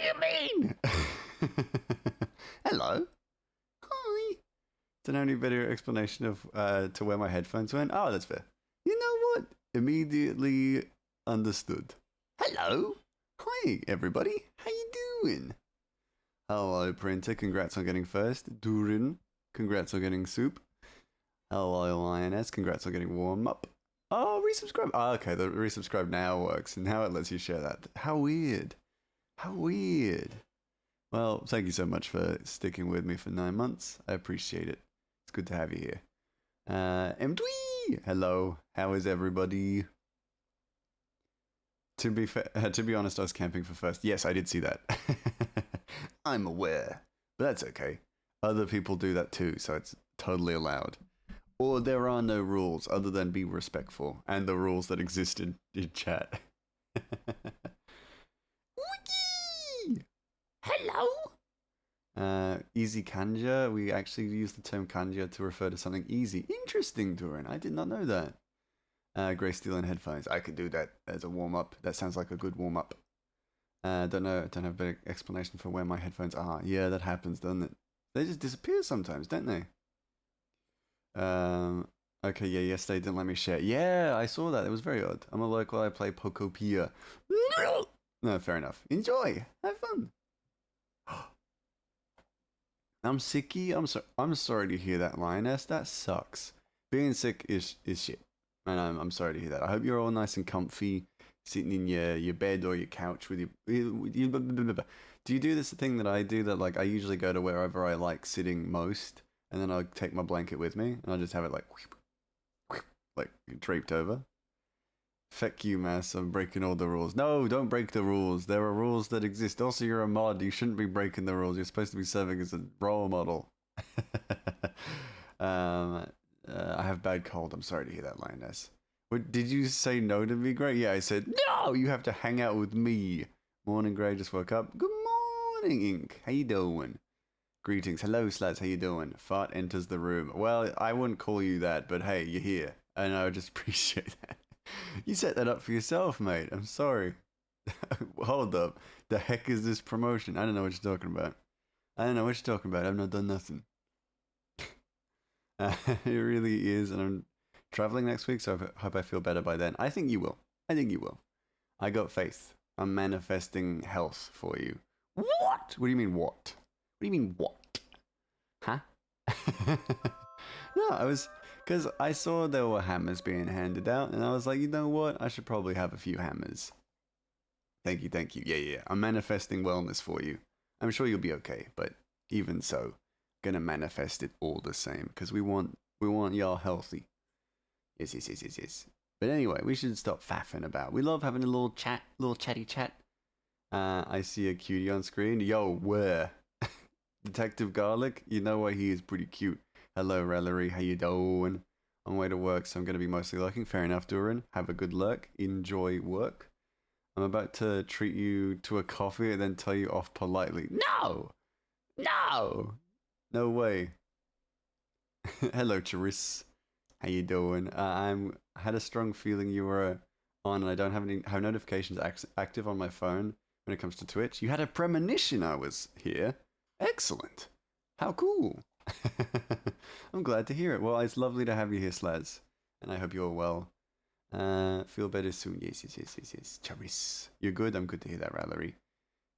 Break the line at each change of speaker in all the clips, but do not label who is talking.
do you mean? Hello. Hi. It's an only better explanation of to where my headphones went. Oh, that's fair. You know what? Immediately understood. Hello. Hi, everybody. How you doing? Hello, Printer. Congrats on getting first. Durin. Congrats on getting soup. Hello, Lioness. Congrats on getting warm up. Oh, resubscribe. Oh, okay, the resubscribe now works. And now it lets you share that. How weird. How weird. Well, thank you so much for sticking with me for 9 months. I appreciate it. It's good to have you here. Mdwee! Hello. How is everybody? To be honest, I was camping for first. Yes, I did see that. I'm aware. But that's okay. Other people do that too, so it's totally allowed. Or there are no rules other than be respectful and the rules that exist in chat. Wiki! Hello? Easy kanja. We actually use the term kanja to refer to something easy. Interesting, Durin. I did not know that. Grey Steel and headphones. I could do that as a warm-up. That sounds like a good warm-up. Don't know. Don't have a big explanation for where my headphones are. Yeah, that happens, doesn't it? They just disappear sometimes, don't they? Okay, yeah, yesterday didn't let me share. Yeah, I saw that. It was very odd. I'm a local. I play Pokopia. No, fair enough. Enjoy. Have fun. I'm sicky. I'm sorry to hear that, Lioness. That sucks. Being sick is shit. And I'm sorry to hear that. I hope you're all nice and comfy, sitting in your bed or your couch with your. Do you do this thing that I do? That like I usually go to wherever I like sitting most, and then I'll take my blanket with me, and I'll just have it like draped over. Feck you, Mass. I'm breaking all the rules. No, don't break the rules. There are rules that exist. Also, you're a mod. You shouldn't be breaking the rules. You're supposed to be serving as a role model. I have bad cold. I'm sorry to hear that, Lioness. What, did you say no to me, Gray? Yeah, I said, no, you have to hang out with me. Morning, Gray. Just woke up. Good morning, Ink. How you doing? Greetings. Hello, Slads. How you doing? Fart enters the room. Well, I wouldn't call you that, but hey, you're here. And I would just appreciate that. You set that up for yourself, mate. I'm sorry. Hold up. The heck is this promotion? I don't know what you're talking about. I've not done nothing. It really is. And I'm traveling next week, so I hope I feel better by then. I think you will. I got faith. I'm manifesting health for you. What? What do you mean, what? What do you mean, what? Huh? No, I was... Because I saw there were hammers being handed out, and I was like, you know what? I should probably have a few hammers. Thank you. Yeah. I'm manifesting wellness for you. I'm sure you'll be okay, but even so, gonna manifest it all the same, because we want y'all healthy. Yes. But anyway, we should stop faffing about. We love having a little chatty chat. I see a cutie on screen. Yo, where? Detective Garlic? You know what? He is pretty cute. Hello, Rellery. How you doing? On way to work, so I'm going to be mostly lurking. Fair enough, Durin. Have a good lurk. Enjoy work. I'm about to treat you to a coffee and then tell you off politely. No! No way. Hello, Charis. How you doing? I had a strong feeling you were on, and I don't have notifications active on my phone when it comes to Twitch. You had a premonition I was here. Excellent. How cool. I'm glad to hear it. Well, it's lovely to have you here, Slaz. And I hope you're well. Feel better soon. Yes. Charis. You're good? I'm good to hear that, Rallery.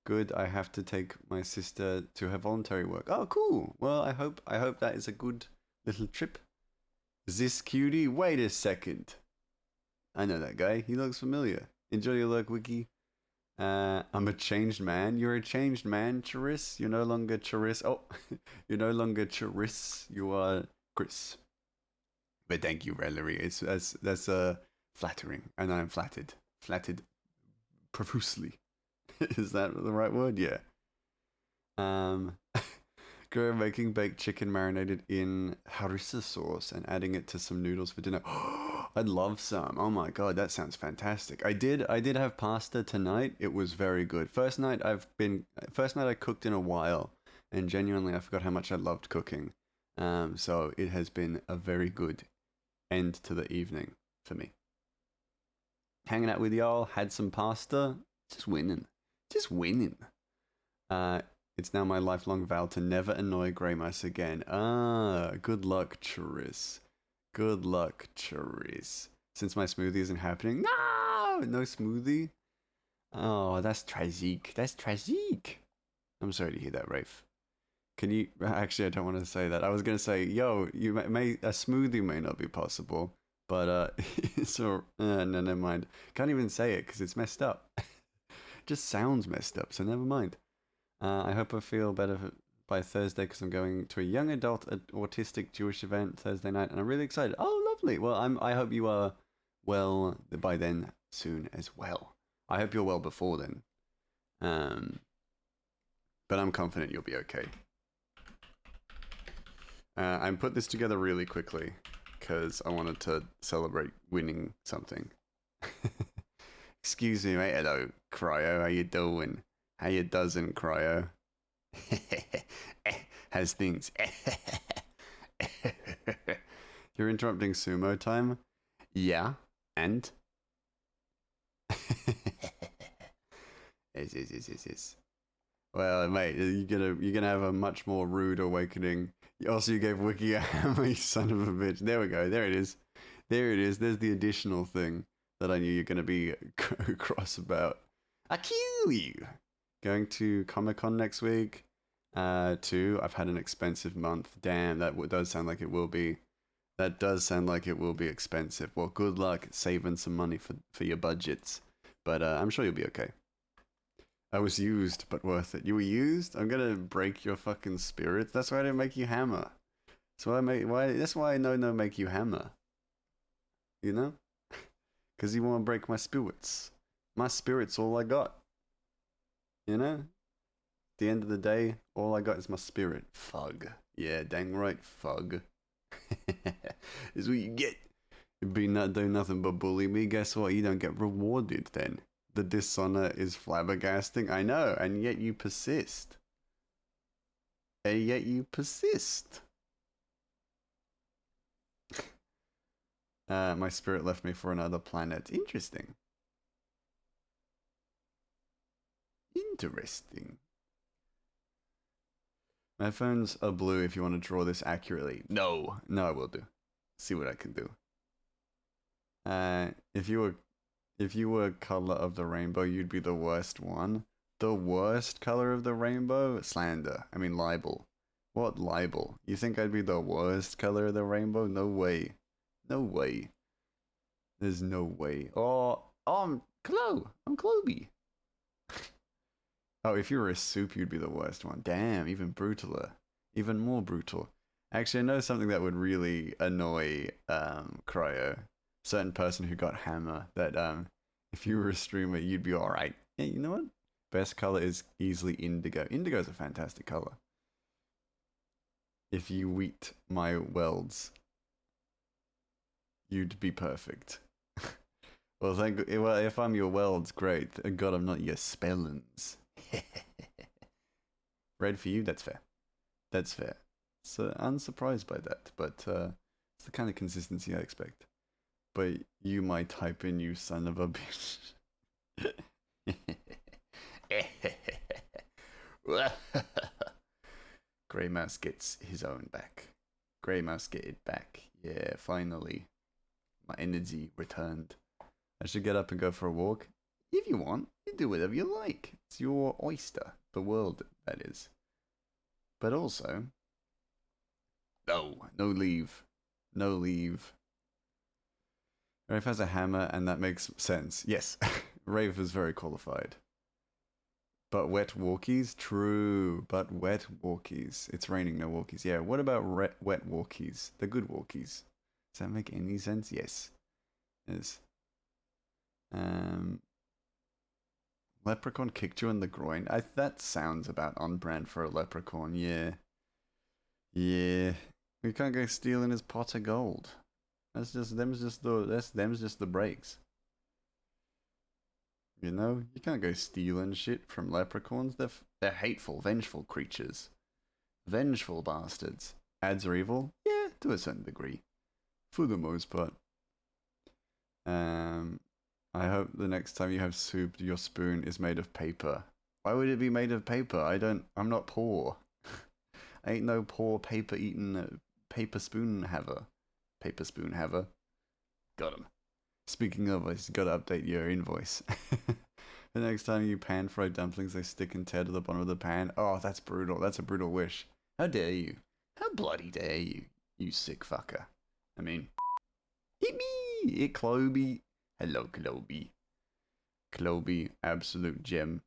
Good. I have to take my sister to her voluntary work. Oh, cool. Well, I hope that is a good little trip. This cutie? Wait a second. I know that guy. He looks familiar. Enjoy your lurk, Wiki. I'm a changed man. You're a changed man, Charis. You're no longer Charis. Oh, you're no longer Charis. You are Chris. But thank you, Rellery. That's flattering, and I'm flattered profusely. Is that the right word? Yeah. Go making baked chicken marinated in harissa sauce and adding it to some noodles for dinner. I'd love some. Oh my god, that sounds fantastic. I did have pasta tonight. It was very good. First night I cooked in a while, and genuinely I forgot how much I loved cooking. So it has been a very good end to the evening for me. Hanging out with y'all, had some pasta, just winning. Uh, it's now my lifelong vow to never annoy Grey Mouse again. Ah, good luck, Charis. Good luck, Charis. Since my smoothie isn't happening, no smoothie. Oh, that's tragic. That's tragic. I'm sorry to hear that, Rafe. Can you? Actually, I don't want to say that. I was gonna say, yo, you may a smoothie may not be possible, but so no, never mind. Can't even say it because it's messed up. Just sounds messed up, so never mind. I hope I feel better by Thursday because I'm going to a young adult autistic Jewish event Thursday night, and I'm really excited. Oh, lovely. Well, I hope you are well by then soon as well. I hope you're well before then. But I'm confident you'll be okay. I put this together really quickly because I wanted to celebrate winning something. Excuse me, mate. Hello, Cryo. How you doing? How you dozen, Cryo? How's things? You're interrupting sumo time? Yeah, and? Yes. Well, mate, you're gonna have a much more rude awakening. Also, you gave Wiki a hammer, you son of a bitch. There we go. There it is. There it is. There's the additional thing that I knew you're gonna be cross about. I kill you. Going to Comic Con next week. Two. I've had an expensive month. Damn, that does sound like it will be. That does sound like it will be expensive. Well, good luck saving some money for your budgets. But I'm sure you'll be okay. I was used, but worth it. You were used? I'm gonna break your fucking spirit. That's why I didn't make you hammer. That's why I no make you hammer. You know? Cause you wanna break my spirits. My spirit's all I got. You know? At the end of the day, all I got is my spirit. Fug. Yeah, dang right, fug. Is what you get. You'd be not doing nothing but bully me. Guess what? You don't get rewarded then. The dishonor is flabbergasting. I know, and yet you persist. And yet you persist. My spirit left me for another planet. Interesting. Interesting. My phones are blue if you want to draw this accurately. No, I will do. See what I can do. If you were color of the rainbow, you'd be the worst one. The worst color of the rainbow? Slander. I mean libel. What libel? You think I'd be the worst color of the rainbow? No way. No way. There's no way. I'm Chloe. I'm Chloe. Oh, if you were a soup, you'd be the worst one. Damn, even brutaler. Even more brutal. Actually, I know something that would really annoy Cryo. Certain person who got hammer that if you were a streamer, you'd be alright. Yeah, you know what? Best color is easily indigo. Indigo is a fantastic color. If you wheat my welds, you'd be perfect. Well, if I'm your welds, great. Thank God I'm not your spellings. Red for you, that's fair. That's fair. So unsurprised by that, but it's the kind of consistency I expect. But you might type in, you son of a bitch. Grey Mouse gets his own back. Grey Mouse get it back. Yeah, finally. My energy returned. I should get up and go for a walk. If you want, you do whatever you like. It's your oyster. The world, that is. But also... No leave. No leave. Rafe has a hammer, and that makes sense. Yes, Rafe is very qualified. But wet walkies? True, but wet walkies. It's raining, no walkies. Yeah, what about wet walkies? The good walkies. Does that make any sense? Yes. Yes. Leprechaun kicked you in the groin. That sounds about on brand for a leprechaun. Yeah. We can't go stealing his pot of gold. Them's just the breaks. You know, you can't go stealing shit from leprechauns. They're hateful, vengeful creatures. Vengeful bastards. Ads are evil? Yeah, to a certain degree. For the most part. I hope the next time you have soup, your spoon is made of paper. Why would it be made of paper? I'm not poor. I ain't no poor paper eating paper spoon haver. Paper spoon haver. Got him. Speaking of, I just gotta update your invoice. The next time you pan fried dumplings, they stick and tear to the bottom of the pan. Oh, that's brutal. That's a brutal wish. How dare you? How bloody dare you, you sick fucker. I mean, hit me! Hit Cloby. Hello, Cloby. Cloby, absolute gem.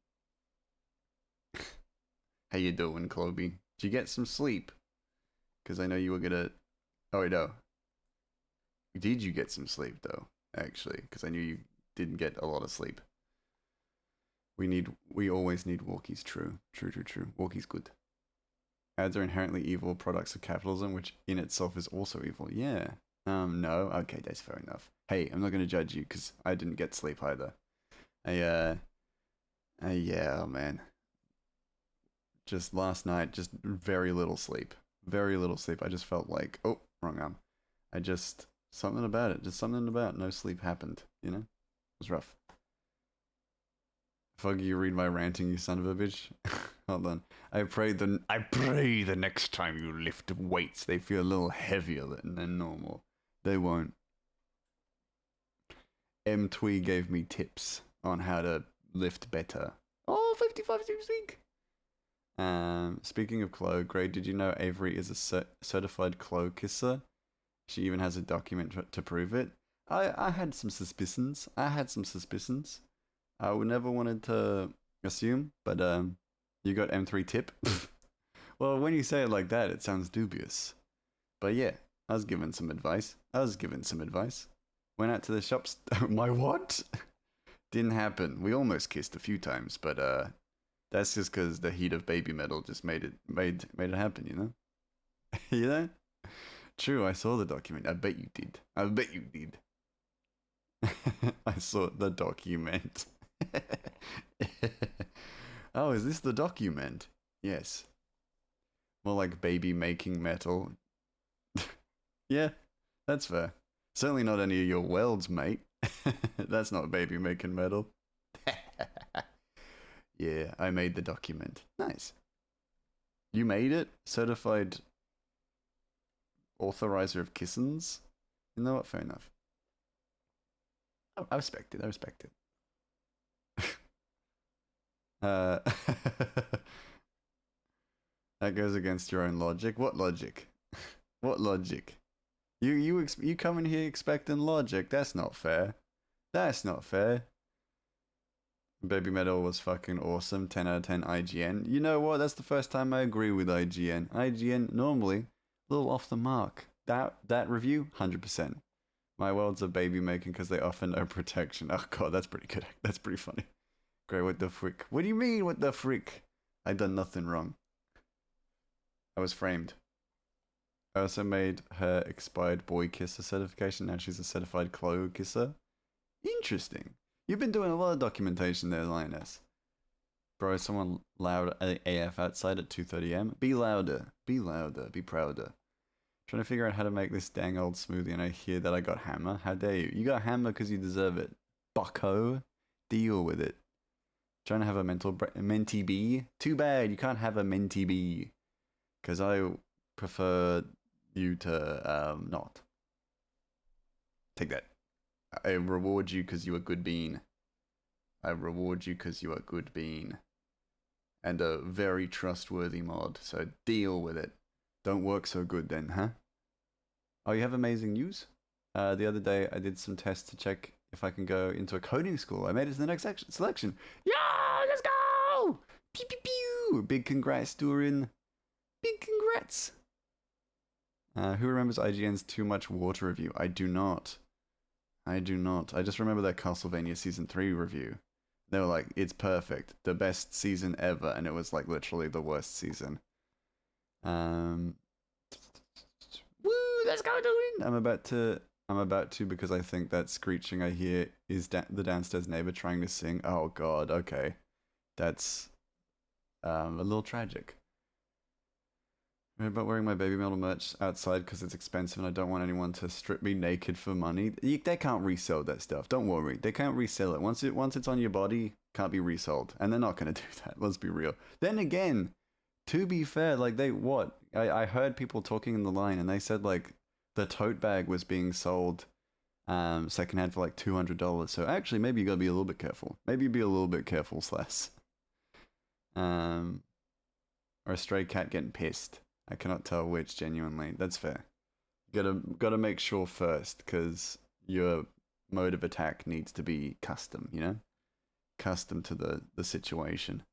How you doing, Cloby? Did you get some sleep? Because I know you were gonna... Oh, wait, no. Did you get some sleep, though? Actually, because I knew you didn't get a lot of sleep. We always need walkies. True. Walkies good. Ads are inherently evil products of capitalism, which in itself is also evil. Yeah. No. Okay, that's fair enough. Hey, I'm not gonna judge you because I didn't get sleep either. Yeah, oh man. Just last night, just very little sleep. Very little sleep. I just felt like, oh, wrong arm. Something about it. Just something about no sleep happened, you know? It was rough. Foggy, you read my ranting, you son of a bitch. Hold on. I pray the next time you lift weights, they feel a little heavier than normal. They won't. M Twee gave me tips on how to lift better. Oh, 55 tips week. Speaking of Chloe, Gray, did you know Avery is a certified Chloe kisser? She even has a document to prove it. I had some suspicions. I would never wanted to assume, but you got M3 tip. Well, when you say it like that, it sounds dubious. But yeah, I was given some advice. Went out to the shops. My what? Didn't happen. We almost kissed a few times, but that's just because the heat of baby metal just made it happen. You know. You know. True. I saw the document. I bet you did. I saw the document. Oh, is this the document? Yes. More like baby making metal. Yeah, that's fair. Certainly not any of your welds, mate. That's not baby making metal. Yeah, I made the document. Nice. You made it? Certified authorizer of kissins? You know what? Fair enough. I respect it. That goes against your own logic. What logic? What logic? You come in here expecting logic. That's not fair. Baby Metal was fucking awesome. 10 out of 10 IGN. You know what? That's the first time I agree with IGN. IGN normally a little off the mark. That review 100%. My worlds are baby making because they offer no protection. Oh god, that's pretty good. That's pretty funny. Great, what the frick? What do you mean, what the frick? I done nothing wrong. I was framed. I also made her expired boy kisser certification. Now she's a certified Chloe kisser. Interesting. You've been doing a lot of documentation there, Lioness. Bro, someone loud AF outside at 2:30am. Be louder. Be prouder. Trying to figure out how to make this dang old smoothie, and I hear that I got hammer. How dare you? You got hammer because you deserve it. Bucko. Deal with it. Trying to have a mentee bee. Too bad you can't have a mentee bee. Because I prefer you to not. Take that. I reward you because you're a good bean. And a very trustworthy mod, so deal with it. Don't work so good then, huh? Oh, you have amazing news? The other day I did some tests to check if I can go into a coding school. I made it to the next selection. Yeah, let's go! Pew pew pew! Big congrats, Durin. Big congrats. Who remembers IGN's Too Much Water review? I do not. I just remember that Castlevania Season 3 review. They were like, it's perfect. The best season ever. And it was like literally the worst season. Woo, let's go, Durin! I'm about to because I think that screeching I hear is the downstairs neighbor trying to sing. Oh god, okay. That's a little tragic. I'm about wearing my Baby Metal merch outside because it's expensive and I don't want anyone to strip me naked for money. They can't resell that stuff. Don't worry. They can't resell it. Once it's on your body, Can't be resold. And they're not going to do that. Let's be real. Then again, to be fair, like they what? I heard people talking in the line and they said like the tote bag was being sold secondhand for like $200. So actually maybe you gotta be a little bit careful. Maybe be a little bit careful, Slash. Um or a stray cat getting pissed. I cannot tell which genuinely. That's fair. Gotta make sure first, because your mode of attack needs to be custom, you know? Custom to the situation.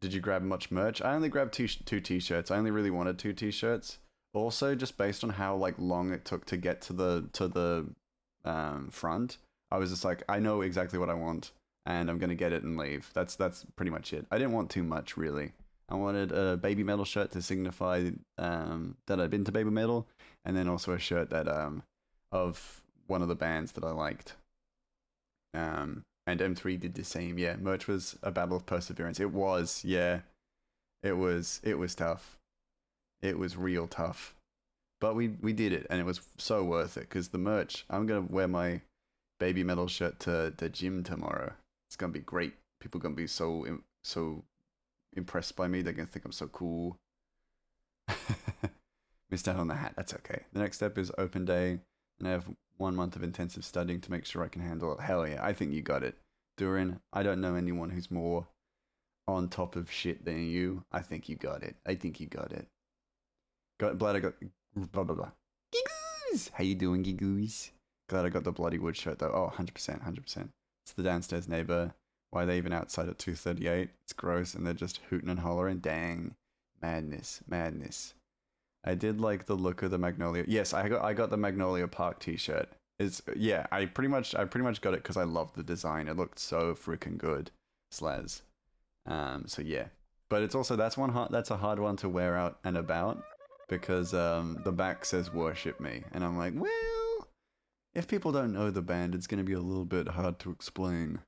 Did you grab much merch? I only grabbed two t-shirts. I only really wanted two t-shirts. Also, just based on how like long it took to get to the front, I was just like, I know exactly what I want, and I'm gonna get it and leave. That's pretty much it. I didn't want too much really. I wanted a baby metal shirt to signify that I'd been to baby metal, and then also a shirt that of one of the bands that I liked. And M3 did the same. Yeah, merch was a battle of perseverance. It was, yeah. It was tough. It was real tough. But we did it, and it was so worth it, because the merch, I'm going to wear my baby metal shirt to the gym tomorrow. It's going to be great. People are going to be so impressed by me. They're going to think I'm so cool. Missed out on the hat. That's okay. The next step is open day, and I have 1 month of intensive studying to make sure I can handle it. Hell yeah, I think you got it. Durin, I don't know anyone who's more on top of shit than you. I think you got it. I think you got it. Glad I got blah blah blah. Gigoos! How you doing, Gigoos? Glad I got the bloody wood shirt though. Oh, 100%, 100%. It's the downstairs neighbor. Why are they even outside at 2:38? It's gross, and they're just hooting and hollering. Dang, madness, madness. I did like the look of the Magnolia. Yes, I got the Magnolia Park T-shirt. It's yeah. I pretty much got it because I loved the design. It looked so freaking good, Slaz. So yeah, but it's also that's a hard one to wear out and about, because the back says "Worship Me," and I'm like, well, if people don't know the band, it's gonna be a little bit hard to explain.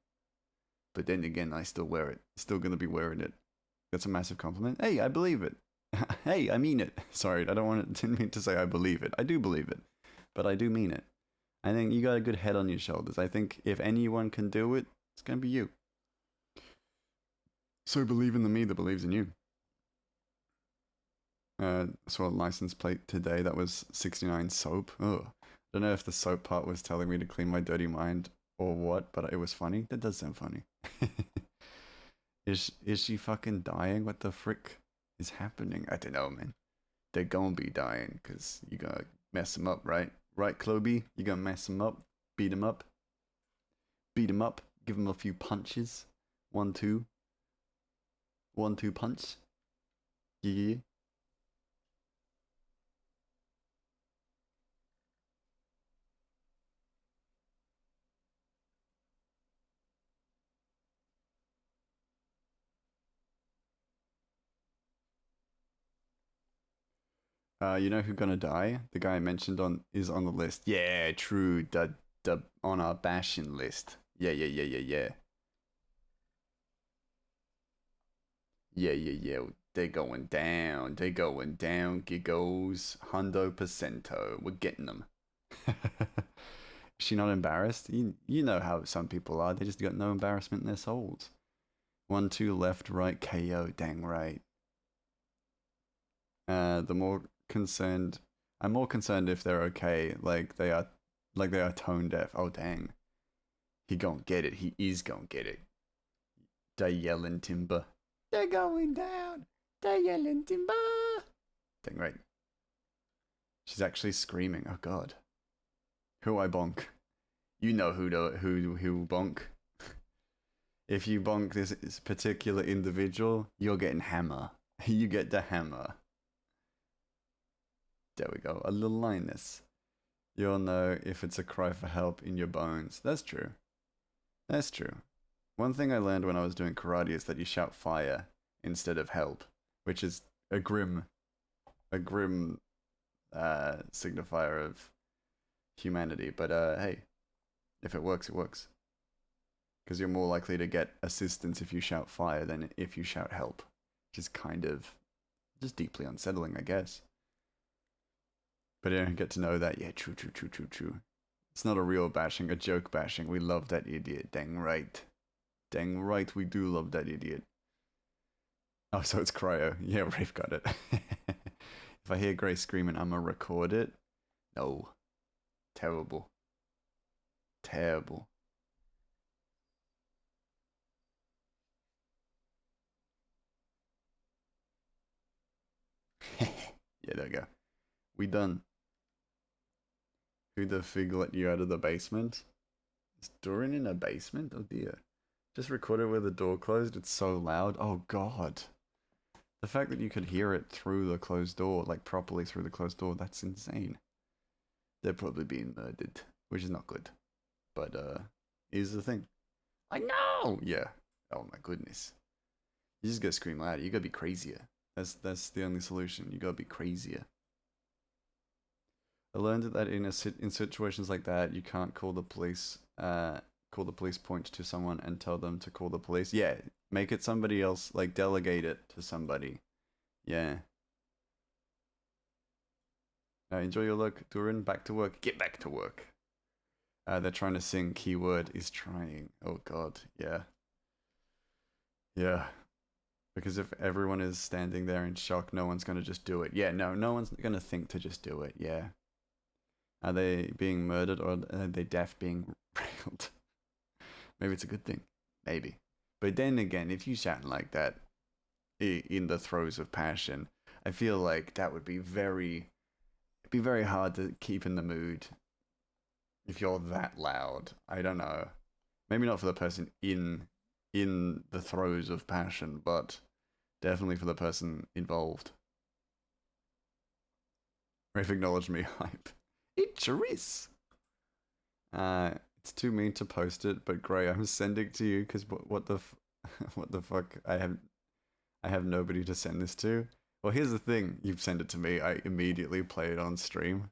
But then again, I still wear it. Still gonna be wearing it. That's a massive compliment. Hey, I believe it. Hey, I mean it. Sorry, didn't mean to say I believe it. I do believe it, but I do mean it. I think you got a good head on your shoulders. I think if anyone can do it, it's gonna be you. So believe in the me that believes in you. Saw a license plate today that was 69 soap. Ugh. Don't know if the soap part was telling me to clean my dirty mind or what, but it was funny. That does sound funny. Is she fucking dying? What the frick is happening? I don't know, man. They're gonna be dying, because you gotta mess them up, right? Right, Cloby? You gonna mess them up? Beat them up? Beat them up? Give them a few punches? 1, 2. 1, 2 punch? Yeah. You know who's gonna die? The guy I mentioned is on the list. Yeah, true. The on our bashing list. Yeah, yeah, yeah, yeah, yeah. Yeah, yeah, yeah. They're going down. They're going down. Giggles. Hundo percento. We're getting them. Is she not embarrassed? You know how some people are. They just got no embarrassment in their souls. 1, 2, left, right, KO. Dang right. The more concerned, I'm more concerned if they're okay. Like they are tone deaf. Oh dang. He gon' get it. He is gon' get it. They yelling timber. They're going down. They're yelling timber. Dang right. She's actually screaming. Oh god. Who I bonk? You know who bonk. If you bonk this particular individual, you're getting hammer. You get the hammer. There we go. A little lioness. You'll know if it's a cry for help in your bones. That's true. That's true. One thing I learned when I was doing karate is that you shout fire instead of help, which is a grim signifier of humanity. But hey, if it works, it works. Because you're more likely to get assistance if you shout fire than if you shout help, which is kind of just deeply unsettling, I guess. But I don't get to know that. Yeah, true. It's not a real bashing, a joke bashing. We love that idiot. Dang right. Dang right, we do love that idiot. Oh, so it's cryo. Yeah, Rafe got it. If I hear Gray screaming, I'm gonna record it. No. Terrible. Terrible. Yeah, there we go. We done. Who the fig let you out of the basement? Is Doran in a basement? Oh dear. Just record it with the door closed. It's so loud. Oh god. The fact that you could hear it through the closed door, like properly through the closed door, that's insane. They're probably being murdered, which is not good. But here's the thing. I know. Yeah. Oh my goodness. You just gotta scream louder. You gotta be crazier. That's the only solution. You gotta be crazier. I learned that in situations like that, you can't call the police. Call the police, point to someone, and tell them to call the police. Yeah, make it somebody else. Like delegate it to somebody. Yeah. Enjoy your look, Durin. Back to work. Get back to work. They're trying to sing. Keyword is trying. Oh god. Yeah. Yeah. Because if everyone is standing there in shock, no one's gonna just do it. Yeah. No one's gonna think to just do it. Yeah. Are they being murdered or are they deaf being railed? Maybe it's a good thing. Maybe. But then again, if you shout like that in the throes of passion, I feel like that would be it'd be very hard to keep in the mood if you're that loud. I don't know. Maybe not for the person in the throes of passion, but definitely for the person involved. Rafe acknowledged me hype. It's Charis. It's too mean to post it, but Gray, I'm sending to you because what the what the fuck? I have nobody to send this to. Well, here's the thing: you send it to me, I immediately play it on stream.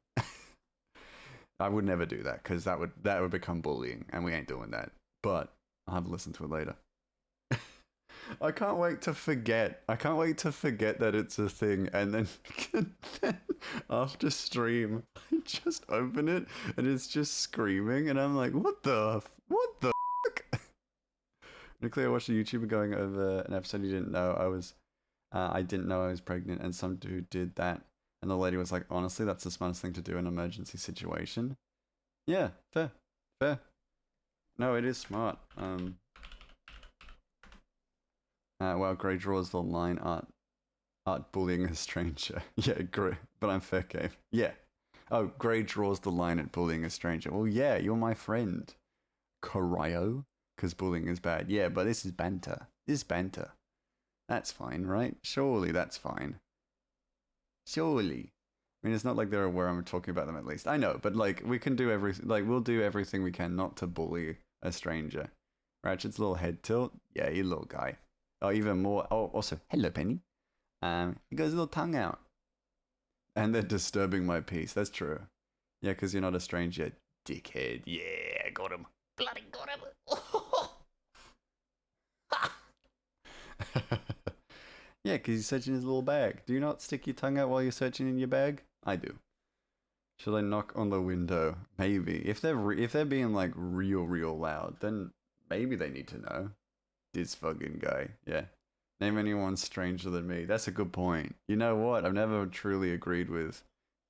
I would never do that because that would become bullying, and we ain't doing that. But I'll have to listen to it later. I can't wait to forget. I can't wait to forget that it's a thing, and then after stream, I just open it and it's just screaming, and I'm like, what the fuck? Nuclear watched a YouTuber going over an episode he didn't know I didn't know I was pregnant, and some dude did that, and the lady was like, honestly, that's the smartest thing to do in an emergency situation. Yeah, fair. No, it is smart. Well, Grey draws the line art bullying a stranger. Yeah, Grey, but I'm fair game. Yeah. Oh, Grey draws the line at bullying a stranger. Well, yeah, you're my friend, Cryo, because bullying is bad. Yeah, but this is banter. This is banter. That's fine, right? Surely that's fine. Surely. I mean, it's not like they're aware I'm talking about them at least. I know, but like, we can do everything. Like, we'll do everything we can not to bully a stranger. Ratchet's little head tilt. Yeah, you little guy. Oh, even more. Oh, also, hello, Penny. He goes a little tongue out. And they're disturbing my peace. That's true. Yeah, because you're not a stranger, dickhead. Yeah, got him. Bloody got him. Yeah, because he's searching his little bag. Do you not stick your tongue out while you're searching in your bag? I do. Should I knock on the window? Maybe. If they're being like real loud, then maybe they need to know. This fucking guy. Yeah. Name anyone stranger than me. That's a good point. You know what? I've never truly agreed with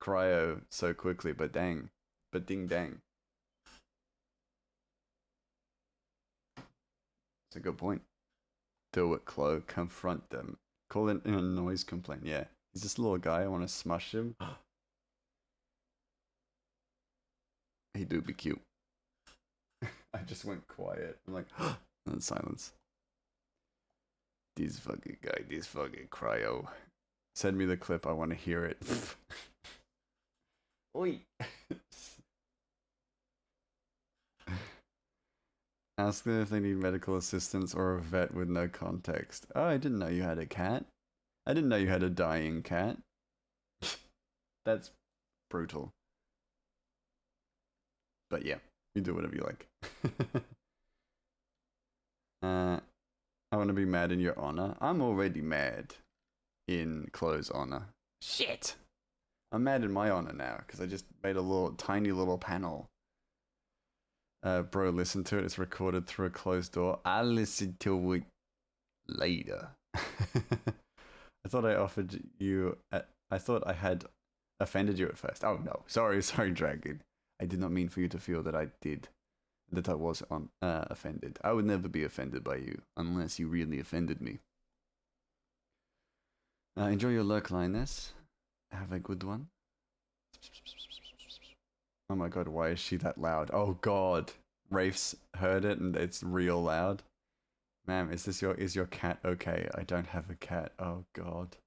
Cryo so quickly, but dang. But ding dang. It's a good point. Do it, Chloe. Confront them. Call it in a noise complaint. Yeah. He's this little guy. I want to smush him. He do be cute. I just went quiet. I'm like, and silence. This fucking guy, this fucking Cryo. Send me the clip. I want to hear it. Oi. Ask them if they need medical assistance or a vet with no context. Oh, I didn't know you had a cat. I didn't know you had a dying cat. That's brutal. But yeah, you do whatever you like. I want to be mad in your honor. I'm already mad in Chloe's honor. Shit! I'm mad in my honor now because I just made a tiny little panel Bro, listen to it. It's recorded through a closed door. I'll listen to it later. I thought I offered you. I thought I had offended you at first. Oh no, sorry, sorry, Dragon. I did not mean for you to feel that I did, that I was offended. I would never be offended by you unless you really offended me. Enjoy your lurk, Lioness. Have a good one. Oh my god, why is she that loud? Oh god, Rafe's heard it and it's real loud. Ma'am, is your cat okay? I don't have a cat. Oh god.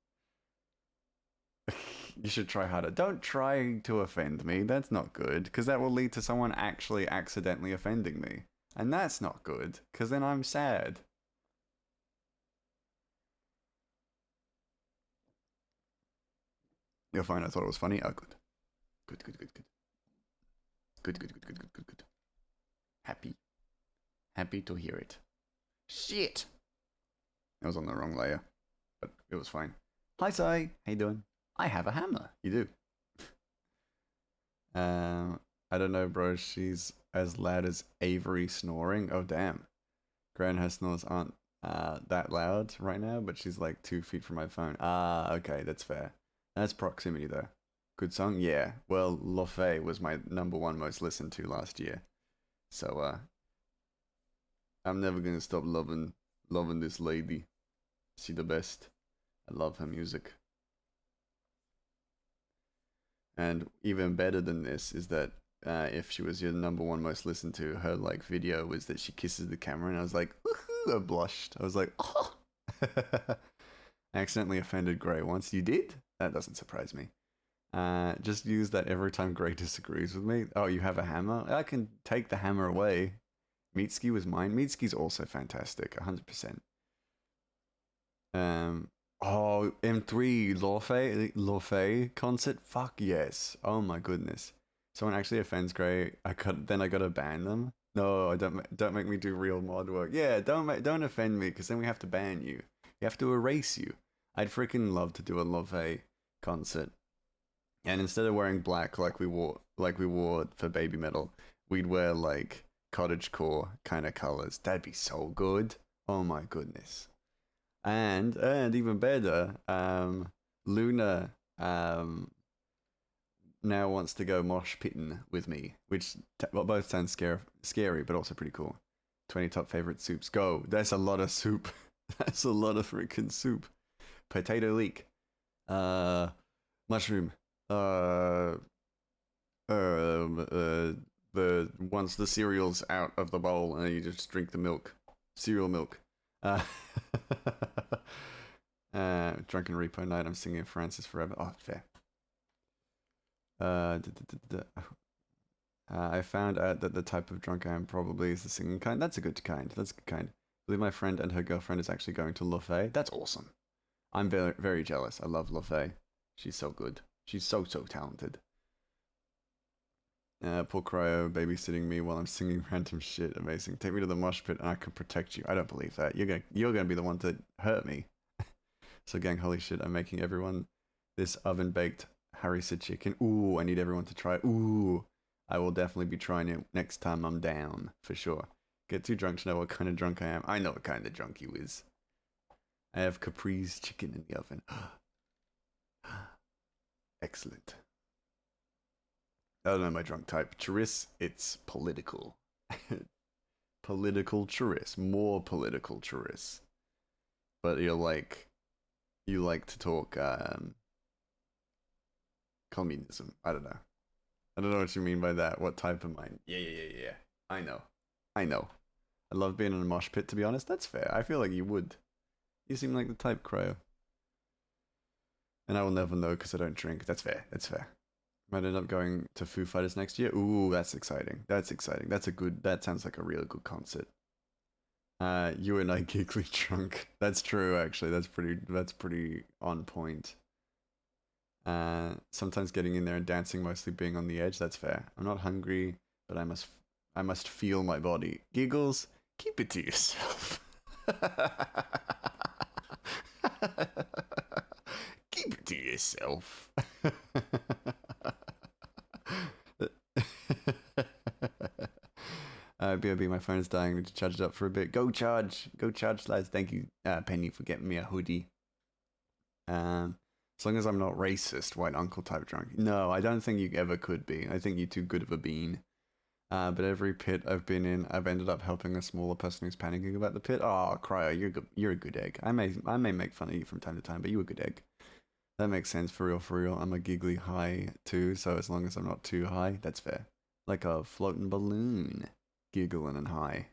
You should try harder. Don't try to offend me. That's not good, because that will lead to someone actually accidentally offending me. And that's not good, because then I'm sad. You're fine. I thought it was funny. Oh, good. Good, good, good, good. Good, good, good, good, good, good, good. Happy. Happy to hear it. Shit! I was on the wrong layer, but it was fine. Hi, Sai. How you doing? I have a hammer. You do. I don't know, bro. She's as loud as Avery snoring. Oh, damn. Gran, her snores aren't that loud right now, but she's like 2 feet from my phone. Ah, okay, that's fair. That's proximity, though. Good song? Yeah. Well, Lofay was my #1 most listened to last year. So, I'm never gonna stop loving this lady. She the best. I love her music. And even better than this is that if she was your #1 most listened to, her like video was that she kisses the camera, and I was like, woohoo! I blushed. I was like, oh. I accidentally offended Gray once. You did? That doesn't surprise me. Just use that every time Gray disagrees with me. Oh, you have a hammer? I can take the hammer away. Mitsuki was mine. Mitsuki's also fantastic, 100%. Oh, M3 Lorfei concert. Fuck yes. Oh my goodness. Someone actually offends Gray. I gotta ban them. No, don't make me do real mod work. Yeah, don't offend me, because then we have to ban you. We have to erase you. I'd freaking love to do a Lorfei concert, and instead of wearing black like we wore for Baby Metal, we'd wear like cottagecore kind of colors. That'd be so good. Oh my goodness. And even better, Luna now wants to go mosh pitting with me, which both sound scary, but also pretty cool. 20 top favorite soups. Go. That's a lot of soup. That's a lot of freaking soup. Potato leek. Mushroom. The once the cereal's out of the bowl and you just drink the milk. Cereal milk. Drunken Repo Night. I'm singing Francis Forever. Oh, fair. I found out that the type of drunk I am probably is the singing kind. That's a good kind. That's a good kind. I believe my friend and her girlfriend is actually going to Lofay. That's awesome. I'm very, very jealous. I love Lofay. She's so good. She's so talented. Poor Cryo babysitting me while I'm singing random shit. Amazing. Take me to the mosh pit and I can protect you. I don't believe that. You're gonna be the one to hurt me. So gang, holy shit! I'm making everyone this oven baked harissa chicken. Ooh, I need everyone to try. Ooh, I will definitely be trying it next time I'm down for sure. Get too drunk to know what kind of drunk I am. I know what kind of drunk you is. I have caprese chicken in the oven. Excellent. I don't know my drunk type. Chariss, it's political. Political Chariss. More political Chariss. But you like to talk communism. I don't know. I don't know what you mean by that. What type of mind? Yeah. I know. I love being in a mosh pit, to be honest. That's fair. I feel like you would. You seem like the type, Cryo. And I will never know because I don't drink. That's fair. Might end up going to Foo Fighters next year. Ooh, that's exciting. That sounds like a real good concert. You and I giggly drunk. That's true, actually. That's pretty on point. Sometimes getting in there and dancing, mostly being on the edge. That's fair. I'm not hungry, but I must feel my body. Giggles, keep it to yourself. Keep it to yourself. BOB, my phone is dying. I need to charge it up for a bit. Go charge, lads. Thank you, Penny, for getting me a hoodie. As long as I'm not racist, white uncle type drunk. No, I don't think you ever could be. I think you're too good of a bean. But every pit I've been in, I've ended up helping a smaller person who's panicking about the pit. Oh, Cryo, you're a good egg. I may make fun of you from time to time, but you're a good egg. That makes sense, for real, for real. I'm a giggly high too, so as long as I'm not too high, that's fair. Like a floating balloon, giggling and high.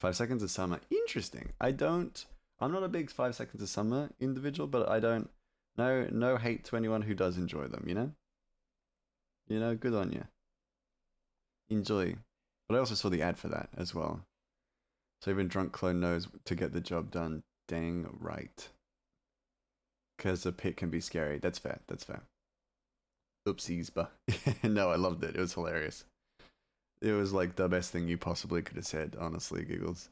5 seconds of summer, interesting. I'm not a big 5 seconds of summer individual, but I don't. No hate to anyone who does enjoy them. Good on you. Enjoy. But I also saw the ad for that as well. So even drunk clone knows to get the job done. Dang right. Because the pit can be scary. That's fair. Oopsies, but no, I loved it. It was hilarious. It was like the best thing you possibly could have said, honestly, giggles.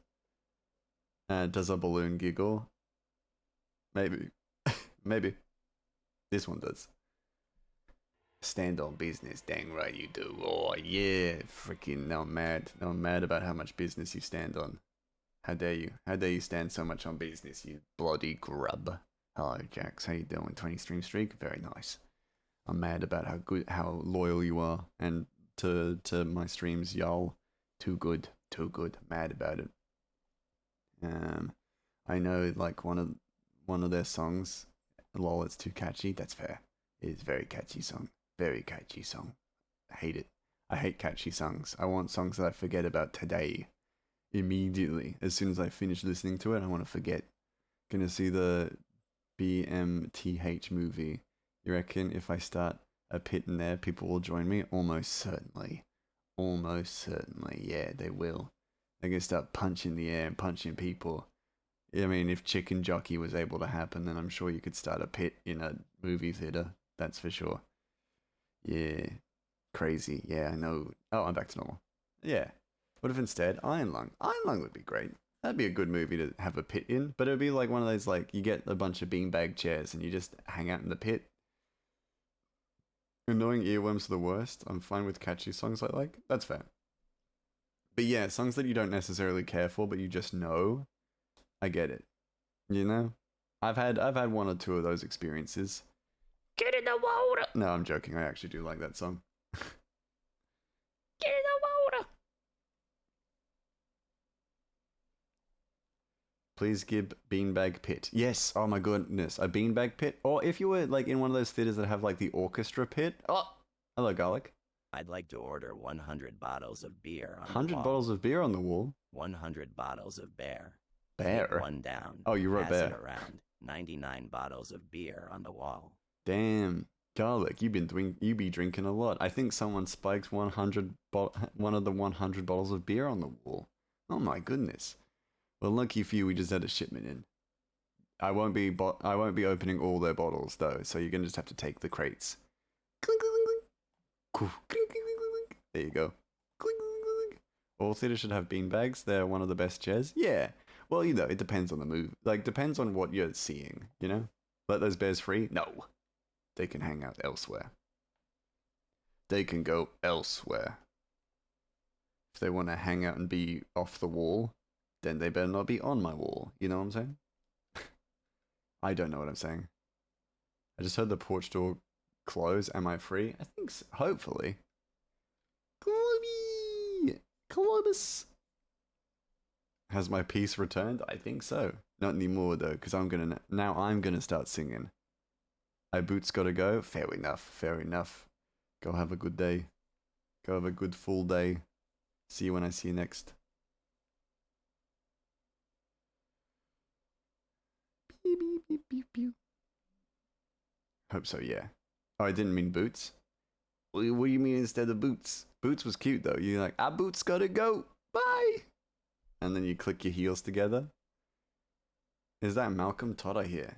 Does a balloon giggle? Maybe. Maybe. This one does. Stand on business, dang right you do. Oh yeah, freaking now I'm mad. Now I'm mad about how much business you stand on. How dare you? How dare you stand so much on business, you bloody grub. Hello, Jax. How you doing? 20 stream streak? Very nice. I'm mad about how loyal you are, and to my streams, y'all. Too good. Mad about it. I know like one of their songs. Lol, it's too catchy. That's fair. It is a very catchy song. Very catchy song. I hate it. I hate catchy songs. I want songs that I forget about today. Immediately. As soon as I finish listening to it, I want to forget. Gonna see the BMTH movie. You reckon if I start a pit in there, people will join me? Almost certainly. Yeah, they will. They're gonna start punching the air and punching people. I mean, if Chicken Jockey was able to happen, then I'm sure you could start a pit in a movie theater. That's for sure. Yeah. Crazy. Yeah, I know. Oh, I'm back to normal. Yeah. What if instead Iron Lung? Iron Lung would be great. That'd be a good movie to have a pit in, but it would be like one of those, like, you get a bunch of beanbag chairs and you just hang out in the pit. Annoying earworms are the worst. I'm fine with catchy songs I like. That's fair. But yeah, songs that you don't necessarily care for, but you just know. I get it. I've had one or two of those experiences. Get in the water. No, I'm joking. I actually do like that song. Get in the water. Please give beanbag pit. Yes. Oh my goodness, a beanbag pit. Or if you were like in one of those theaters that have like the orchestra pit. Oh, hello, garlic.
I'd like to order 100 bottles of beer on
100 bottles of beer on the wall.
100 bottles of bear.
Bear?
Take one down.
Oh, you wrote bear.
Pass it around. 99 bottles of beer on the wall.
Damn, garlic, you be drinking a lot. I think someone spiked one of the 100 bottles of beer on the wall. Oh my goodness. Well, lucky for you, we just had a shipment in. I won't be opening all their bottles though, so you're gonna just have to take the crates. There you go. All theaters should have beanbags. They're one of the best chairs. Yeah. Well, it depends on the movie. Like, depends on what you're seeing, Let those bears free? No. They can hang out elsewhere. They can go elsewhere. If they want to hang out and be off the wall, then they better not be on my wall. You know what I'm saying? I don't know what I'm saying. I just heard the porch door close. Am I free? I think so. Hopefully. Columbus! Has my piece returned? I think so. Not anymore though, because I'm gonna start singing. I boots gotta go. Fair enough. Go have a good day. Go have a good full day. See you when I see you next. Beep, beep, beep, beep, beep. Hope so, yeah. Oh, I didn't mean boots. What do you mean instead of boots? Boots was cute though. You're like, boots gotta go. Bye. And then you click your heels together. Is that Malcolm Todd I hear?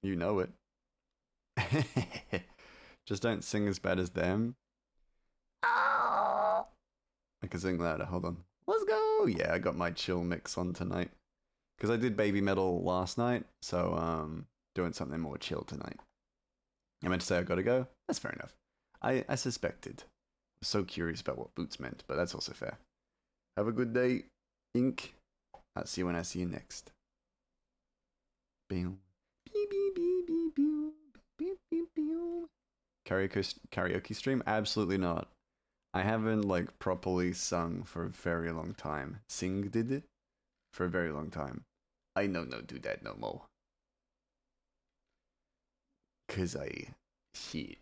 You know it. Just don't sing as bad as them. I can sing louder. Hold on. Let's go. Yeah, I got my chill mix on tonight. Because I did baby metal last night. So, doing something more chill tonight. I meant to say I gotta go. That's fair enough. I suspected. So curious about what boots meant, but that's also fair. Have a good day, Ink. I'll see you when I see you next. Karaoke stream? Absolutely not. I haven't like properly sung for a very long time. Sing did it for a very long time. I no do that no more. Cause I shit.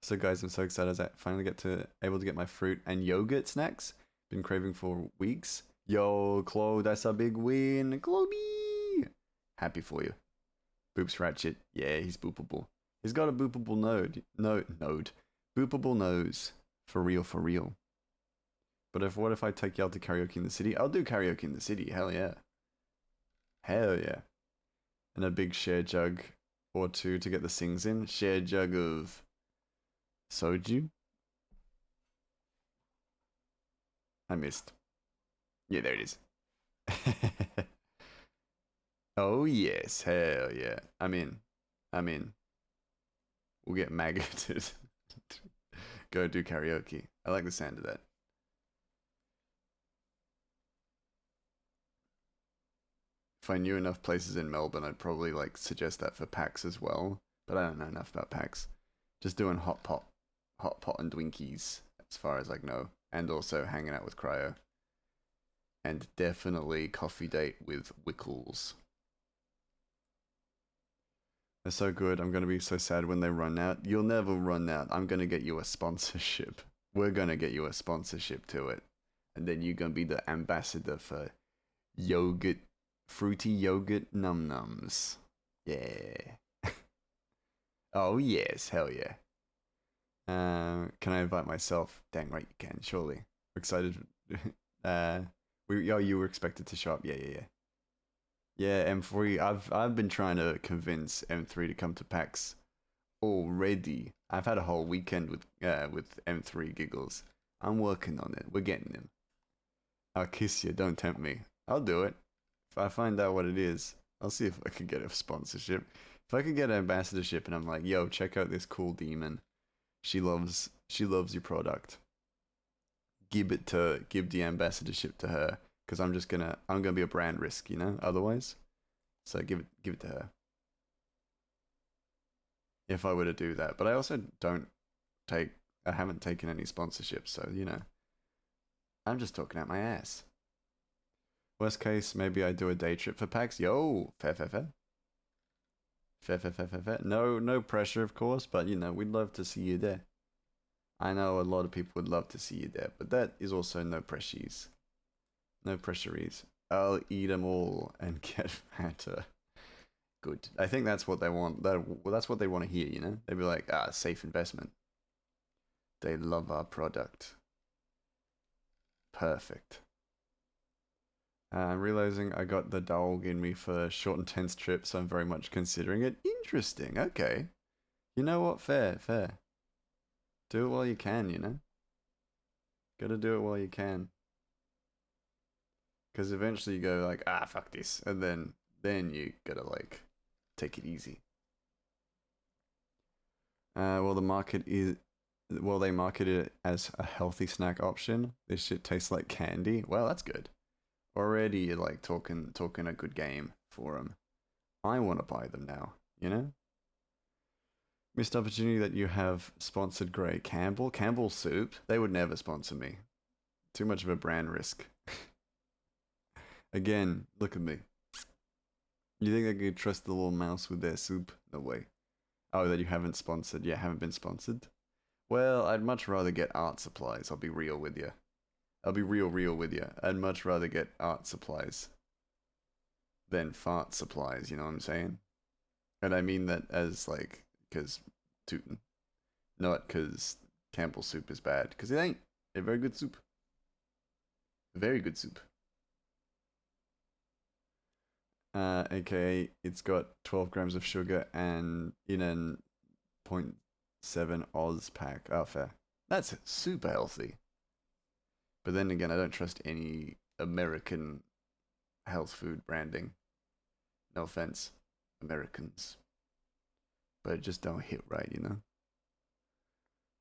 So guys, I'm so excited as I finally get to able to get my fruit and yogurt snacks. Been craving for weeks. Yo, Chloe, that's a big win. Chloe! Happy for you. Boops Ratchet. Yeah, he's boopable. He's got a boopable node. Boopable nose. For real, for real. But what if I take y'all to karaoke in the city? I'll do karaoke in the city. Hell yeah. Hell yeah. And a big share jug or two to get the sings in. Share jug of soju. I missed. Yeah, there it is. Oh yes, hell yeah. I'm in. I'm in. We'll get maggoted. Go do karaoke. I like the sound of that. If I knew enough places in Melbourne, I'd probably like suggest that for PAX as well. But I don't know enough about PAX. Just doing hot pot and Dwinkies as far as I know, and also hanging out with Cryo, and definitely coffee date with Wickles. They're so good. I'm gonna be so sad when they run out. You'll never run out. I'm gonna get you a sponsorship. We're gonna get you a sponsorship to it, and then you're gonna be the ambassador for yogurt, fruity yogurt num nums. Yeah. Oh yes, hell yeah. Can I invite myself? Dang right you can. Surely. We're excited. uh, you were expected to show up. Yeah. Yeah, M3. I've been trying to convince M3 to come to PAX already. I've had a whole weekend with M3 giggles. I'm working on it. We're getting him. I'll kiss you. Don't tempt me. I'll do it. If I find out what it is, I'll see if I can get a sponsorship. If I can get an ambassadorship and I'm like, yo, check out this cool demon. She loves your product. Give the ambassadorship to her because I'm gonna be a brand risk, otherwise. So give it to her. If I were to do that. But I also don't take I haven't taken any sponsorships, so I'm just talking out my ass. Worst case, maybe I do a day trip for PAX. Yo, fair. Fair. No pressure, of course, but we'd love to see you there. I know a lot of people would love to see you there, but that is also no pressures. No pressuries. I'll eat them all and get fatter. Good. I think that's what they want. That's what they want to hear. They'd be like, safe investment. They love our product. Perfect. I'm realizing I got the dog in me for short and tense trip, so I'm very much considering it. Interesting. Okay. You know what? Fair. Do it while you can. Gotta do it while you can. Because eventually you go like, fuck this. And then you gotta like take it easy. Well, they market it as a healthy snack option. This shit tastes like candy. Well, that's good. Already you're like talking a good game for them. I want to buy them now. Missed opportunity that you have sponsored Grey Campbell Soup. They would never sponsor me. Too much of a brand risk. Again, look at me. You think I could trust the little mouse with their soup? No way. Oh, that you haven't sponsored. Yeah, haven't been sponsored. Well, I'd much rather get art supplies. I'll be real with you. I'll be real with you. I'd much rather get art supplies than fart supplies. You know what I'm saying? And I mean that as like, because tootin', not because Campbell soup is bad. Because it ain't. A very good soup. Very good soup. AKA it's got 12 grams of sugar and in a zero point 0.7 Oz pack. Oh, fair. That's super healthy. But then again, I don't trust any American health food branding. No offense, Americans. But it just don't hit right.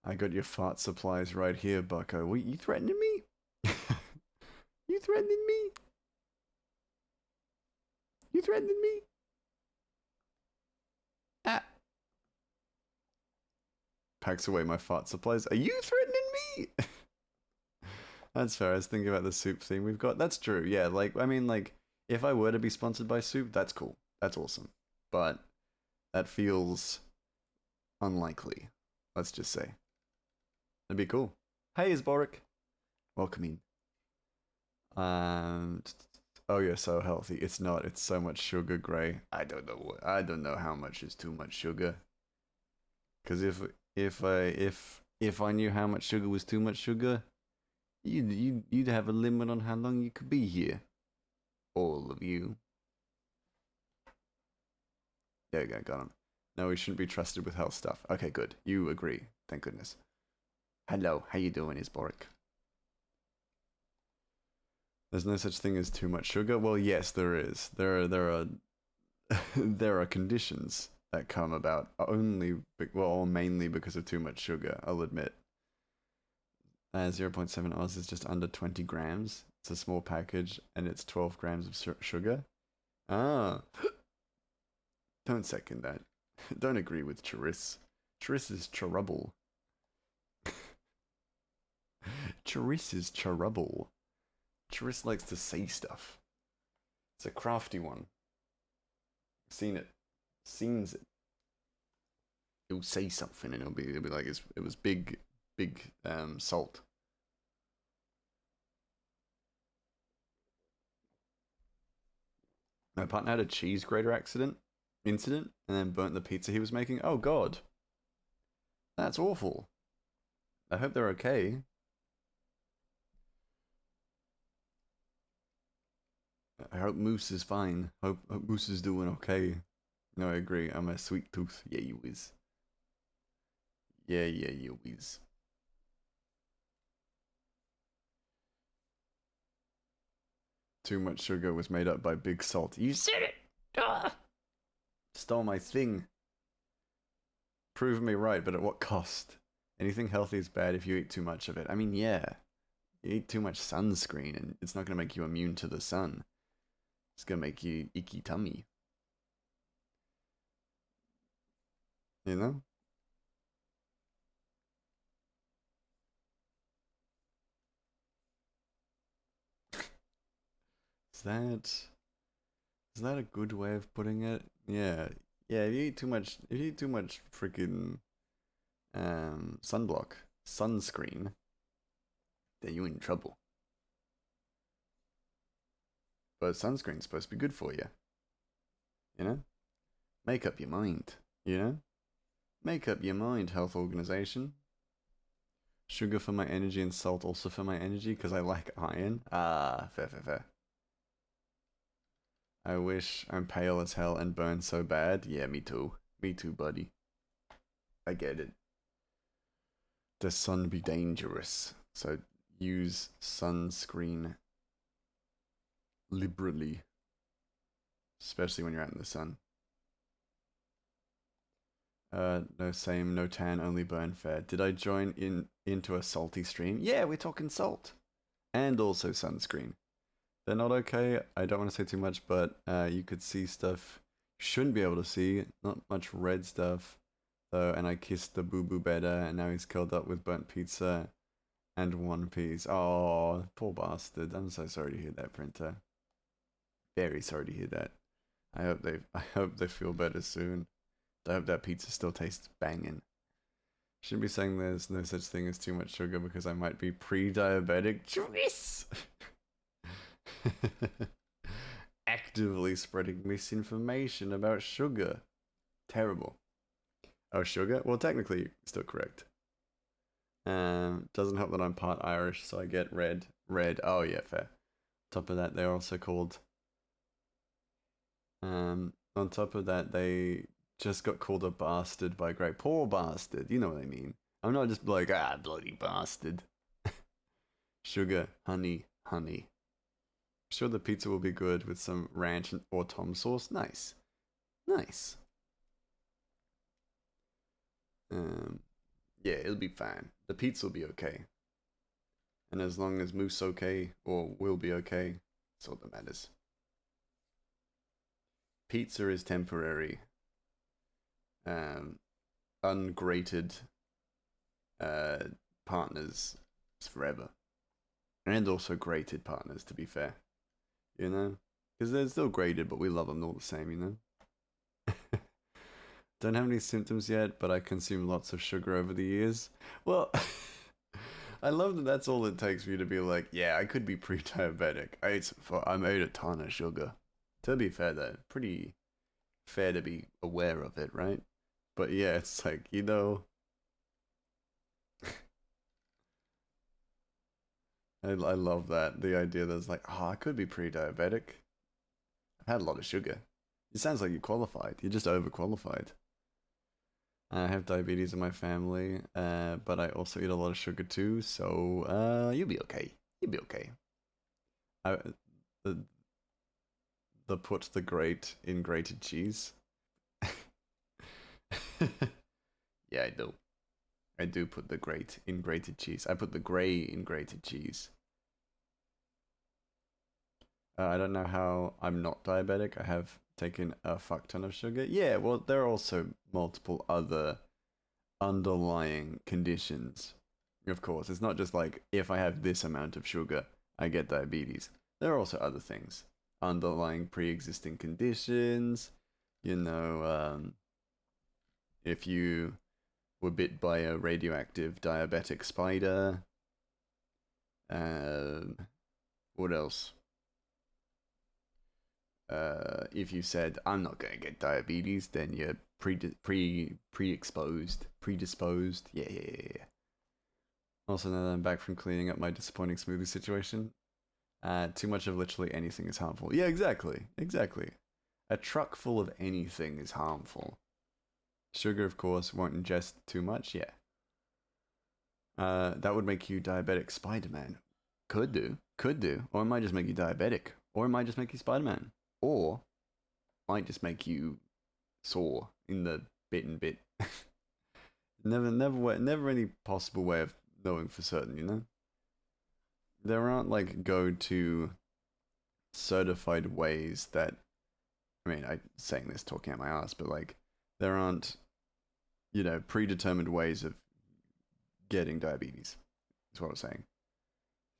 I got your fart supplies right here, bucko. What, you threatening me? You threatening me? You threatening me? Ah. Packs away my fart supplies. Are you threatening me? That's fair. I was thinking about the soup theme we've got. That's true. Yeah, like I mean, like if I were to be sponsored by soup, that's cool. That's awesome. But that feels unlikely. Let's just say that'd be cool. Hey, Isboric, welcome in. Um, oh, you're so healthy. It's not. It's so much sugar, Gray. I don't know. I don't know how much is too much sugar. Because if I knew how much sugar was too much sugar, you'd have a limit on how long you could be here. All of you. There you go, got him. No, we shouldn't be trusted with health stuff. Okay, good. You agree. Thank goodness. Hello, how you doing, Isboric? There's no such thing as too much sugar. Well, yes, there is. There are there are conditions that come about only well, or mainly because of too much sugar. I'll admit. 0.7 Oz is just under 20 grams. It's a small package, and it's 12 grams of sugar. Ah, don't second that. Don't agree with Chariss. Chariss is trouble. Chariss is trouble. Chariss likes to say stuff. It's a crafty one. Seen it. Seen it. He'll say something and it'll be like it was big salt. My partner had a cheese grater incident and then burnt the pizza he was making. Oh god. That's awful. I hope they're okay. I hope Moose is fine. Hope Moose is doing okay. No, I agree. I'm a sweet tooth. Yeah, you is. Yeah, you is. Too much sugar was made up by big salt. You said it! Ah! Stole my thing. Prove me right, but at what cost? Anything healthy is bad if you eat too much of it. I mean, yeah. You eat too much sunscreen and it's not going to make you immune to the sun. It's going to make you icky tummy. You know? Is that a good way of putting it? Yeah. Yeah, if you eat too much freaking sunscreen, then you're in trouble. But sunscreen's supposed to be good for you. You know? Make up your mind. You know? Make up your mind, health organization. Sugar for my energy and salt also for my energy because I like iron. Ah, fair. I wish I'm pale as hell and burn so bad. Yeah, me too. Me too, buddy. I get it. The sun be dangerous. So use sunscreen liberally. Especially when you're out in the sun. No same, no tan, only burn fair. Did I join into a salty stream? Yeah, we're talking salt. And also sunscreen. They're not okay. I don't want to say too much, but you could see stuff you shouldn't be able to see. Not much red stuff, though. And I kissed the boo boo better, and now he's curled up with burnt pizza and One Piece. Oh, poor bastard. I'm so sorry to hear that, Printer. Very sorry to hear that. I hope they feel better soon. I hope that pizza still tastes banging. Shouldn't be saying there's no such thing as too much sugar because I might be pre-diabetic. Yes. Actively spreading misinformation about sugar. Terrible. Oh, sugar? Well, technically, still correct. Doesn't help that I'm part Irish, so I get red. Red. Oh, yeah, fair. Top of that, they're also called. On top of that, they just got called a bastard by Great. Poor bastard. You know what I mean. I'm not just like, bloody bastard. Sugar, honey. Sure, the pizza will be good with some ranch or tom sauce. Nice. Yeah, it'll be fine. The pizza will be okay. And as long as Moose okay or will be okay, that's all that matters. Pizza is temporary. Um, Ungrated uh, partners is forever. And also grated partners, to be fair. You know? Because they're still graded, but we love them all the same, you know? Don't have any symptoms yet, but I consume lots of sugar over the years. Well, I love that that's all it takes for you to be like, yeah, I could be pre-diabetic. I ate a ton of sugar. To be fair, though, pretty fair to be aware of it, right? But yeah, it's like, I love that. The idea that it's like, oh, I could be pre-diabetic. I've had a lot of sugar. It sounds like you're qualified. You're just overqualified. I have diabetes in my family, but I also eat a lot of sugar too, so you'll be okay. You'll be okay. I, the, the put the grate in grated cheese. Yeah, I do. I do put the grate in grated cheese. I put the gray in grated cheese. I don't know how I'm not diabetic. I have taken a fuck ton of sugar. Yeah, well, there are also multiple other underlying conditions. Of course, it's not just like if I have this amount of sugar, I get diabetes. There are also other things, underlying pre-existing conditions. You know, if you were bit by a radioactive diabetic spider. Um, what else? If you said I'm not gonna get diabetes, then you're predisposed. Yeah, yeah, yeah, yeah. Also, now that I'm back from cleaning up my disappointing smoothie situation, too much of literally anything is harmful. Yeah, exactly, exactly. A truck full of anything is harmful. Sugar, of course, won't ingest too much. Yeah. That would make you diabetic Spider-Man. Could do, could do, or it might just make you diabetic, or it might just make you Spider-Man, or might just make you sore in the bit and bit. Never any possible way of knowing for certain. You know, there aren't like go-to certified ways that. I mean, I saying this talking out my ass, but like there aren't predetermined ways of getting diabetes. That's what I was saying.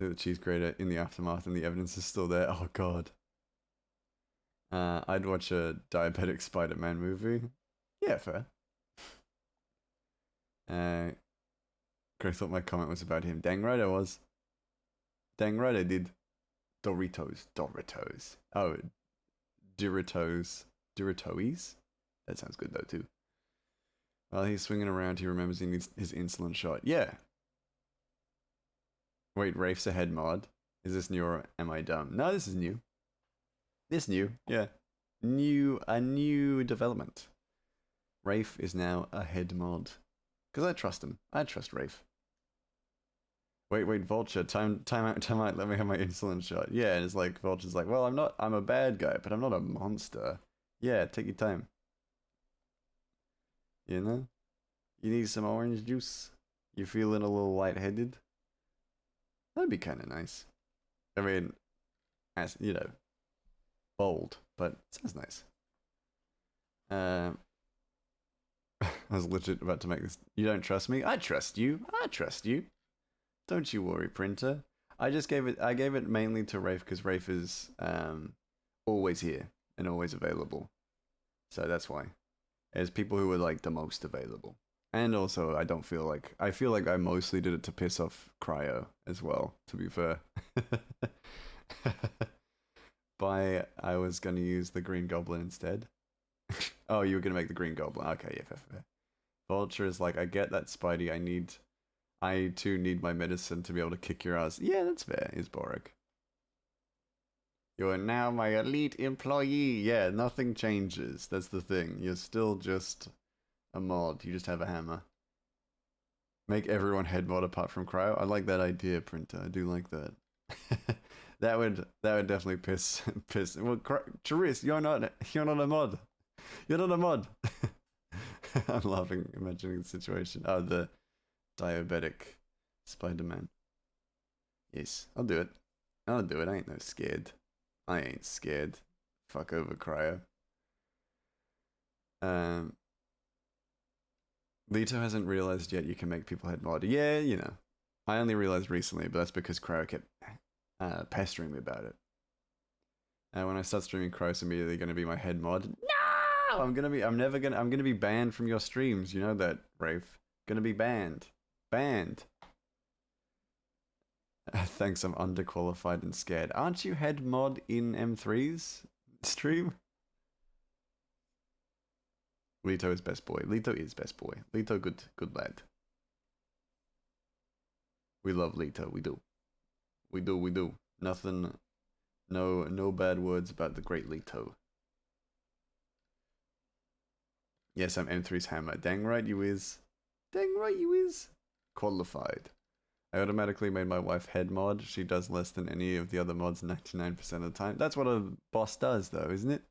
The cheese grater in the aftermath, and the evidence is still there. Oh god. I'd watch a diabetic Spider-Man movie. Yeah, fair. Chris thought my comment was about him. Dang right I was. Dang right I did. Doritos. Oh, Doritos. Doritoes? That sounds good though too. While he's swinging around, he remembers he needs his insulin shot. Yeah. Wait, Rafe's a head mod. Is this new or am I dumb? No, this is new. This new, yeah. A new development. Rafe is now a head mod. Because I trust him. I trust Rafe. Wait, Vulture, time out, let me have my insulin shot. Yeah, and it's like, Vulture's like, well, I'm a bad guy, but I'm not a monster. Yeah, take your time. You know? You need some orange juice? You feeling a little lightheaded? That'd be kind of nice. I mean, as, bold, but sounds nice. Um, I was legit about to make this. You don't trust me? I trust you. I trust you. Don't you worry, printer. I gave it mainly to Rafe because Rafe is always here and always available. So that's why. There's people who are like the most available. And also I feel like I mostly did it to piss off Cryo as well, to be fair. By I was gonna use the Green Goblin instead. Oh, you were gonna make the Green Goblin. Okay, yeah, fair, fair. Vulture is like, I get that, Spidey. I too need my medicine to be able to kick your ass. Yeah, that's fair, is Boric. You are now my elite employee. Yeah, nothing changes. That's the thing. You're still just a mod. You just have a hammer. Make everyone head mod apart from Cryo. I like that idea, printer. I do like that. that would definitely piss. Well, Charis, you're not a mod. You're not a mod. I'm laughing, imagining the situation. Oh, Diabetic Spider-Man. Yes, I'll do it. I'll do it. I ain't no scared. I ain't scared. Fuck over cryo. Um, Lito hasn't realized yet you can make people head mod. Yeah, you know. I only realized recently, but that's because cryo kept pestering me about it. And when I start streaming, cryo's immediately going to be my head mod. No, I'm gonna be banned from your streams. You know that, Rafe. Gonna be banned. Banned. Thanks, I'm underqualified and scared. Aren't you head mod in M3's stream? Lito is best boy. Lito is best boy. Lito, good lad. We love Lito. We do. We do. We do. Nothing. No bad words about the great Lito. Yes, I'm M3's hammer. Dang right you is. Dang right you is. Qualified. I automatically made my wife head mod. She does less than any of the other mods 99% of the time. That's what a boss does, though, isn't it?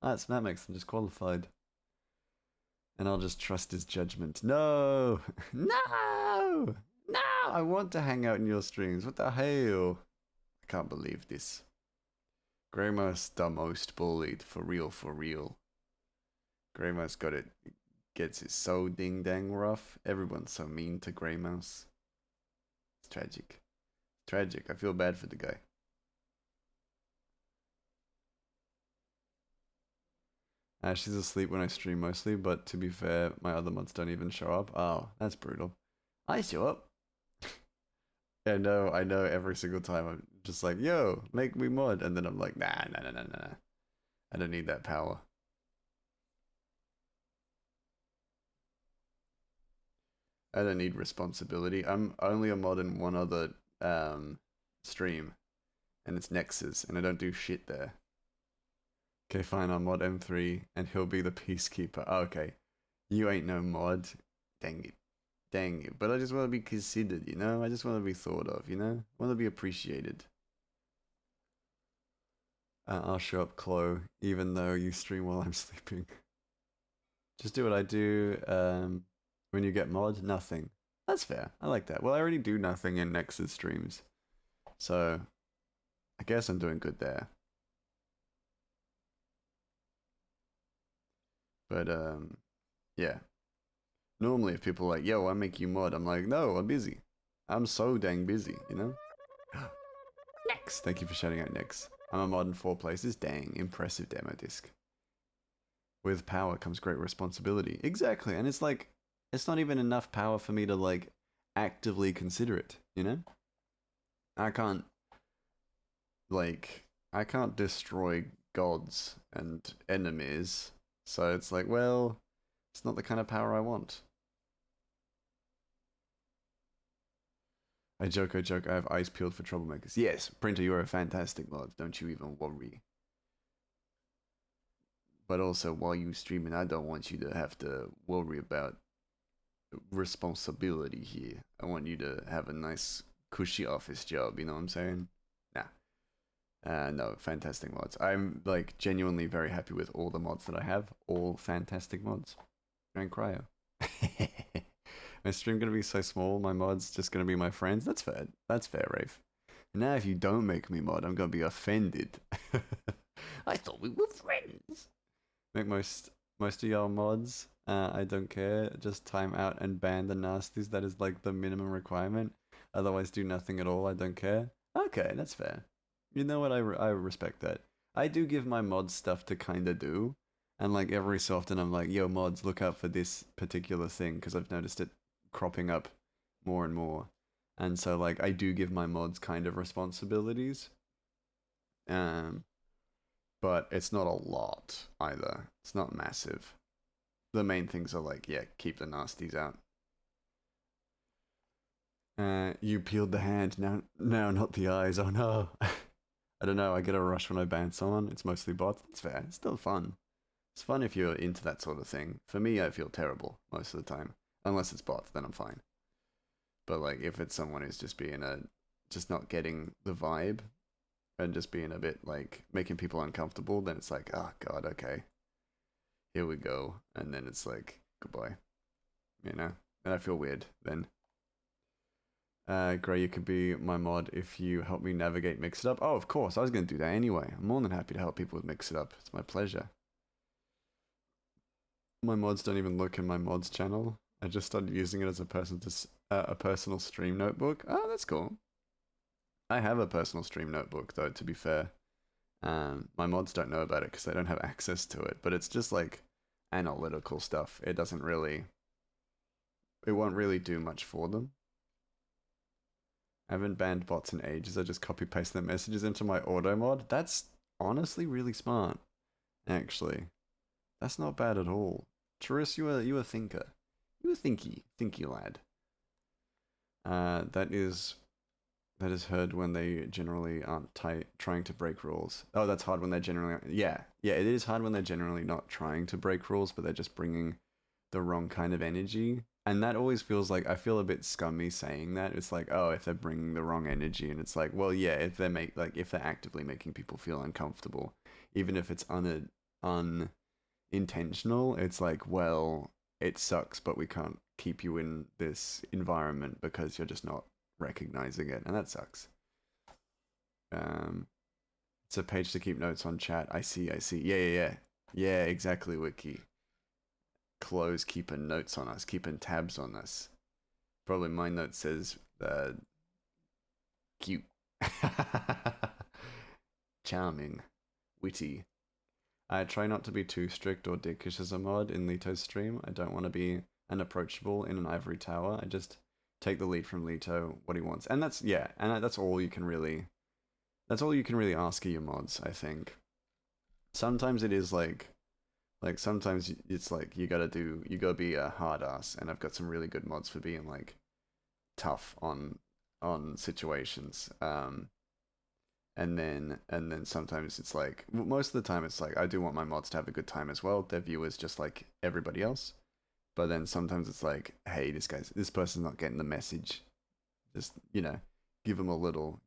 That makes them just qualified. And I'll just trust his judgment. No! No! No! I want to hang out in your streams. What the hell? I can't believe this. Greymouse the most bullied. For real, for real. Greymouse got it. Gets it so ding dang rough. Everyone's so mean to Greymouse. It's tragic. Tragic. I feel bad for the guy. She's asleep when I stream mostly, but to be fair, my other mods don't even show up. Oh, that's brutal. I show up. I know every single time I'm just like, yo, make me mod. And then I'm like, nah. I don't need that power. I don't need responsibility. I'm only a mod in one other stream, and it's Nexus, and I don't do shit there. Okay, fine, I'll mod M3, and he'll be the peacekeeper. Oh, okay, you ain't no mod. Dang it. Dang it. But I just want to be considered, you know? I just want to be thought of, you know? I want to be appreciated. I'll show up, Chloe, even though you stream while I'm sleeping. Just do what I do. When you get mod, nothing. That's fair. I like that. Well, I already do nothing in Nexus streams. So, I guess I'm doing good there. But, yeah. Normally, if people are like, yo, I make you mod, I'm like, no, I'm busy. I'm so dang busy, you know? Next! Thank you for shouting out Next. I'm a mod in 4 places. Dang, impressive demo disc. With power comes great responsibility. Exactly, and it's like, it's not even enough power for me to, like, actively consider it, you know? I can't, like, I can't destroy gods and enemies, so it's like, well, it's not the kind of power I want. I joke, I have eyes peeled for troublemakers. Yes, Printer, you're a fantastic mod, don't you even worry. But also, while you streaming, I don't want you to have to worry about responsibility here. I want you to have a nice, cushy office job, you know what I'm saying? Nah. No, fantastic mods. I'm, like, genuinely very happy with all the mods that I have. All fantastic mods. And Cryo. My stream gonna be so small, my mods just gonna be my friends. That's fair. That's fair, Rafe. Now if you don't make me mod, I'm gonna be offended. I thought we were friends. Make most of y'all mods. I don't care. Just time out and ban the nasties. That is like the minimum requirement. Otherwise, do nothing at all. I don't care. Okay, that's fair. You know what? I respect that. I do give my mods stuff to kind of do. And like every so often, I'm like, yo, mods, look out for this particular thing because I've noticed it cropping up more and more. And so, like, I do give my mods kind of responsibilities. But it's not a lot either. It's not massive. The main things are like, yeah, keep the nasties out. You peeled the hand, now not the eyes. Oh no. I don't know, I get a rush when I ban someone. It's mostly bots. It's fair. It's still fun. It's fun if you're into that sort of thing. For me, I feel terrible most of the time. Unless it's bots, then I'm fine. But like, if it's someone who's just not getting the vibe, and just being a bit like making people uncomfortable, then it's like, oh god, okay, here we go, and then it's like goodbye, you know, and I feel weird then. Gray, you could be my mod if you help me navigate Mix It Up. Oh, of course, I was going to do that anyway. I'm more than happy to help people with Mix It Up. It's my pleasure. My mods don't even look in my mods channel. I just started using it as a personal stream notebook. Oh, that's cool. I have a personal stream notebook though. To be fair, my mods don't know about it because they don't have access to it. But it's just like analytical stuff. It doesn't really. It won't really do much for them. I haven't banned bots in ages. I just copy paste their messages into my auto mod. That's honestly really smart. Actually, that's not bad at all. Charis, you a thinker. You a thinky lad. That is heard when they generally aren't trying to break rules. Oh, that's hard when they're generally yeah. It is hard when they're generally not trying to break rules, but they're just bringing the wrong kind of energy. And that always feels like I feel a bit scummy saying that. It's like, oh, if they're bringing the wrong energy, and it's like, well, yeah, if they're actively making people feel uncomfortable, even if it's unintentional, it's like, well, it sucks, but we can't keep you in this environment because you're just not recognizing it, and that sucks. Um, it's a page to keep notes on chat. I see. Yeah, exactly, Wiki. Close keeping notes on us, keeping tabs on us. Probably my note says cute. Charming. Witty. I try not to be too strict or dickish as a mod in Lito's stream. I don't want to be unapproachable in an ivory tower. I just take the lead from Lito, what he wants. And that's all you can really ask of your mods, I think. Sometimes it is like sometimes it's like you gotta be a hard ass, and I've got some really good mods for being like tough on situations. And then sometimes it's like most of the time it's like I do want my mods to have a good time as well. Their viewers just like everybody else. But then sometimes it's like, hey, this person's not getting the message. Just give them a little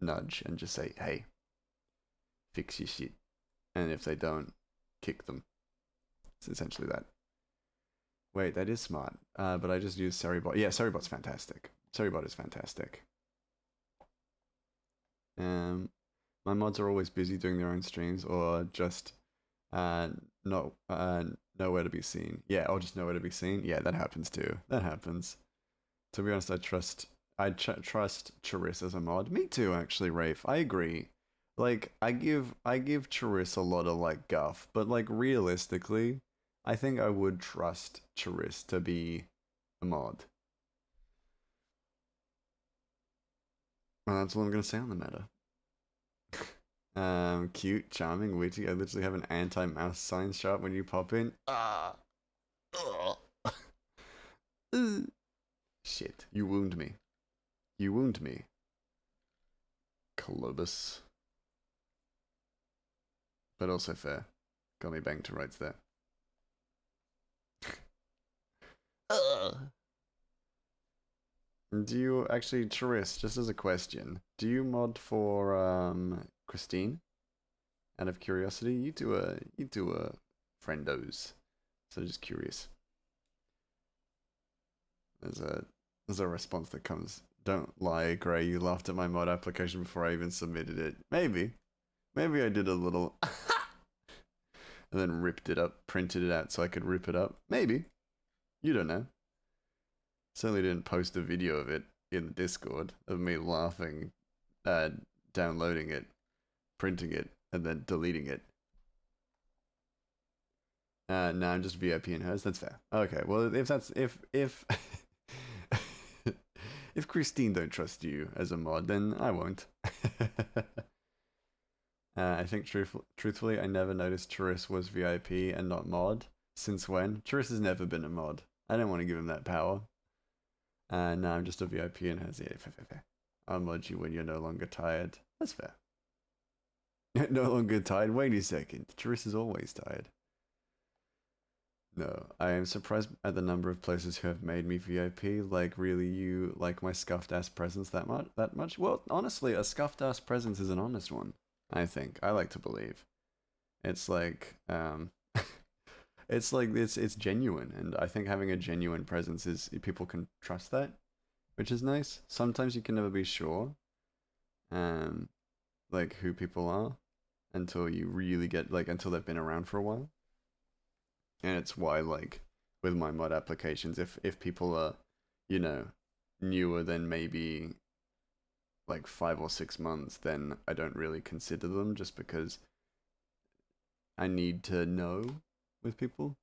nudge and just say, hey, fix your shit. And if they don't, kick them. It's essentially that. Wait, that is smart. But I just use Seribot. Yeah, Seribot's fantastic. Seribot is fantastic. My mods are always busy doing their own streams or just not nowhere to be seen. Yeah, or just nowhere to be seen. Yeah, that happens too. That happens. To be honest, trust Charis as a mod. Me too, actually, Rafe. I agree. Like I give Charis a lot of like guff, but like realistically, I think I would trust Charis to be a mod. And that's all I'm gonna say on the matter. Cute, charming, witty. I literally have an anti-mouse sign shop when you pop in. Shit, you wound me. You wound me. Colobus. But also fair. Got me banged to rights there. Do you actually, Charis, just as a question, do you mod for Christine? Out of curiosity, you do a friendos. So just curious. There's a response that comes. Don't lie, Gray. You laughed at my mod application before I even submitted it. Maybe I did a little, and then ripped it up, printed it out so I could rip it up. Maybe. You don't know. Certainly didn't post a video of it in the Discord of me laughing, downloading it, printing it, and then deleting it. No, I'm just VIP in hers. That's fair. Okay, well if if Christine don't trust you as a mod, then I won't. I think truthfully, I never noticed Charis was VIP and not mod. Since when? Charis has never been a mod. I don't want to give him that power. No, I'm just a VIP and has fair. I'll mod you when you're no longer tired. That's fair. No longer tired? Wait a second. Charis is always tired. No, I am surprised at the number of places who have made me VIP. Like, really, you like my scuffed ass presence that much? That much? Well, honestly, a scuffed ass presence is an honest one. I think I like to believe. It's like, it's like it's genuine, and I think having a genuine presence is people can trust that. which is nice. Sometimes you can never be sure, um, like who people are until you really get like until they've been around for a while. And it's why like with my mod applications, if people are, you know, newer than maybe like 5 or 6 months, then I don't really consider them just because I need to know with people.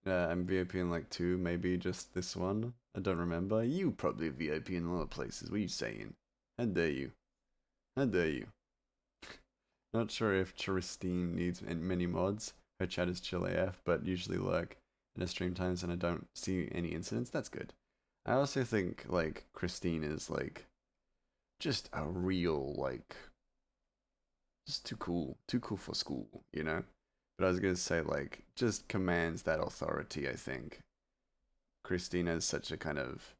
I'm VIP in like two, maybe just this one. I don't remember. You probably VIP in a lot of places. What are you saying? How dare you? How dare you? Not sure if Tristine needs many mods. Her chat is chill AF, but usually lurk in her stream times and I don't see any incidents. That's good. I also think like Christine is like just a real like just too cool for school, you know. But I was gonna say like just commands that authority. I think Christina is such a kind of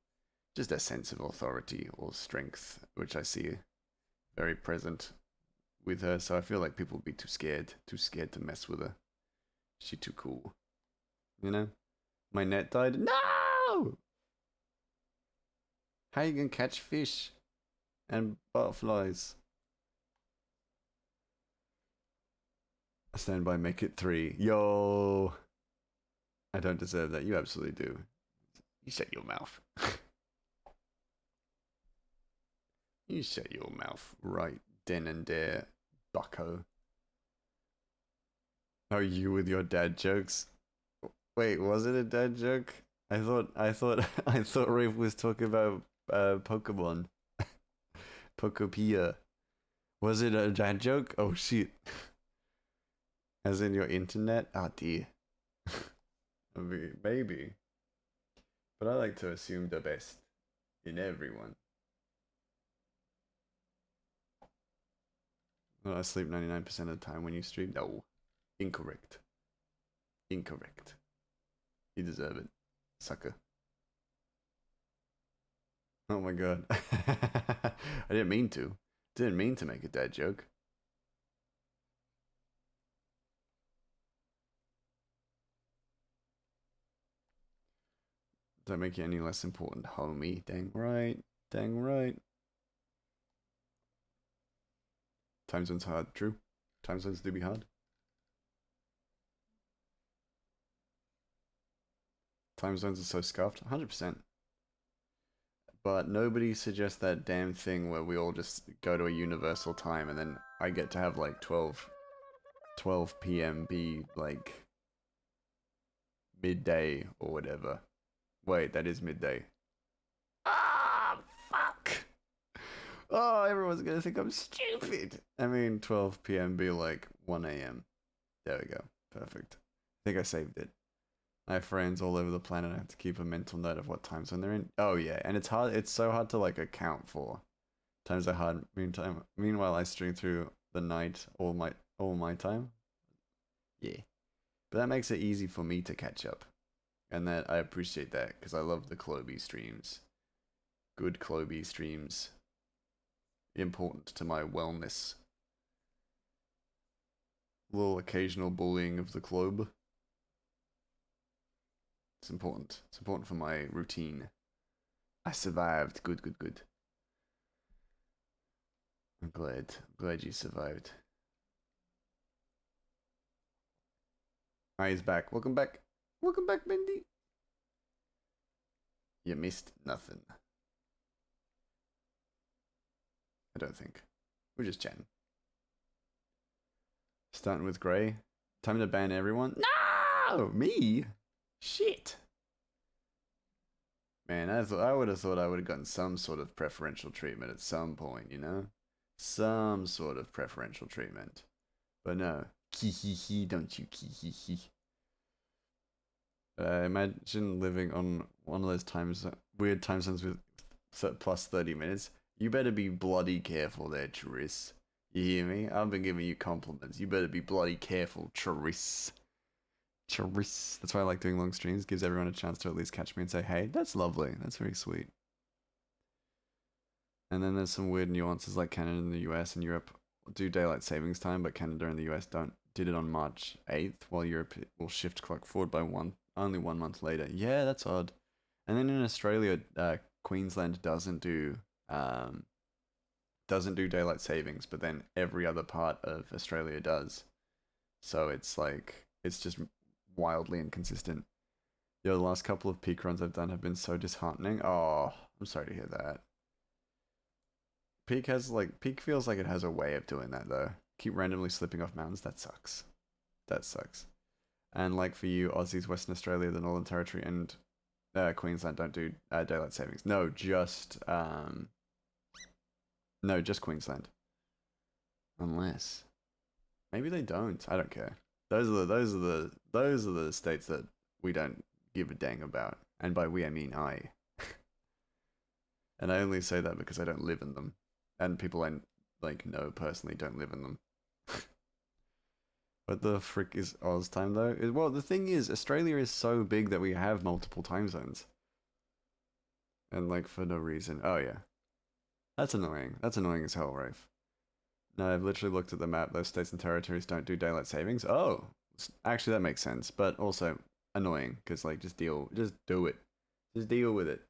just a sense of authority or strength, which I see very present with her. So I feel like people would be too scared to mess with her. She too cool, you know. My net died. No. How you gonna catch fish and butterflies? Stand by, make it three. Yo, I don't deserve that. You absolutely do. You shut your mouth. You shut your mouth right then and there, bucko. Oh, you with your dad jokes? Wait, was it a dad joke? I thought Rafe was talking about Pokemon. Pokopia. Was it a dad joke? Oh shit. As in your internet? Ah, oh, dear. Maybe. But I like to assume the best in everyone. Well, I sleep 99% of the time when you stream. No. Incorrect. Incorrect. You deserve it. Sucker. Oh my god. I didn't mean to. Didn't mean to make a dad joke. Don't make you any less important, homie. Dang right. Dang right. Time zone's hard. True. Time zones do be hard. Time zones are so scuffed. 100%. But nobody suggests that damn thing where we all just go to a universal time and then I get to have like 12 p.m. be like midday or whatever. Wait, that is midday. Ah, fuck. Oh, everyone's gonna think I'm stupid. I mean, 12 p.m. be like 1 a.m. There we go. Perfect. I think I saved it. I have friends all over the planet. I have to keep a mental note of what time zone they're in. Oh yeah, and it's hard. It's so hard to like account for. Times are hard. Meanwhile, I stream through the night all my time. Yeah, but that makes it easy for me to catch up, and that I appreciate that because I love the Kloby streams. Good Kloby streams. Important to my wellness. Little occasional bullying of the club. It's important. It's important for my routine. I survived. Good, good, good. I'm glad. I'm glad you survived. He's back. Welcome back. Welcome back, Mindy. You missed nothing. I don't think. We're just chatting. Starting with Grey. Time to ban everyone. No! Me? Shit. Man, I would have thought I would have gotten some sort of preferential treatment at some point, you know? Some sort of preferential treatment. But no. Kihihi, don't you kihihi. Imagine living on one of those weird time zones with plus 30 minutes. You better be bloody careful there, Chariss. You hear me? I've been giving you compliments. You better be bloody careful, Chariss. Chariss. That's why I like doing long streams. Gives everyone a chance to at least catch me and say, hey, that's lovely. That's very sweet. And then there's some weird nuances like Canada and the US and Europe do daylight savings time, but Canada and the US don't. Did it on March 8th, while Europe will shift clock forward by only 1 month later. Yeah, that's odd. And then in Australia, Queensland doesn't do daylight savings, but then every other part of Australia does. So it's like it's just wildly inconsistent. Yo, the last couple of peak runs I've done have been so disheartening. Oh, I'm sorry to hear that. Peak feels like it has a way of doing that though. Keep randomly slipping off mountains. That sucks. That sucks. And like for you, Aussies, Western Australia, the Northern Territory, and Queensland don't do daylight savings. No, just Queensland. Unless maybe they don't. I don't care. Those are the states that we don't give a dang about. And by we I mean I. And I only say that because I don't live in them. And people I like know personally don't live in them. What the frick is Oz time though? Well, the thing is, Australia is so big that we have multiple time zones. And like for no reason. Oh yeah. That's annoying. That's annoying as hell, Rafe. No, I've literally looked at the map. Those states and territories don't do daylight savings. Oh, actually, that makes sense, but also annoying because like just do it, just deal with it.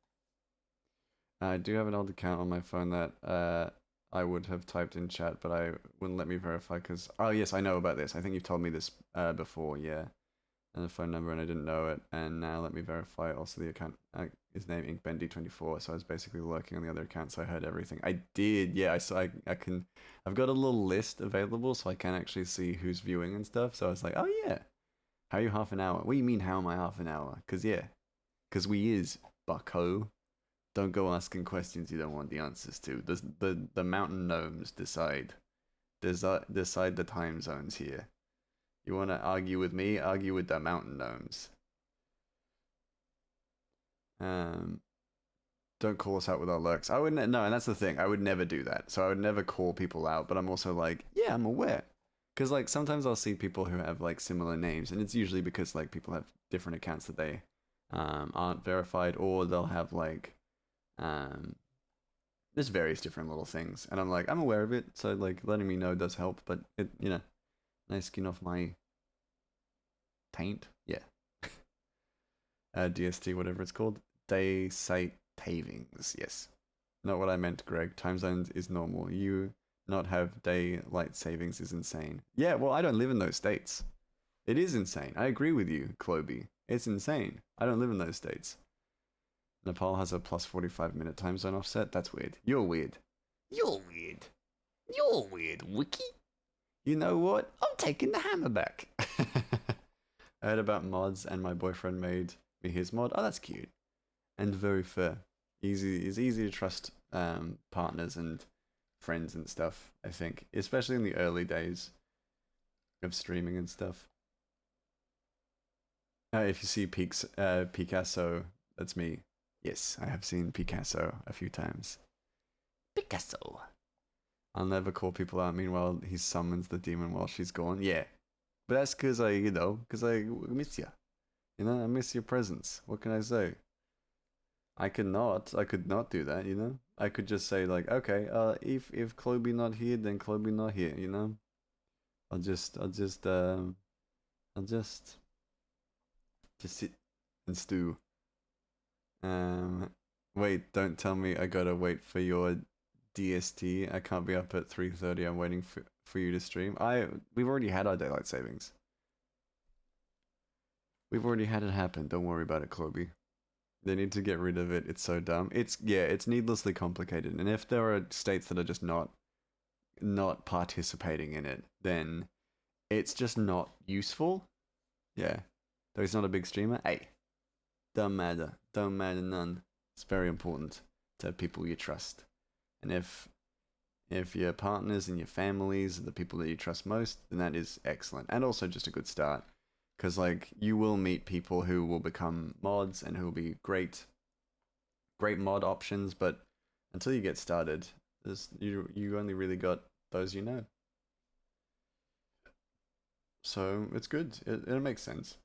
I do have an old account on my phone that I would have typed in chat, but I wouldn't let me verify because oh yes, I know about this. I think you've told me this before, yeah. And the phone number, and I didn't know it. And now let me verify. Also, the account is named InkBendy24, so I was basically lurking on the other account, so I heard everything. I did, yeah. I saw. I can. I've got a little list available, so I can actually see who's viewing and stuff. So I was like, oh yeah, how are you half an hour? What do you mean? How am I half an hour? Cause yeah, cause we is bucko. Don't go asking questions you don't want the answers to. The mountain gnomes decide the time zones here. You want to argue with me? Argue with the mountain gnomes. Um, don't call us out with our lurks. I wouldn't. No, and that's the thing. I would never do that. So I would never call people out. But I'm also like, yeah, I'm aware. Because like sometimes I'll see people who have like similar names, and it's usually because like people have different accounts that they aren't verified, or they'll have like um, there's various different little things, and I'm like, I'm aware of it. So like letting me know does help. But it, nice skin off my taint. Yeah. DST, whatever it's called. Day site tavings. Yes. Not what I meant, Greg. Time zones is normal. You not have daylight savings is insane. Yeah, well, I don't live in those states. It is insane. I agree with you, Cloby. It's insane. I don't live in those states. Nepal has a plus 45-minute time zone offset. That's weird. You're weird. You're weird. You're weird, Wiki. You know what? I'm taking the hammer back. I heard about mods and my boyfriend made me his mod. Oh, that's cute. And very fair. It's easy to trust partners and friends and stuff, I think. Especially in the early days of streaming and stuff. If you see Picasso, that's me. Yes, I have seen Picasso a few times. Picasso. I'll never call people out. Meanwhile, he summons the demon while she's gone. Yeah. But that's because because I miss you. I miss your presence. What can I say? I could not do that, I could just say like, okay, if Chloe not here, then Chloe not here. I'll just sit and stew. Um, wait, don't tell me I gotta wait for your DST. I can't be up at 3:30. I'm waiting for you to stream. We've already had our daylight savings. We've already had it happen. Don't worry about it, Chloe. They need to get rid of it. It's so dumb. It's needlessly complicated. And if there are states that are just not participating in it, then it's just not useful. Yeah. Though he's not a big streamer. Hey, don't matter. Don't matter none. It's very important to have people you trust. And if your partners and your families are the people that you trust most, then that is excellent. And also just a good start. Because like you will meet people who will become mods and who will be great mod options, but until you get started, you only really got those you know. So it's good. It makes sense.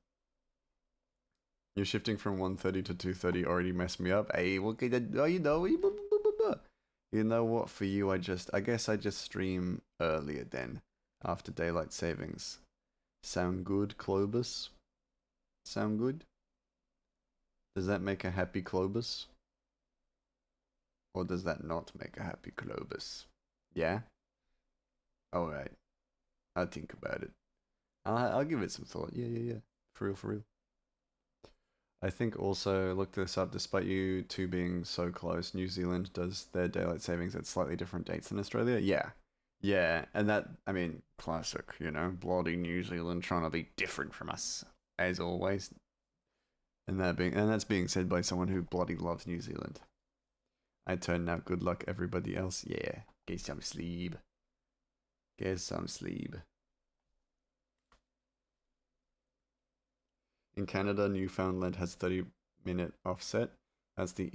You're shifting from 1:30 to 2:30 already messed me up. Hey, what could I, oh, you know what? For you, I guess I just stream earlier then, after daylight savings. Sound good, Clovis? Sound good? Does that make a happy Clovis? Or does that not make a happy Clovis? Yeah? Alright. I'll think about it. I'll give it some thought. Yeah, yeah, yeah. For real, for real. I think also, look this up, despite you two being so close, New Zealand does their daylight savings at slightly different dates than Australia. Yeah. Yeah, and that, I mean, classic, you know, bloody New Zealand trying to be different from us, as always. And that's being said by someone who bloody loves New Zealand. I turn now, good luck everybody else. Yeah, get some sleep. Get some sleep. In Canada, Newfoundland has 30-minute offset. That's the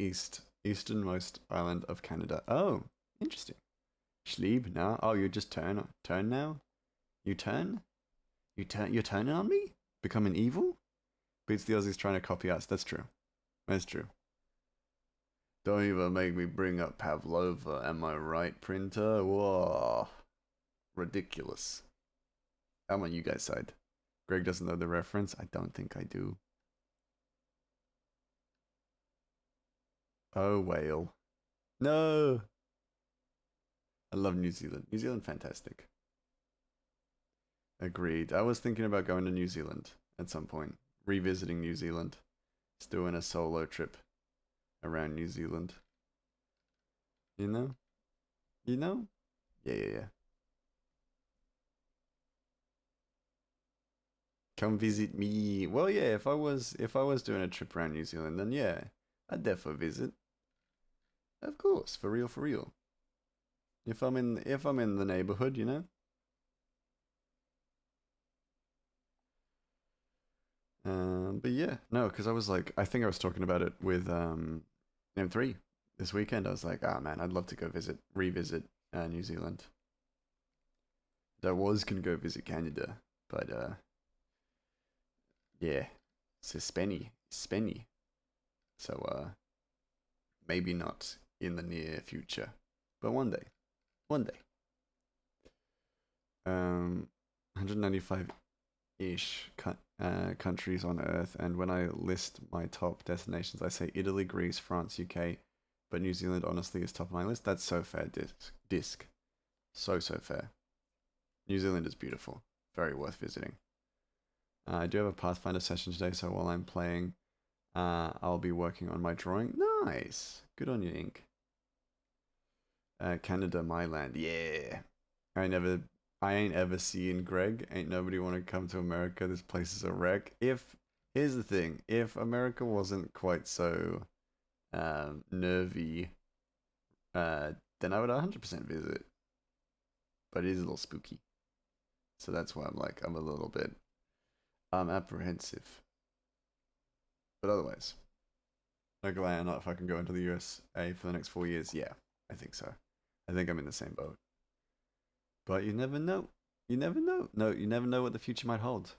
easternmost island of Canada. Oh, interesting. Sleep now? Oh, you just turn now? You turn? You're turning on me? Becoming evil? Beats the Aussies trying to copy us. That's true. That's true. Don't even make me bring up Pavlova. Am I right, printer? Whoa. Ridiculous. I'm on you guys' side. Greg doesn't know the reference. I don't think I do. Oh, whale. No! I love New Zealand. New Zealand, fantastic. Agreed. I was thinking about going to New Zealand at some point. Revisiting New Zealand. Just doing a solo trip around New Zealand. You know? You know? Yeah, yeah, yeah. Come visit me. Well, yeah, if I was doing a trip around New Zealand, then yeah, I'd definitely visit. Of course, for real, for real. If I'm in the neighborhood, you know. But yeah, no, because I was like, I think I was talking about it with M3 this weekend. I was like, ah, man, I'd love to go revisit New Zealand. I was gonna go visit Canada, but yeah, it's spenny. So maybe not in the near future, but one day, one day. 195 ish countries on Earth, and when I list my top destinations, I say Italy, Greece, France, UK, but New Zealand honestly is top of my list. That's so fair, disc. So fair. New Zealand is beautiful, very worth visiting. I do have a Pathfinder session today, so while I'm playing, I'll be working on my drawing. Nice, good on you, Ink. Canada, my land. Yeah, I never I ain't ever seen Greg. Ain't nobody want to come to America. This place is a wreck. If Here's the thing, if America wasn't quite so nervy, then I would 100% visit. But it is a little spooky, so that's why I'm a little bit apprehensive. But otherwise, no glad or not if I can go into the USA for the next 4 years. Yeah, I think so. I think I'm in the same boat. But you never know. You never know. No, you never know what the future might hold.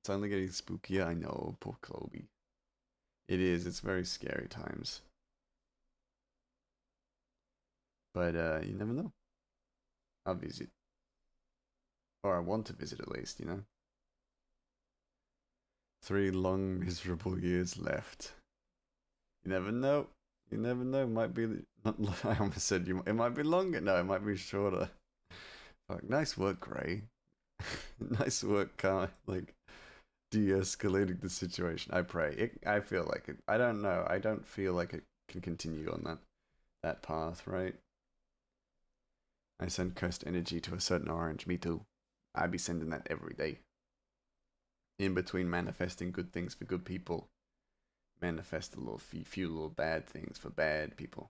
It's only getting spookier. I know, poor Chloe. It is. It's very scary times. But you never know. I'll visit, or I want to visit at least. You know, 3 long miserable years left. You never know. You never know. Might be not. I almost said you. It might be longer. No, it might be shorter. Like, nice work, Gray. Nice work, like de-escalating the situation. I pray. I feel like it. I don't know. I don't feel like it can continue on that path, right? I send cursed energy to a certain orange. Me too. I be sending that every day. In between manifesting good things for good people, manifest a little few little bad things for bad people.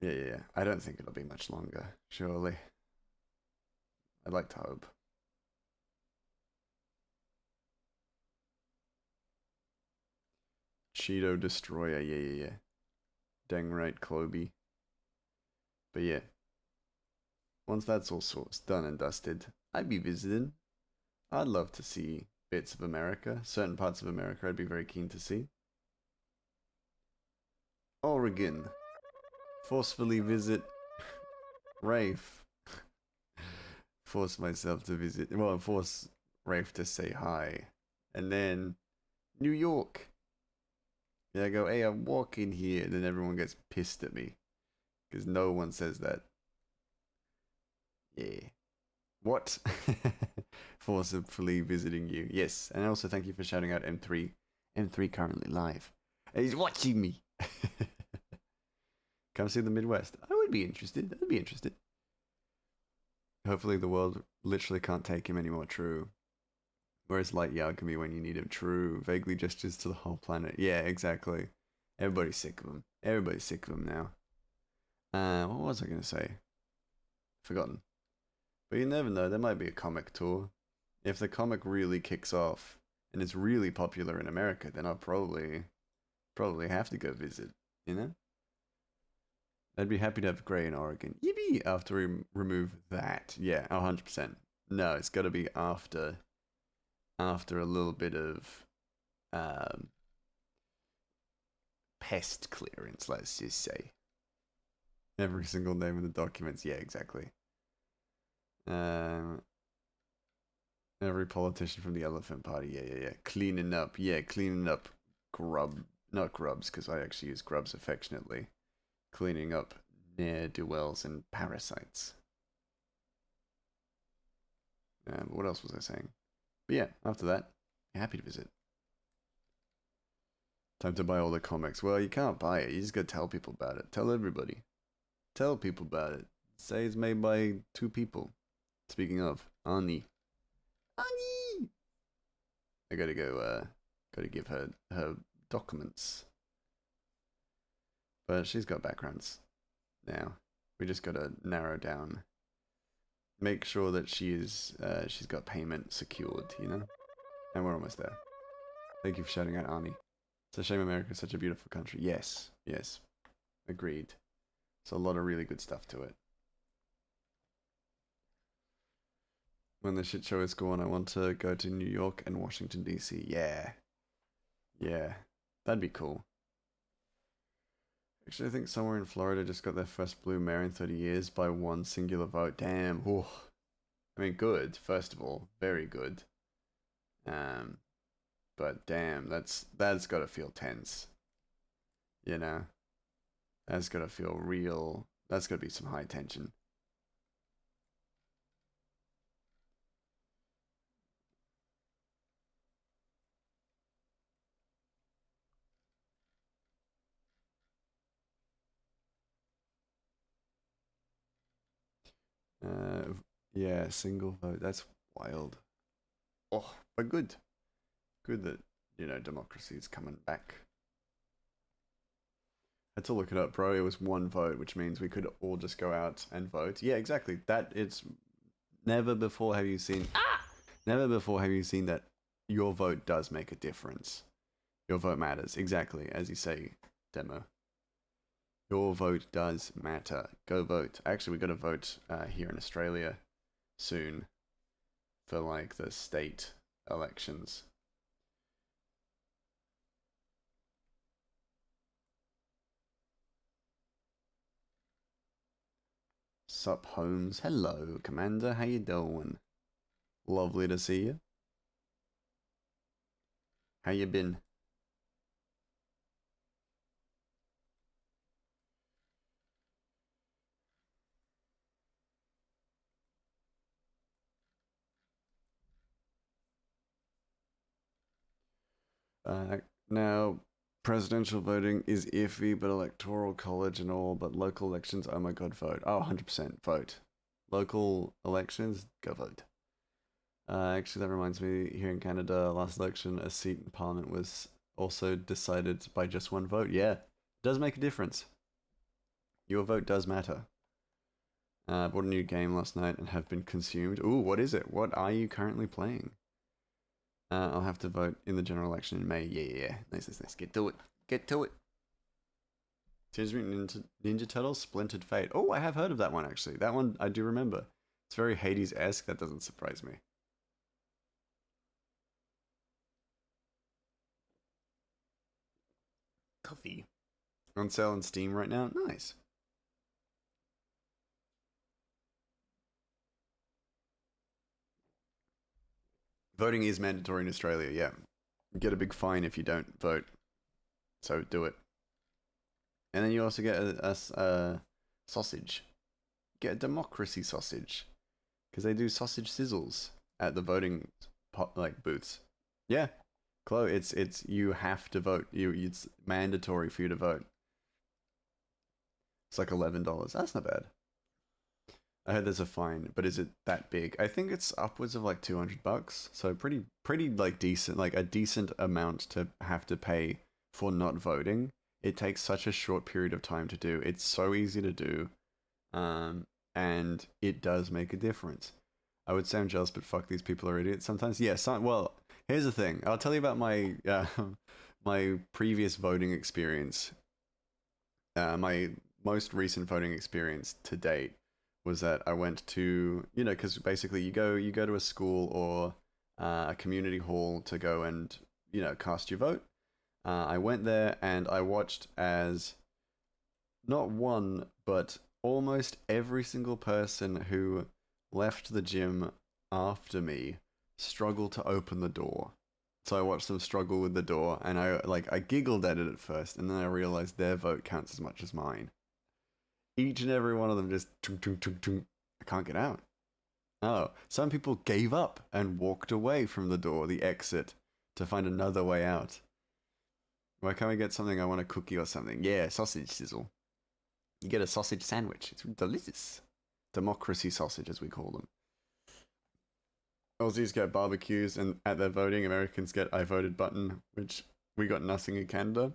Yeah, yeah, yeah. I don't think it'll be much longer. Surely. I'd like to hope. Cheeto Destroyer. Yeah, yeah, yeah. Dang right, Cloby. But yeah, once that's all sorts done and dusted, I'd be visiting. I'd love to see bits of America, certain parts of America I'd be very keen to see. Oregon. Forcefully visit Rafe. Force myself to visit, well, force Rafe to say hi. And then New York. Yeah, I go, hey, I'm walking here. And then everyone gets pissed at me because no one says that. Yeah. What? Forcibly visiting you. Yes. And also thank you for shouting out M3. M3 currently live. And he's watching me. Come see the Midwest. I would be interested. I'd be interested. Hopefully the world literally can't take him anymore. True. Whereas light yard can be when you need him. True. Vaguely gestures to the whole planet. Yeah, exactly. Everybody's sick of him. Everybody's sick of him now. What was I going to say? Forgotten. But you never know. There might be a comic tour. If the comic really kicks off and is really popular in America, then I'll probably have to go visit. You know, I'd be happy to have Gray in Oregon. Yippee! After we remove that, yeah, 100%. No, it's got to be after a little bit of um, pest clearance. Let's just say every single name in the documents. Yeah, exactly. Um, every politician from the Elephant Party. Yeah, yeah, yeah. Cleaning up. Yeah, cleaning up. Grub, not grubs, because I actually use grubs affectionately. Cleaning up ne'er do wells and parasites. What else was I saying? But yeah, after that, happy to visit. Time to buy all the comics. Well, you can't buy it. You just gotta tell people about it. Tell everybody. Tell people about it. Say it's made by two people. Speaking of, Ani. Ani! I gotta go, gotta give her documents. But she's got backgrounds now. We just gotta narrow down. Make sure that she's got payment secured, you know? And we're almost there. Thank you for shouting out Ani. It's a shame America is such a beautiful country. Yes, yes. Agreed. There's a lot of really good stuff to it. When the shit show is gone, I want to go to New York and Washington, D.C. Yeah. Yeah. That'd be cool. Actually, I think somewhere in Florida just got their first blue mayor in 30 years by one singular vote. Damn. Ooh. I mean, good, first of all. Very good. Um, but damn, that's got to feel tense. You know? That's got to feel real. That's got to be some high tension. Uh, yeah, single vote. That's wild. Oh, but good. Good that, democracy is coming back. I had to look it up, bro. It was one vote, which means we could all just go out and vote. Yeah, exactly. That it's never before have you seen never before have you seen that your vote does make a difference. Your vote matters. Exactly, as you say, demo. Your vote does matter. Go vote. Actually, we got to vote here in Australia soon for like the state elections. Sup, Holmes? Hello, Commander. How you doing? Lovely to see you. How you been? Now, presidential voting is iffy, but electoral college and all, but local elections, oh my god, vote. Oh, 100% vote. Local elections, go vote. Actually, that reminds me, here in Canada, last election, a seat in Parliament was also decided by just one vote. Yeah, it does make a difference. Your vote does matter. Bought a new game last night and have been consumed. Ooh, what is it? What are you currently playing? I'll have to vote in the general election in May. Yeah, yeah, yeah. Nice, nice, nice. Get to it. Get to it. Teenage Mutant Ninja Turtles Splintered Fate. Oh, I have heard of that one actually. That one I do remember. It's very Hades esque. That doesn't surprise me. Kofi. On sale on Steam right now. Nice. Voting is mandatory in Australia. Yeah. You get a big fine if you don't vote. So do it. And then you also get a sausage. Get a democracy sausage because they do sausage sizzles at the voting like booths. Yeah, Chloe, it's you have to vote. It's mandatory for you to vote. It's like $11. That's not bad. I heard there's a fine, but is it that big? I think it's upwards of like $200. So pretty like decent, like a decent amount to have to pay for not voting. It takes such a short period of time to do. It's so easy to do, and it does make a difference. I would say I'm jealous, but fuck, these people are idiots sometimes. Yeah, well, here's the thing. I'll tell you about my my previous voting experience. My most recent voting experience to date was that I went to, because basically you go to a school or a community hall to go and cast your vote. I went there and I watched as not one but almost every single person who left the gym after me struggle to open the door. So I watched them struggle with the door, and I giggled at it at first, and then I realized their vote counts as much as mine. Each and every one of them just tung, tung, tung, tung. I can't get out. Oh, some people gave up and walked away from the door, the exit, to find another way out. Why can't we get something? I want a cookie or something. Yeah, sausage sizzle. You get a sausage sandwich. It's delicious. Democracy sausage, as we call them. Aussies get barbecues, and at their voting, Americans get I voted button, which we got nothing in Canada.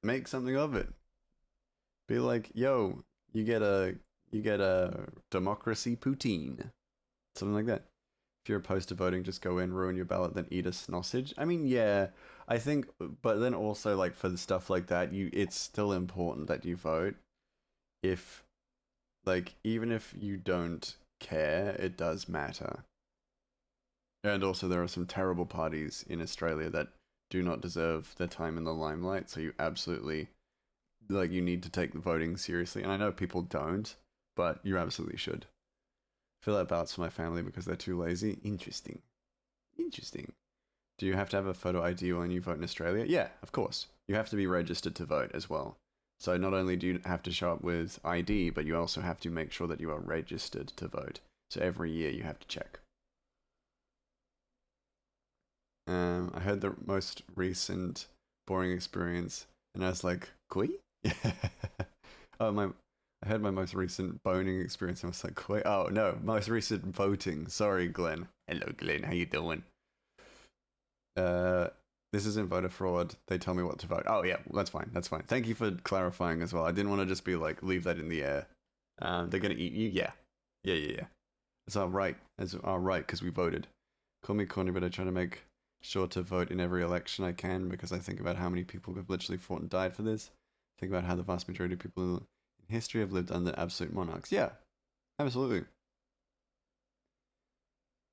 Make something of it. Be like, yo, you get a democracy poutine, something like that. If you're opposed to voting, just go in, ruin your ballot, then eat a sausage. I mean, yeah, I think, but then also like for the stuff like that, it's still important that you vote. If like even if you don't care, it does matter. And also, there are some terrible parties in Australia that do not deserve their time in the limelight. So you absolutely you need to take the voting seriously. And I know people don't, but you absolutely should. Fill out ballots for my family because they're too lazy. Interesting. Interesting. Do you have to have a photo ID when you vote in Australia? Yeah, of course. You have to be registered to vote as well. So not only do you have to show up with ID, but you also have to make sure that you are registered to vote. So every year you have to check. I heard the most recent boring experience, and I was like, "Koi?" Yeah. Oh my! I had my most recent boning experience, and I was like, "Koi?" Oh no, most recent voting. Sorry, Glenn. Hello, Glenn. How you doing? Uh, this isn't voter fraud. They tell me what to vote. Oh yeah, that's fine. That's fine. Thank you for clarifying as well. I didn't want to just be like leave that in the air. They're gonna eat you. Yeah, yeah, yeah, yeah. It's all right. It's all right because we voted. Call me corny, but I try to make sure to vote in every election I can because I think about how many people have literally fought and died for this. Think about how the vast majority of people in history have lived under absolute monarchs. Yeah, absolutely.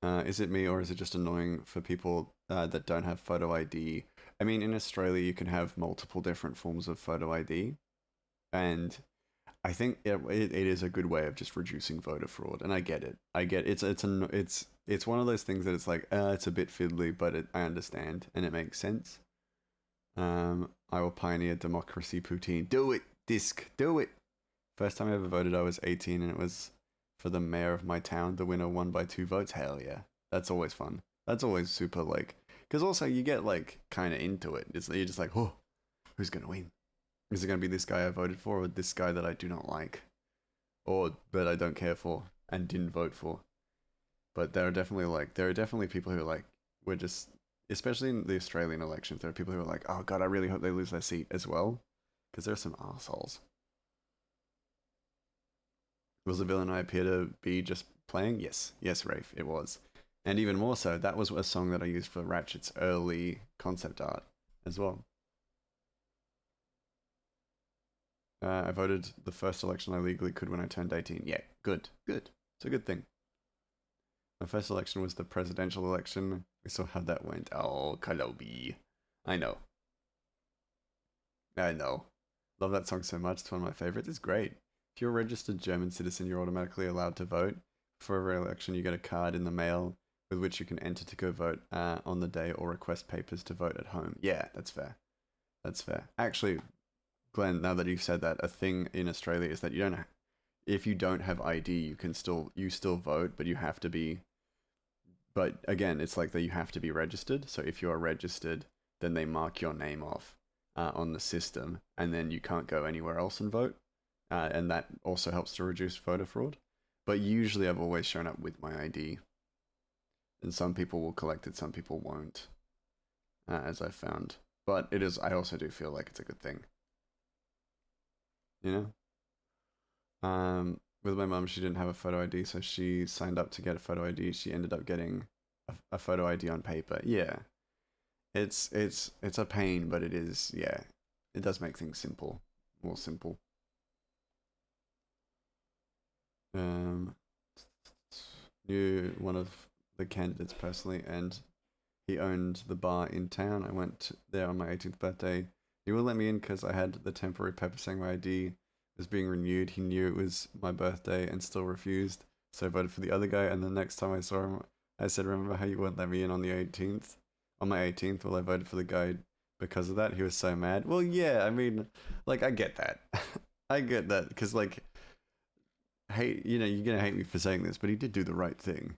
Is it me or is it just annoying for people that don't have photo ID? I mean, in Australia, you can have multiple different forms of photo ID, and I think it is a good way of just reducing voter fraud. And I get it. I get it's one of those things that it's like it's a bit fiddly, but I understand and it makes sense. I will pioneer democracy poutine. Do it, disc. Do it. First time I ever voted, I was 18, and it was for the mayor of my town. The winner won by 2 votes. Hell yeah, that's always fun. That's always super like, because also you get like kind of into it. You're just like, oh, who's gonna win? Is it gonna be this guy I voted for, or this guy that I do not like, or that I don't care for and didn't vote for? But there are definitely people who are like we're just, especially in the Australian elections, there are people who are like, oh god, I really hope they lose their seat as well, because there are some assholes. Was the villain I appear to be just playing? Yes. Yes, Rafe, it was. And even more so, that was a song that I used for Ratchet's early concept art as well. I voted the first election I legally could when I turned 18. Yeah, good, good. It's a good thing. My first election was the presidential election. We saw how that went. Oh, Kalobi. I know. I know. Love that song so much. It's one of my favorites. It's great. If you're a registered German citizen, you're automatically allowed to vote. For every election, you get a card in the mail with which you can enter to go vote on the day or request papers to vote at home. Yeah, that's fair. That's fair. Actually, Glenn, now that you've said that, a thing in Australia is that you don't, if you don't have ID, you still vote, but you have to be. But again, it's like that you have to be registered. So if you are registered, then they mark your name off on the system, and then you can't go anywhere else and vote. And that also helps to reduce voter fraud. But usually, I've always shown up with my ID, and some people will collect it, some people won't, as I've found. But it is. I also do feel like it's a good thing, you with my mum, she didn't have a photo ID, so she signed up to get a photo ID. She ended up getting a photo ID on paper. Yeah, it's a pain, but it is. Yeah, it does make things simple, more simple. Um, Knew one of the candidates personally, and he owned the bar in town. I went there on my 18th birthday. He wouldn't let me in because I had the temporary paper saying my ID was being renewed. He knew it was my birthday and still refused. So I voted for the other guy. And the next time I saw him, I said, "Remember how you wouldn't let me in on the 18th? On my 18th, well, I voted for the guy because of that." He was so mad. Well, yeah, I mean, like, I get that. I get that because, like, hey, you're gonna hate me for saying this, but he did do the right thing.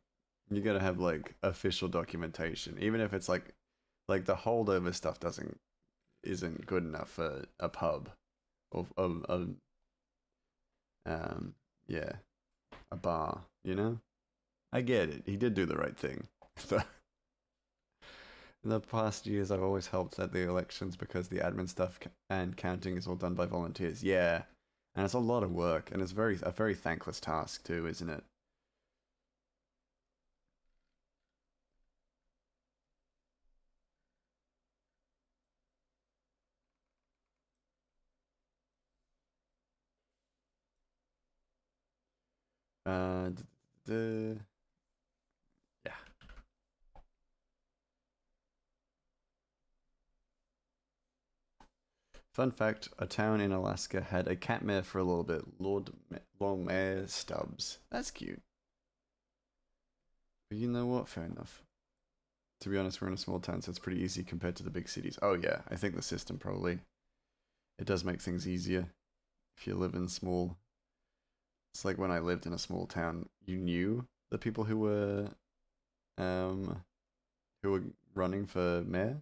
You gotta have like official documentation, even if it's like the holdover stuff doesn't isn't good enough for a pub or um yeah, a bar. I get it. He did do the right thing. So in the past years, I've always helped at the elections because the admin stuff and counting is all done by volunteers. Yeah, and it's a lot of work, and it's a very thankless task too, isn't it? Uh, d- yeah. Fun fact: a town in Alaska had a cat mayor for a little bit, Long Mayor Stubbs. That's cute. But you know what? Fair enough. To be honest, we're in a small town, so it's pretty easy compared to the big cities. Oh yeah, I think the system probably it does make things easier if you live in small. It's like when I lived in a small town, you knew the people um who were running for mayor,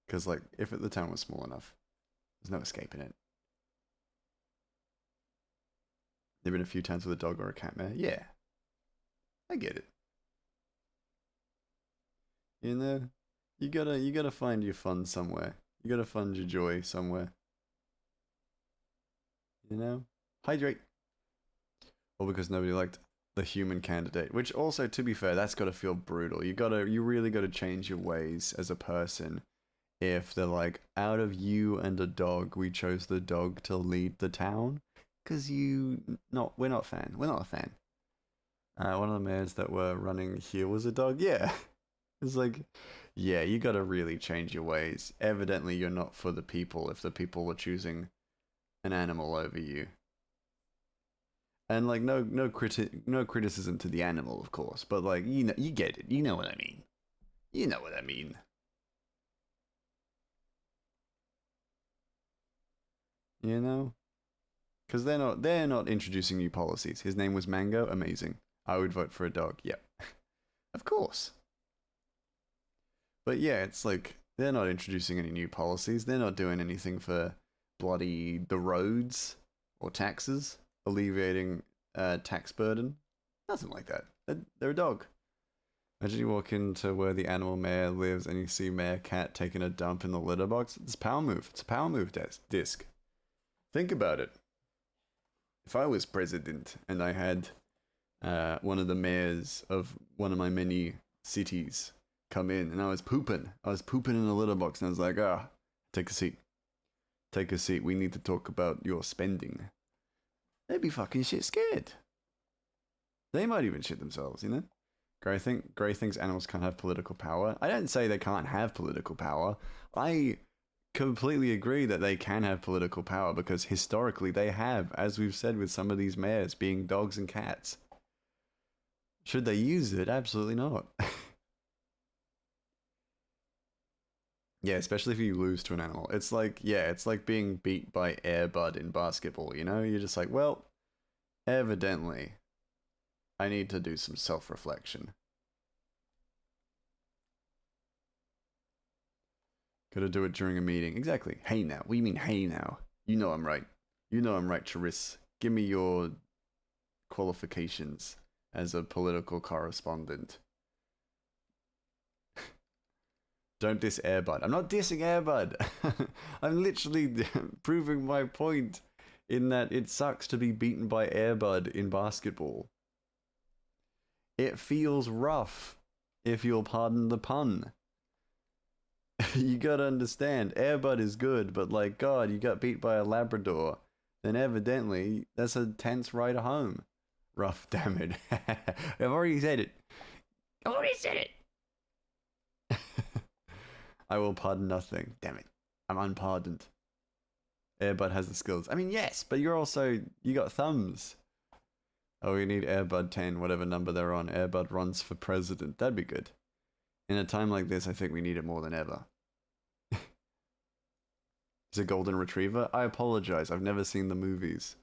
because like if the town was small enough, there's no escaping it. There've been a few towns with a dog or a cat mayor. Yeah, I get it. You know, you gotta find your fun somewhere. You gotta find your joy somewhere. You know, hydrate. Or because nobody liked the human candidate. Which also, to be fair, that's gotta feel brutal. You really gotta change your ways as a person. If they're like, out of you and a dog, we chose the dog to lead the town. Cause we're not fan. We're not a fan. One of the mayors that were running here was a dog. Yeah, it's like, yeah, you gotta really change your ways. Evidently, you're not for the people if the people were choosing an animal over you. And like, no criticism to the animal, of course, but like, you get it. You know what I mean. You know what I mean. You know, because they're not introducing new policies. His name was Mango. Amazing. I would vote for a dog. Yep, of course. But yeah, it's like they're not introducing any new policies. They're not doing anything for bloody the roads or taxes, alleviating tax burden. Nothing like that. They're a dog. Imagine you walk into where the animal mayor lives and you see Mayor Cat taking a dump in the litter box. It's a power move. It's a power move disc. Think about it. If I was president and I had one of the mayors of one of my many cities come in and I was pooping in a litter box and I was like, take a seat. Take a seat. We need to talk about your spending. They'd be fucking shit scared. They might even shit themselves, you know? Gray thinks animals can't have political power. I don't say they can't have political power. I completely agree that they can have political power because historically they have, as we've said with some of these mayors being dogs and cats. Should they use it? Absolutely not. Yeah, especially if you lose to an animal. It's like, yeah, it's like being beat by Air Bud in basketball, you know? You're just like, well, evidently, I need to do some self reflection. Gotta do it during a meeting. Exactly. Hey now. What do you mean, hey now? You know I'm right. You know I'm right, Charis. Give me your qualifications as a political correspondent. Don't diss Airbud. I'm not dissing Airbud. I'm literally proving my point in that it sucks to be beaten by Airbud in basketball. It feels rough, if you'll pardon the pun. You gotta understand, Airbud is good, but like, God, you got beat by a Labrador, then evidently that's a tense ride home. Rough, damn it. I've already said it. I've already said it. I will pardon nothing. Damn it. I'm unpardoned. Airbud has the skills. I mean, yes, but you got thumbs. Oh, we need Airbud 10, whatever number they're on. Airbud runs for president. That'd be good. In a time like this, I think we need it more than ever. Is it Golden Retriever? I apologize. I've never seen the movies.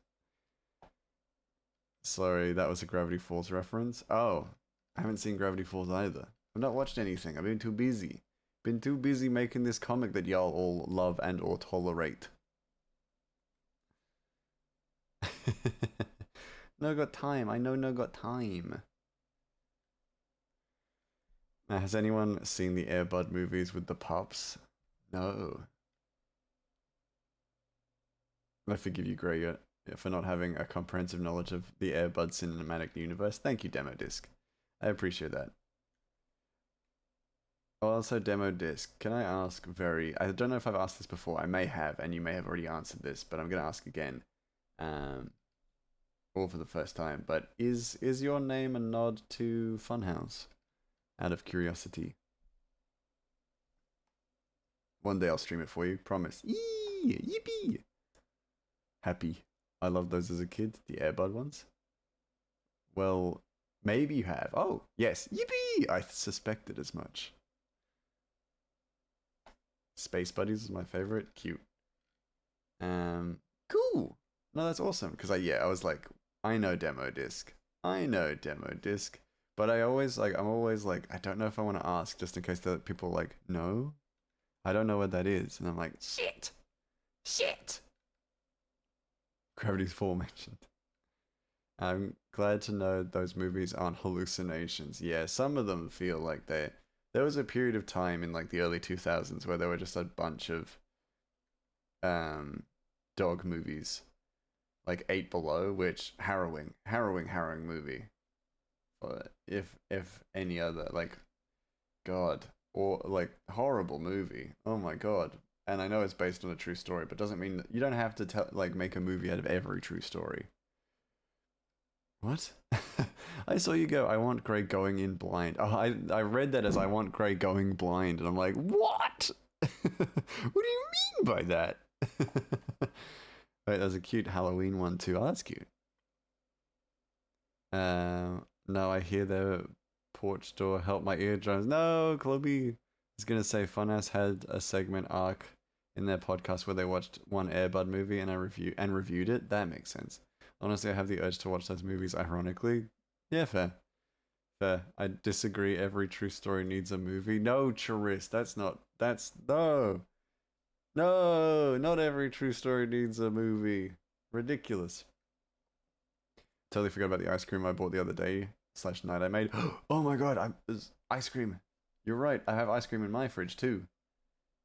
Sorry, that was a Gravity Falls reference. Oh, I haven't seen Gravity Falls either. I've not watched anything. I've been too busy. Been too busy making this comic that y'all all love and or tolerate. No got time. I know no got time. Now, has anyone seen the Airbud movies with the pups? No. I forgive you, Grey, for not having a comprehensive knowledge of the Airbud cinematic universe. Thank you, Demo Disc. I appreciate that. Also, Demo Disc, can I ask I don't know if I've asked this before. I may have, and you may have already answered this, but I'm going to ask again. All for the first time. But is your name a nod to Funhouse? Out of curiosity. One day I'll stream it for you, promise. Yee! Yippee! Happy. I loved those as a kid, the Airbud ones. Well, maybe you have. Oh, yes. Yippee! I suspected as much. Space Buddies is my favorite. Cute. Cool. No, that's awesome. Because I was like, I know Demo Disc. I know Demo Disc. But I'm always like, I don't know if I want to ask just in case the people are like, no, I don't know what that is. And I'm like, shit. Gravity's Fall mentioned. I'm glad to know those movies aren't hallucinations. Yeah, some of them feel like they. There was a period of time in like the early 2000s where there were just a bunch of dog movies, like Eight Below, which harrowing movie. But if any other like, God, or like horrible movie. Oh my God. And I know it's based on a true story, but doesn't mean you don't have to make a movie out of every true story. What? I saw you go, I want Grey going in blind. Oh, I read that as I want Grey going blind, and I'm like, what? What do you mean by that? Wait, there's a cute Halloween one too. Oh, that's cute. No, I hear the porch door help my eardrums. No, Clubby is gonna say Funhouse had a segment arc in their podcast where they watched one Airbud movie and reviewed it. That makes sense. Honestly, I have the urge to watch those movies ironically. Yeah, fair. Fair. I disagree. Every true story needs a movie. No, Charis, no. No, not every true story needs a movie. Ridiculous. Totally forgot about the ice cream I bought the other day / night I made. Oh my God, there's ice cream. You're right, I have ice cream in my fridge too.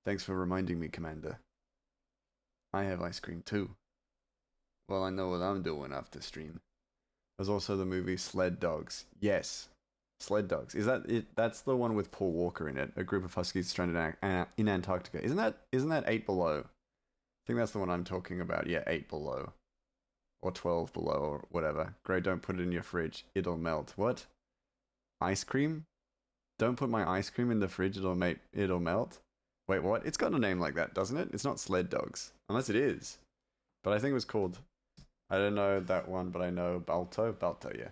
Thanks for reminding me, Commander. I have ice cream too. Well, I know what I'm doing after stream. There's also the movie Sled Dogs. Yes, Sled Dogs. Is that it? That's the one with Paul Walker in it. A group of huskies stranded in Antarctica. Isn't that Eight Below? I think that's the one I'm talking about. Yeah, Eight Below. Or 12 below, or whatever. Grey, don't put it in your fridge. It'll melt. What? Ice cream? Don't put my ice cream in the fridge. It'll melt. Wait, what? It's got a name like that, doesn't it? It's not Sled Dogs. Unless it is. But I think it was called... I don't know that one, but I know Balto. Balto, yeah.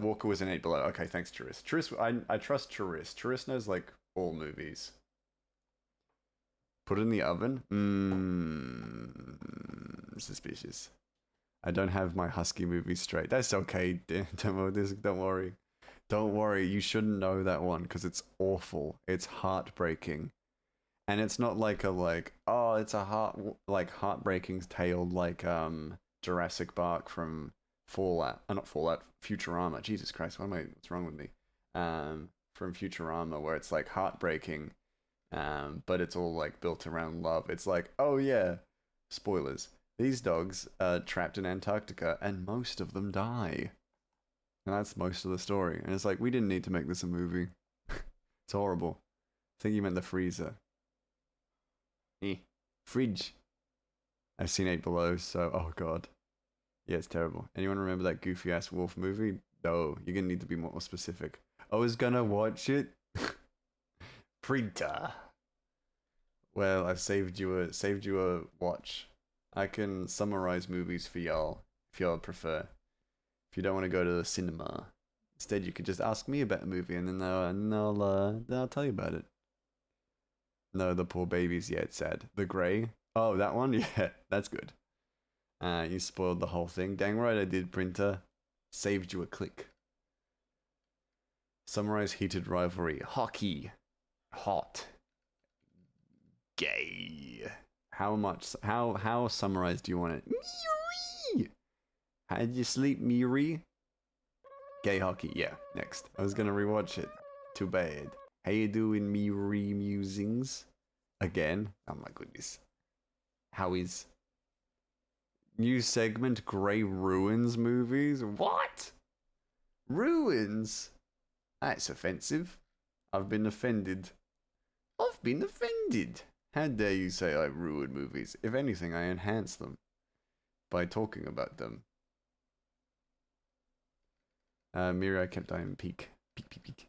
Walker was in 8 Below. Okay, thanks, Charis. Charis, I trust Charis. Charis knows like all movies. Put it in the oven? Suspicious. I don't have my Husky movie straight. That's okay. Don't worry. Don't worry. You shouldn't know that one because it's awful. It's heartbreaking. And it's not like a oh, it's a heartbreaking tale like Jurassic Park from Fallout. Not Fallout, Futurama. Jesus Christ, what's wrong with me? From Futurama where it's like heartbreaking, but it's all like built around love. It's like, oh yeah, spoilers. These dogs are trapped in Antarctica and most of them die. And that's most of the story. And it's like, we didn't need to make this a movie. It's horrible. I think you meant the freezer. Fridge. I've seen 8 Below, so oh god. Yeah, it's terrible. Anyone remember that goofy ass wolf movie? No, you're gonna need to be more specific. I was gonna watch it. Printer. Well, I've saved you a watch. I can summarize movies for y'all if y'all prefer. If you don't want to go to the cinema, instead you could just ask me about a movie and then I'll tell you about it. No, the poor babies. Yeah, it's sad. The Grey. Oh, that one. Yeah, that's good. You spoiled the whole thing. Dang right I did, Printer. Saved you a click. Summarize heated rivalry. Hockey. Hot. Gay. How much? How summarized do you want it? Miri. How did you sleep, Miri? Gay hockey. Yeah. Next. I was gonna rewatch it. Too bad. How you doing, Miri musings? Again. Oh my goodness. How is new segment Grey Ruins movies? What? Ruins? That's offensive. I've been offended. I've been offended. How dare you say I ruin movies? If anything, I enhance them by talking about them. Miri, I kept dying. Peak. Peak, peak, peak.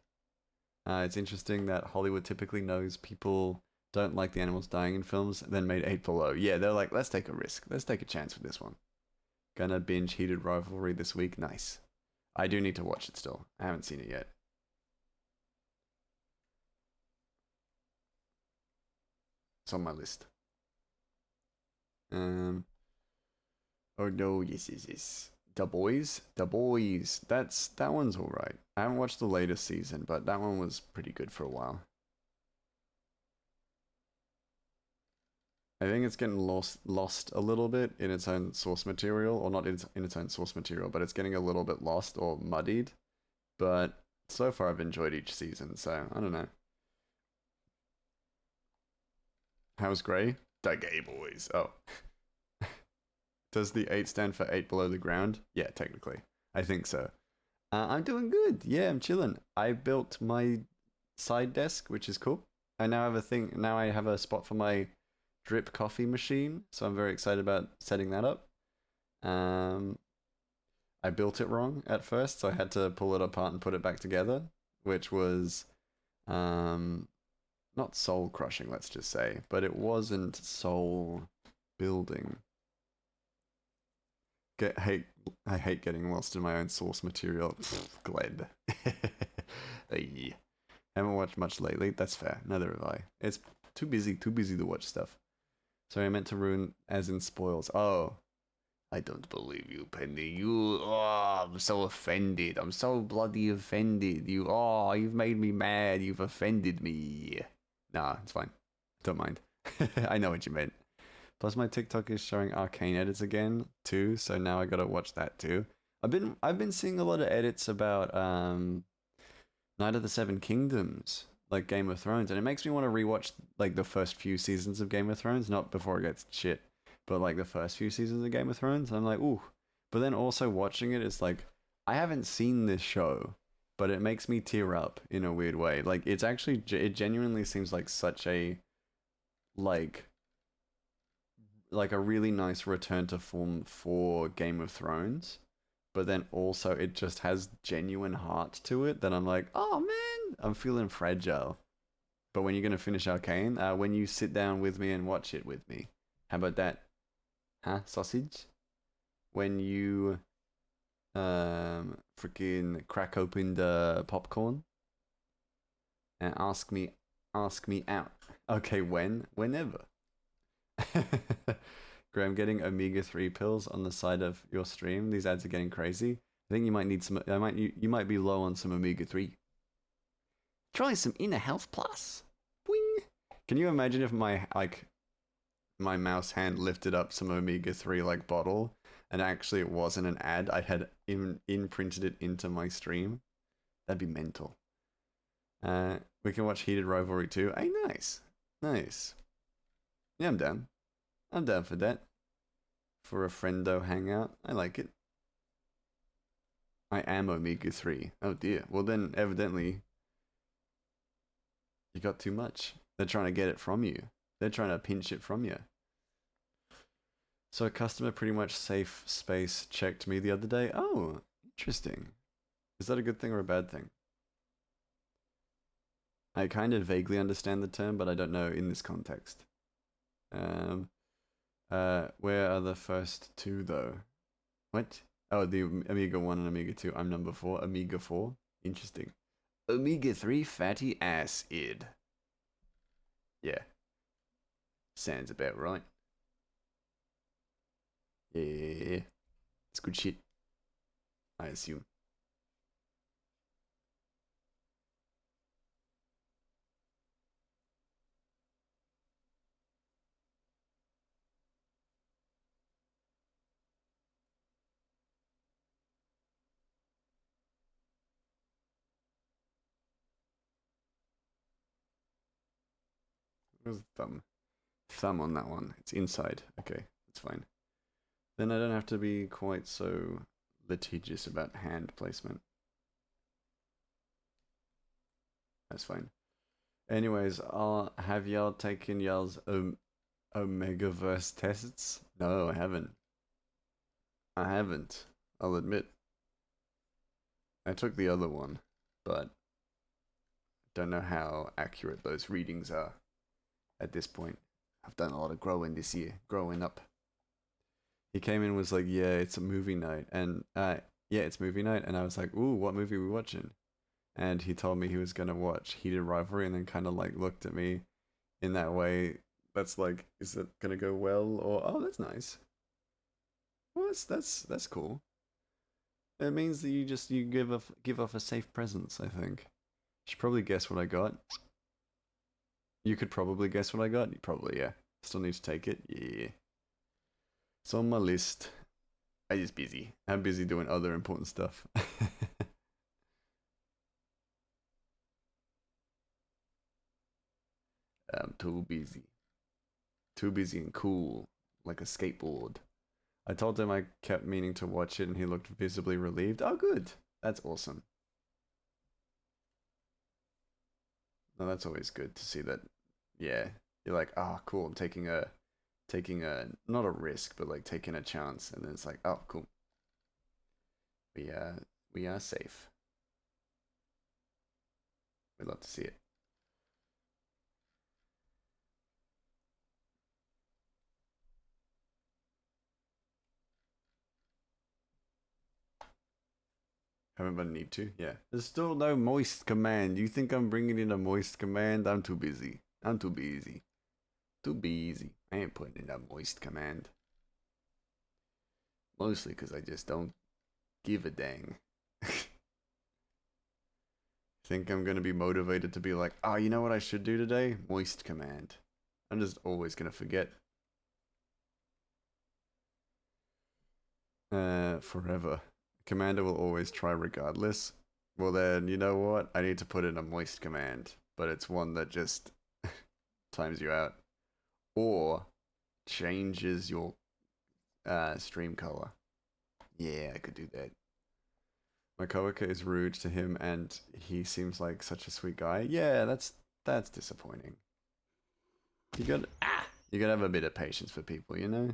It's interesting that Hollywood typically knows people don't like the animals dying in films, then made 8 Below. Yeah, they're like, let's take a risk. Let's take a chance with this one. Gonna binge Heated Rivalry this week. Nice. I do need to watch it still. I haven't seen it yet. It's on my list. Oh no, yes. The Boys? The Boys. That one's alright. I haven't watched the latest season, but that one was pretty good for a while. I think it's getting lost a little bit in its own source material, or not in its own source material, but it's getting a little bit lost or muddied. But so far, I've enjoyed each season, so I don't know. How's Grey? The Gay Boys. Oh. Does the 8 stand for 8 Below the Ground? Yeah, technically. I think so. I'm doing good. Yeah, I'm chilling. I built my side desk, which is cool. I now have a thing. Now I have a spot for my drip coffee machine, so I'm very excited about setting that up. I built it wrong at first, so I had to pull it apart and put it back together, which was not soul crushing, let's just say, but it wasn't soul building. I hate getting lost in my own source material. Glad. Hey. Haven't watched much lately. That's fair. Neither have I. It's too busy to watch stuff. Sorry, I meant to ruin as in spoils. Oh. I don't believe you, Penny. I'm so offended. I'm so bloody offended. You've made me mad. You've offended me. Nah, it's fine. Don't mind. I know what you meant. Plus, my TikTok is showing arcane edits again too, so now I gotta watch that too. I've been seeing a lot of edits about Night of the Seven Kingdoms, like Game of Thrones, and it makes me want to rewatch like the first few seasons of Game of Thrones, not before it gets shit, but like the first few seasons of Game of Thrones. I'm like, ooh. But then also watching it, it's like I haven't seen this show, but it makes me tear up in a weird way. Like it's actually it genuinely seems like such a like a really nice return to form for Game of Thrones, but then also it just has genuine heart to it that I'm like, oh man, I'm feeling fragile. But when you're gonna finish Arcane, when you sit down with me and watch it with me, how about that? Huh, sausage? When you Freaking crack open the popcorn and ask me out. Okay, when? Whenever. Graham, getting omega-3 pills on the side of your stream. These ads are getting crazy. I think you might need some. You might be low on some omega-3. Try some Inner Health Plus. Boing. Can you imagine if my mouse hand lifted up some omega-3 like bottle, and actually it wasn't an ad? I had imprinted it into my stream. That'd be mental. We can watch Heated Rivalry too. Hey, nice, nice. Yeah, I'm down. I'm down for that. For a friendo hangout, I like it. I am omega-3. Oh dear. Well then, evidently, you got too much. They're trying to get it from you. They're trying to pinch it from you. So a customer pretty much safe space checked me the other day. Oh, interesting. Is that a good thing or a bad thing? I kind of vaguely understand the term, but I don't know in this context. Where are the first two though? What? Oh, the Omega 1 and Omega 2. I'm number 4. Omega 4. Interesting. Omega 3 fatty acid. Yeah. Sounds about right. Yeah. It's good shit, I assume. Where's the thumb? Thumb on that one. It's inside. Okay, that's fine. Then I don't have to be quite so litigious about hand placement. That's fine. Anyways, have y'all taken y'all's Omegaverse tests? No, I haven't. I haven't. I'll admit. I took the other one, but don't know how accurate those readings are at this point. I've done a lot of growing this year, growing up. He came in and was like, "Yeah, it's a movie night," and yeah, it's movie night, and I was like, "Ooh, what movie are we watching?" And he told me he was gonna watch Heated Rivalry, and then kind of like looked at me in that way. That's like, is it gonna go well, or oh, that's nice. Well, that's cool. It means that you give off a safe presence. I think. You should probably guess what I got. You could probably guess what I got. You probably, yeah. Still need to take it. Yeah. It's on my list. I just busy. I'm busy doing other important stuff. I'm too busy. Too busy and cool, like a skateboard. I told him I kept meaning to watch it, and he looked visibly relieved. Oh, good. That's awesome. No, that's always good to see that. Yeah, you're like, oh, cool. I'm taking a not a risk, but like taking a chance, and then it's like, oh, cool. We uh we are safe. We'd love to see it. Haven't but need to. Yeah. There's still no moist command. You think I'm bringing in a moist command? I'm too busy. I'm too busy. Too busy. I ain't putting in a moist command. Mostly because I just don't give a dang. Think I'm gonna be motivated to be like, oh, you know what I should do today? Moist command. I'm just always gonna forget. Forever. Commander will always try regardless. Well then, you know what? I need to put in a moist command, but it's one that just times you out. Or changes your stream color. Yeah, I could do that. My coworker is rude to him, and he seems like such a sweet guy. Yeah, that's disappointing. You gotta have a bit of patience for people, you know.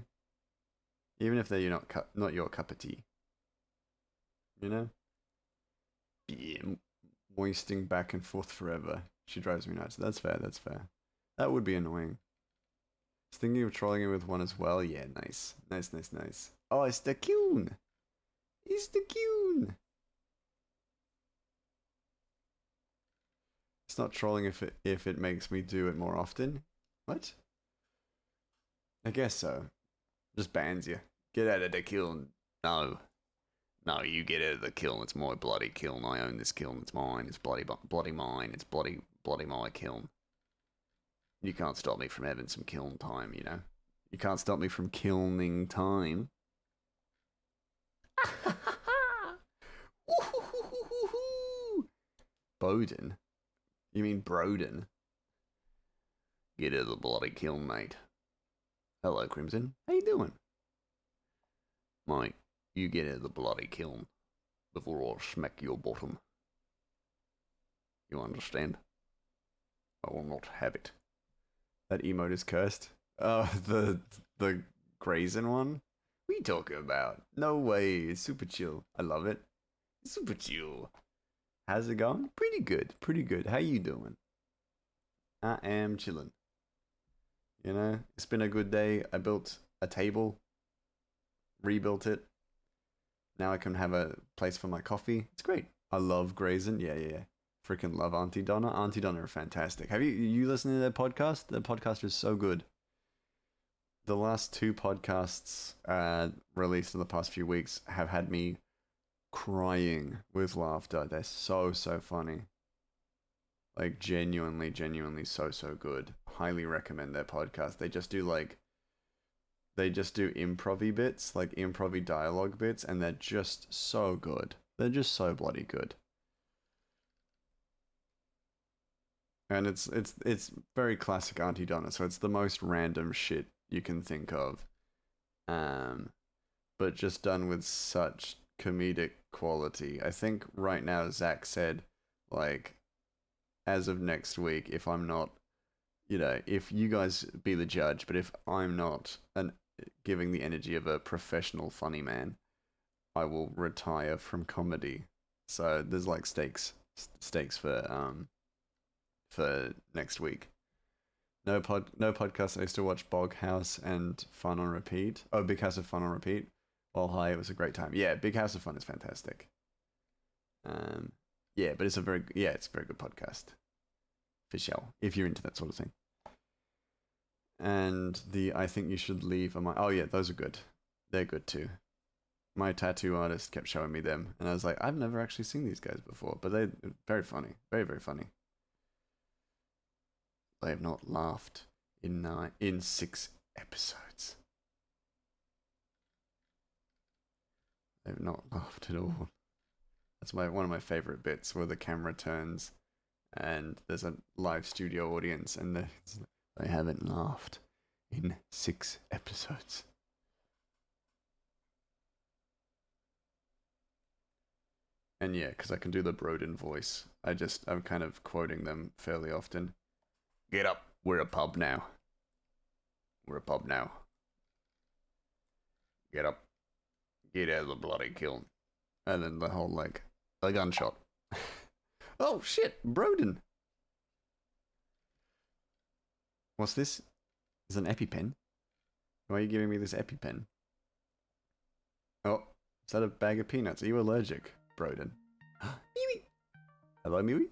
Even if they're not your cup of tea, you know. Yeah, moisting back and forth forever. She drives me nuts. That's fair. That's fair. That would be annoying. I was thinking of trolling it with one as well. Yeah, nice, nice, nice, nice. Oh, it's the Kyun. It's the Cune. It's not trolling if it makes me do it more often. What? I guess so. Just bans you. Get out of the kiln. No. No, you get out of the kiln. It's my bloody kiln. I own this kiln. It's mine. It's bloody mine. It's bloody my kiln. You can't stop me from having some kiln time, you know? You can't stop me from kilning time. Bowden? You mean Broden? Get out of the bloody kiln, mate. Hello, Crimson. How you doing? Mate, you get out of the bloody kiln before I smack your bottom. You understand? I will not have it. That emote is cursed. Oh, the Grazen one? What are you talking about? No way. It's super chill. I love it. It's super chill. How's it going? Pretty good. Pretty good. How you doing? I am chilling. You know, it's been a good day. I built a table, rebuilt it. Now I can have a place for my coffee. It's great. I love Grazen. Yeah, yeah, yeah. Freaking love Auntie Donna. Auntie Donna are fantastic. Have you listened to their podcast? Their podcast is so good. The last two podcasts released in the past few weeks have had me crying with laughter. They're so funny. Like genuinely so good. Highly recommend their podcast. They just do improv bits, like improv dialogue bits, and they're just so good. They're just so bloody good. And it's very classic Auntie Donna, so it's the most random shit you can think of. Um but just done with such comedic quality. I think right now Zach said, like, as of next week, if I'm not, if you guys be the judge, but if I'm not giving the energy of a professional funny man, I will retire from comedy. So there's like stakes for next week. No podcast. I used to watch Bog House and Fun on Repeat. Oh, Big House of Fun on Repeat. While high, it was a great time. Yeah, Big House of Fun is fantastic. Um, yeah, but it's a very good podcast for sure if you're into that sort of thing. And the I think you should leave on my. Oh yeah, those are good. They're good too. My tattoo artist kept showing me them, and I was like, I've never actually seen these guys before, but they're very funny, very funny. They have not laughed in 6 episodes. They've not laughed at all. That's one of my favorite bits where the camera turns and there's a live studio audience and they haven't laughed in 6 episodes. And yeah, because I can do the Broden voice, I'm kind of quoting them fairly often. Get up, we're a pub now. We're a pub now. Get up, get out of the bloody kiln. And then the whole, like, a gunshot. Oh shit, Broden. What's this? Is an EpiPen? Why are you giving me this EpiPen? Oh, is that a bag of peanuts? Are you allergic, Broden? Miwi! Hello, Miwi?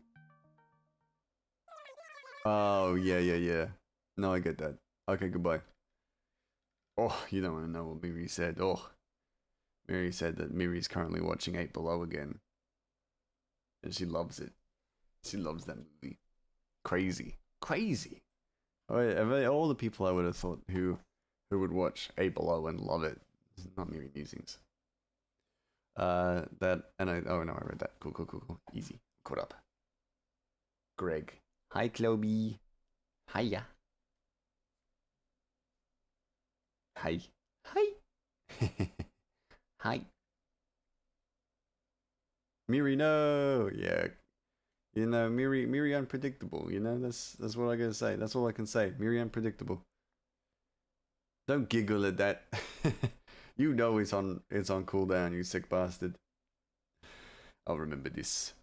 Oh, yeah. No, I get that. Okay, goodbye. Oh, you don't want to know what Miri said. Oh, Miri said that Miri's currently watching 8 Below again. And she loves it. She loves that movie. Crazy. Crazy. All the people I would have thought who would watch 8 Below and love it. Not Miri Musings. Oh no, I read that. Cool. Easy. Caught up. Greg. Hi, Chloe. Hiya. Hi. Hi. Hi. Miri, no. Yeah. Miri unpredictable. That's what I gotta say. That's all I can say. Miri unpredictable. Don't giggle at that. You know it's on cooldown, you sick bastard. I'll remember this.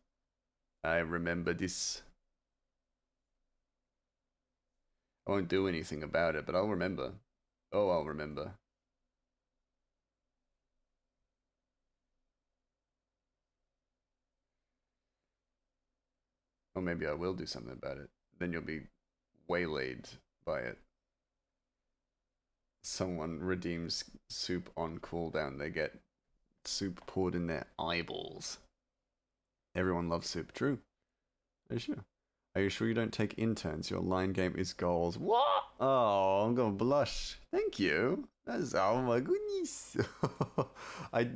I remember this. I won't do anything about it, but I'll remember. Oh, I'll remember. Or maybe I will do something about it. Then you'll be waylaid by it. Someone redeems soup on cooldown. They get soup poured in their eyeballs. Everyone loves soup. True. Are you sure? Are you sure you don't take interns? Your line game is goals. What? Oh, I'm gonna blush. Thank you. That's oh my goodness. I.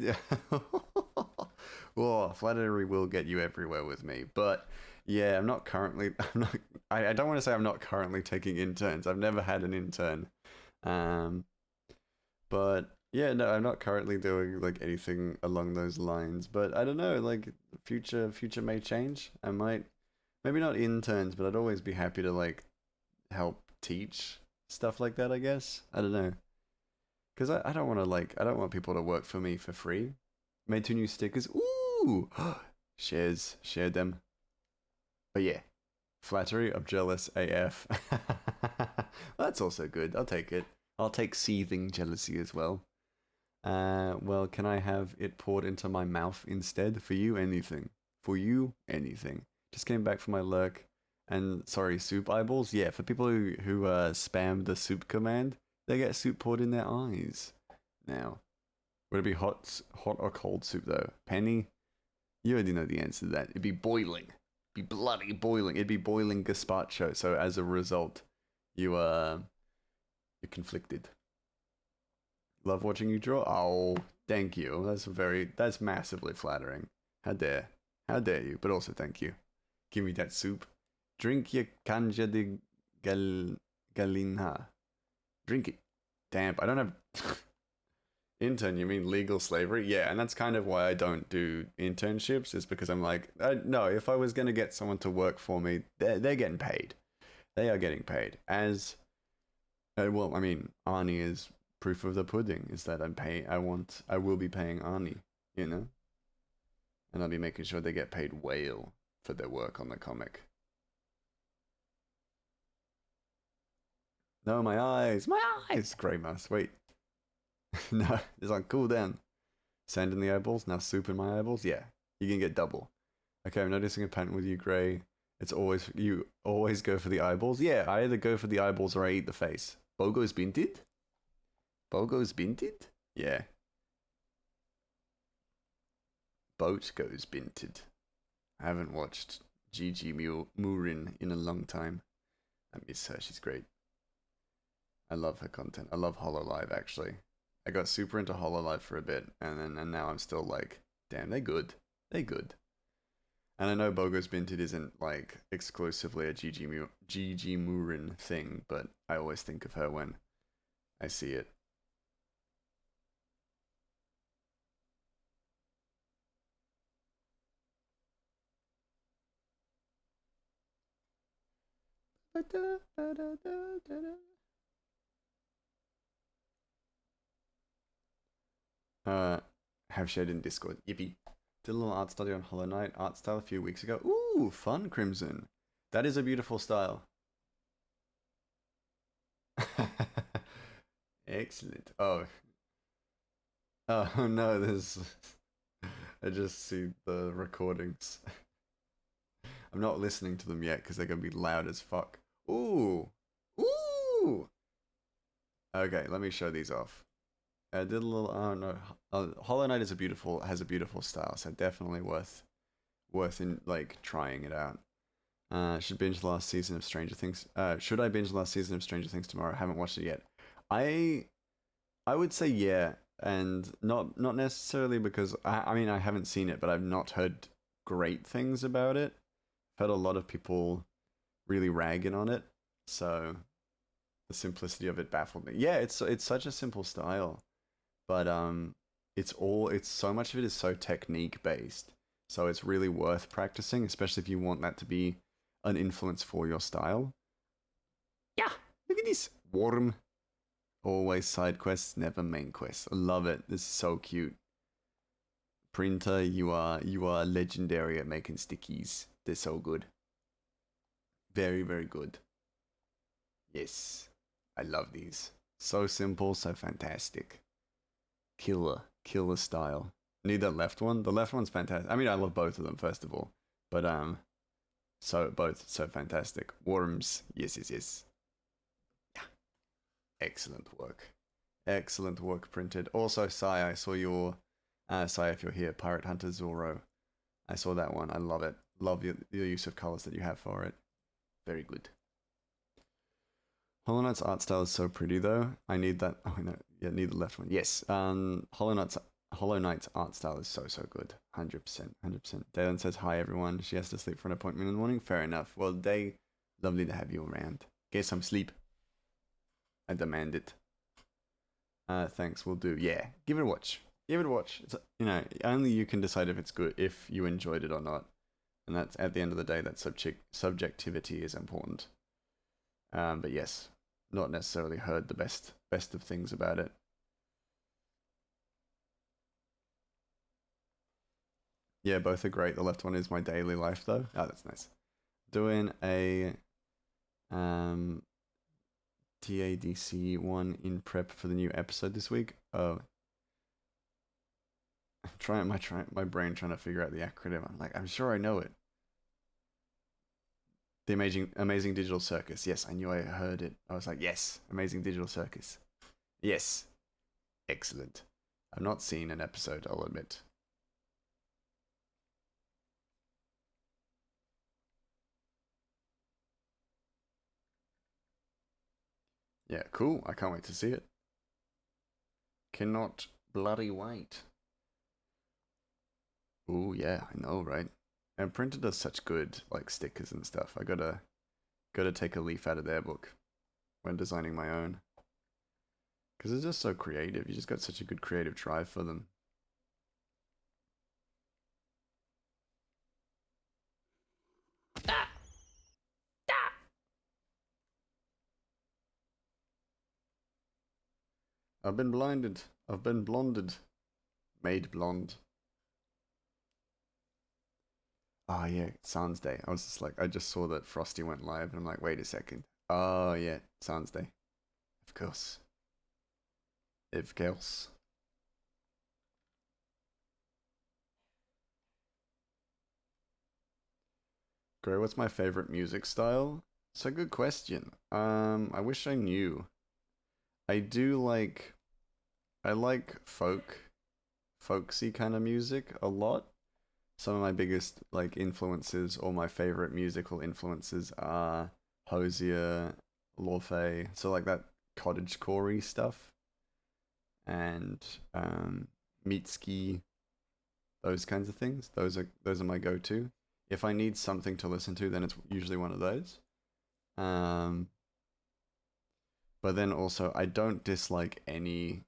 Well, flattery will get you everywhere with me, but yeah, I'm not currently. I'm not. I don't want to say I'm not currently taking interns. I've never had an intern. Um, but yeah, no, I'm not currently doing like anything along those lines. But I don't know. Like future may change. I might maybe not interns, but I'd always be happy to like help teach stuff like that. I guess I don't know because I don't want to like I don't want people to work for me for free. Made two new stickers. Ooh, shared them. But yeah, flattery. I'm jealous AF. That's also good. I'll take it. I'll take seething jealousy as well. Well, can I have it poured into my mouth instead? For you, anything. For you, anything. Just came back from my lurk, and sorry, soup eyeballs. Yeah, for people who spam the soup command, they get soup poured in their eyes. Now, would it be hot or cold soup though? Penny, you already know the answer to that. It'd be boiling. Be bloody boiling. It'd be boiling gazpacho. So as a result, you're conflicted. Love watching you draw. Oh, thank you. That's massively flattering. How dare. How dare you? But also thank you. Give me that soup. Drink your canja de galinha. Drink it. Damn, I don't have intern. You mean legal slavery? Yeah, and that's kind of why I don't do internships. Is because I'm like, no. If I was gonna get someone to work for me, they're getting paid. They are getting paid. Well, I mean, Arnie is proof of the pudding. Is that I will be paying Arnie. You know, and I'll be making sure they get paid whale for their work on the comic. No, my eyes, my eyes. Grey mouse. Wait, no, it's on cool down. Sand in the eyeballs. Now soup in my eyeballs. Yeah, you can get double. Okay, I'm noticing a pattern with you, Grey. It's always you always go for the eyeballs. Yeah, I either go for the eyeballs or I eat the face. Bogo's binted. Bogo's binted. Yeah, boat goes binted. I haven't watched Gigi Murin in a long time. I miss her. She's great. I love her content. I love Hololive actually. I got super into Hololive for a bit, and now I'm still like, damn, they good. They good. And I know Bogo's Binted isn't like exclusively a Gigi Murin thing, but I always think of her when I see it. Uh, have shared in Discord. Yippee. Did a little art study on Hollow Knight art style a few weeks ago. Ooh, fun, Crimson. That is a beautiful style. Excellent. Oh no, there's. I just see the recordings. I'm not listening to them yet because they're gonna be loud as fuck. Ooh, ooh. Okay, let me show these off. I did a little. Oh no, Hollow Knight has a beautiful style, so definitely worth in like trying it out. Should binge the last season of Stranger Things. Should I binge the last season of Stranger Things tomorrow? I haven't watched it yet. I I would say yeah, and not necessarily because I mean I haven't seen it, but I've not heard great things about it. I've heard a lot of people really ragging on it, so the simplicity of it baffled me. Yeah, it's such a simple style, but it's so much of it is so technique based. So it's really worth practicing, especially if you want that to be an influence for your style. Yeah, look at this. Warm. Always side quests, never main quests. I love it. This is so cute. Printer, you are legendary at making stickies. They're so good. Very, very good. Yes. I love these. So simple, so fantastic. Killer style. Need that left one? The left one's fantastic. I mean, I love both of them, first of all. But So both so fantastic. Worms, yes, yes, yes. Excellent work. Excellent work printed. Also, Sai, I saw your Sai, if you're here, Pirate Hunter Zorro. I saw that one. I love it. Love your use of colors that you have for it. Very good. Hollow Knight's art style is so pretty though. I need that. Oh no, yeah, need the left one. Yes. Hollow Knight's art style is so good. 100%. 100%. Dalen says hi everyone. She has to sleep for an appointment in the morning. Fair enough. Well, Day, lovely to have you around. Get some sleep. I demand it. Thanks. We'll do. Yeah. Give it a watch. Give it a watch. It's, only you can decide if it's good, if you enjoyed it or not. And that's at the end of the day, that subjectivity is important. But yes, not necessarily heard the best of things about it. Yeah, both are great. The left one is my daily life though. Oh, that's nice. Doing a um TADC one in prep for the new episode this week. Oh, I'm trying my brain trying to figure out the acronym. I'm like, I'm sure I know it. The Amazing Digital Circus. Yes, I knew I heard it. I was like, yes, Amazing Digital Circus. Yes, excellent. I've not seen an episode, I'll admit. Yeah, cool. I can't wait to see it. Cannot bloody wait. Ooh, yeah, I know, right? And Printer does such good like stickers and stuff. I gotta take a leaf out of their book when designing my own. Because it's just so creative. You just got such a good creative drive for them. I've been blinded. I've been blonded. Made blonde. Oh yeah, Sans Day. I was just like, I just saw that Frosty went live, and I'm like, wait a second. Oh yeah, Sans Day. Of course. Of course. Gray, what's my favorite music style? It's a good question. I wish I knew. I do like I like folksy kind of music a lot. Some of my biggest like influences or my favorite musical influences are Hosier, Lorfei, so like that cottage corey stuff, and Mitski, those kinds of things. Those are my go-to. If I need something to listen to, then it's usually one of those. Um, but then also I don't dislike any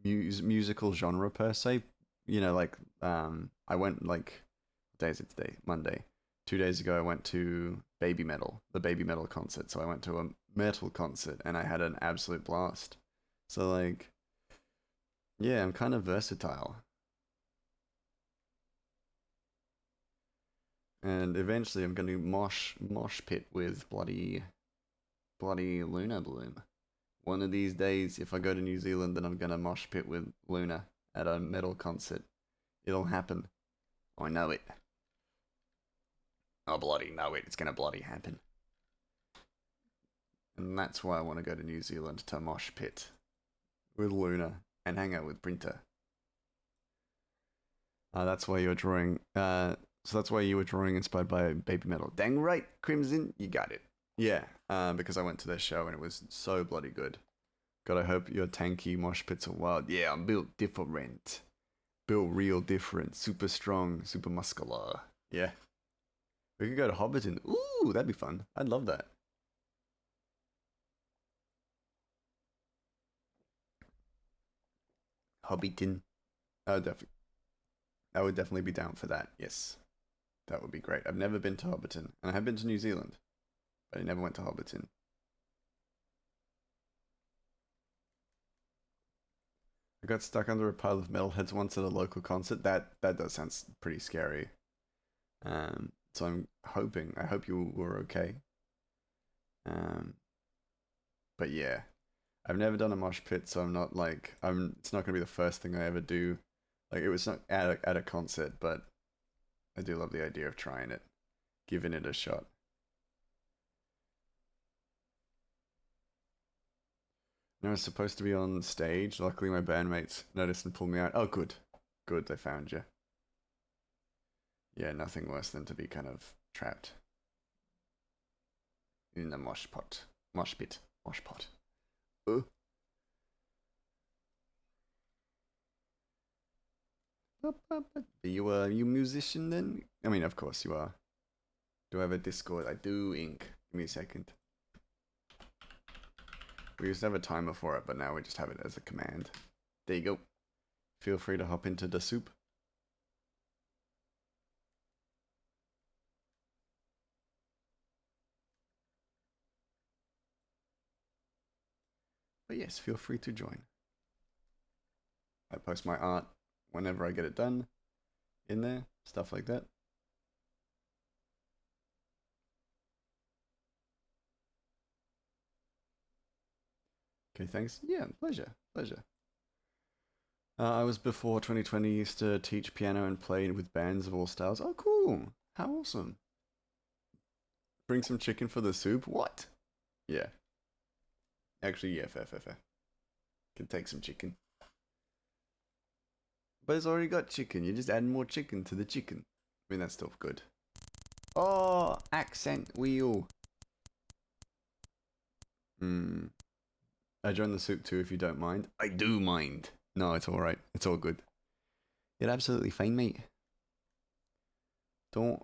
musical genre per se. Like I went like what day is it today? Monday. 2 days ago I went to Baby Metal, the Baby Metal concert. So I went to a metal concert and I had an absolute blast. So like yeah, I'm kind of versatile. And eventually I'm gonna mosh pit with bloody Luna Bloom. One of these days, if I go to New Zealand, then I'm gonna mosh pit with Luna at a metal concert. It'll happen. I know it. I bloody know it. It's gonna bloody happen. And that's why I want to go to New Zealand to mosh pit with Luna and hang out with Printer. That's why you're drawing. So that's why you were drawing inspired by Baby Metal. Dang right, Crimson, you got it. Yeah, because I went to their show and it was so bloody good. God, I hope your tanky mosh pits are wild. Yeah, I'm built different. Built real different. Super strong, super muscular. Yeah. We could go to Hobbiton. Ooh, that'd be fun. I'd love that. Hobbiton. I would, def- I would definitely be down for that. Yes. That would be great. I've never been to Hobbiton. And I have been to New Zealand. But I never went to Hobbiton. I got stuck under a pile of metalheads once at a local concert. That does sound pretty scary. So I hope you were okay. Um, but yeah, I've never done a mosh pit, so I'm not like It's not gonna be the first thing I ever do. Like it was not at a concert, but I do love the idea of trying it. giving it a shot. I was supposed to be on stage. Luckily, my bandmates noticed and pulled me out. Oh, good. Good, they found you. Yeah, nothing worse than to be kind of trapped in the mosh pot. Mosh pit. Mosh pot. Uh. Are you a musician then? I mean, of course you are. Do I have a Discord? I do, Ink. Give me a second. We used to have a timer for it, but now we just have it as a command. There you go. Feel free to hop into the soup. But yes, feel free to join. I post my art whenever I get it done in there, stuff like that. Okay, thanks. Yeah, pleasure, pleasure. I was before 2020 used to teach piano and play with bands of all styles. Oh, cool! How awesome! Bring some chicken for the soup. What? Yeah, actually, yeah, fair, fair, fair. Can take some chicken. But it's already got chicken. You just add more chicken to the chicken. I mean, that's still good. Oh, accent wheel. Hmm. I join the soup too if you don't mind. I do mind. No, it's alright. It's all good. You're absolutely fine, mate. Don't.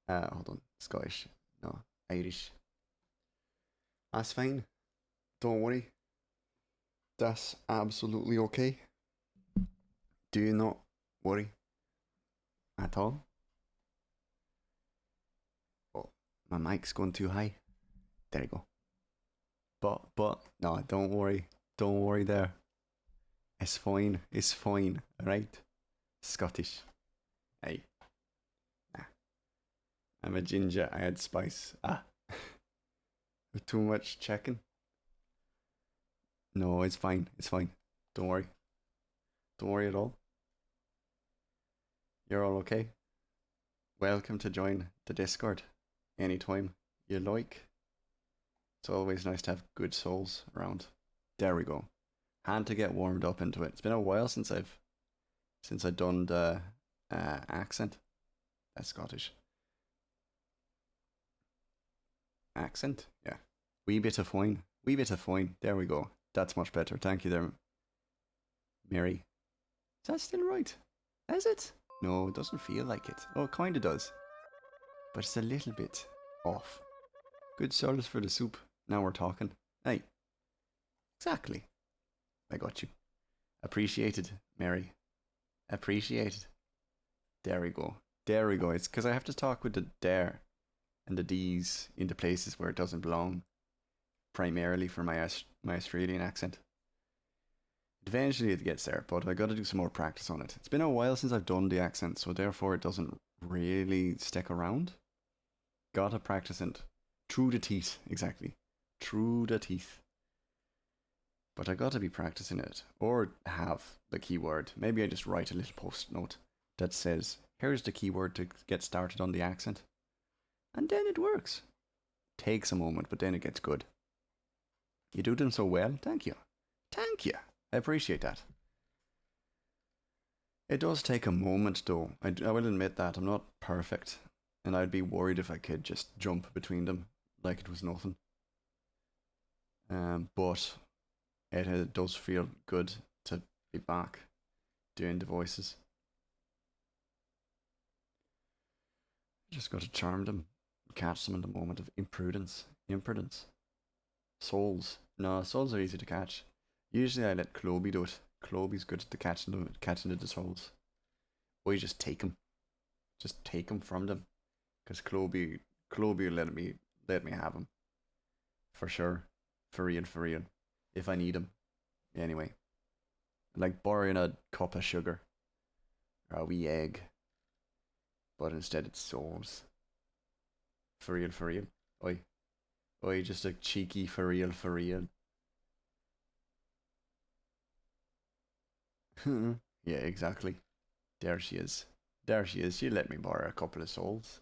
Hold on. Scottish. No, Irish. That's fine. Don't worry. That's absolutely okay. Do not worry at all. Oh, my mic's going too high. There you go. But, no, don't worry. Don't worry there. It's fine. It's fine. Alright? Scottish. Hey. Nah. I'm a ginger. I had spice. Ah. With too much checking. No, it's fine. It's fine. Don't worry. Don't worry at all. You're all okay. Welcome to join the Discord anytime you like. It's always nice to have good souls around. There we go. Had to get warmed up into it. It's been a while since I've done the accent. That's Scottish. Accent? Yeah. Wee bit of fine. Wee bit of fine. There we go. That's much better. Thank you there, Mary. Is that still right? Is it? No, it doesn't feel like it. Oh, it kinda does. But it's a little bit off. Good service for the soup. Now we're talking. Hey. Exactly. I got you. Appreciated, Mary. Appreciated. There we go. There we go. It's because I have to talk with the there and the D's into places where it doesn't belong, primarily for my Australian accent. Eventually it gets there, but I got to do some more practice on it. It's been a while since I've done the accent, so therefore it doesn't really stick around. Gotta practice it through the teeth, exactly. Through the teeth. But I gotta be practicing it, or have the keyword. Maybe I just write a little post note that says, here's the keyword to get started on the accent. And then it works. Takes a moment, but then it gets good. You do them so well. Thank you. Thank you. I appreciate that. It does take a moment, though. I will admit that. I'm not perfect. And I'd be worried if I could just jump between them like it was nothing. But it does feel good to be back doing the voices. Just got to charm them, catch them in the moment of imprudence. Imprudence. Souls. No, souls are easy to catch. Usually I let Cloby do it. Cloby's good at catching the souls. Or you just take them. Just take them from them. Because Cloby will let me have them. For sure. For real, for real. If I need them. Anyway. Like borrowing a cup of sugar. Or a wee egg. But instead it's souls. For real, for real. Oi. Oi, just a cheeky for real, for real. Yeah, exactly. There she is. There she is. She let me borrow a couple of souls.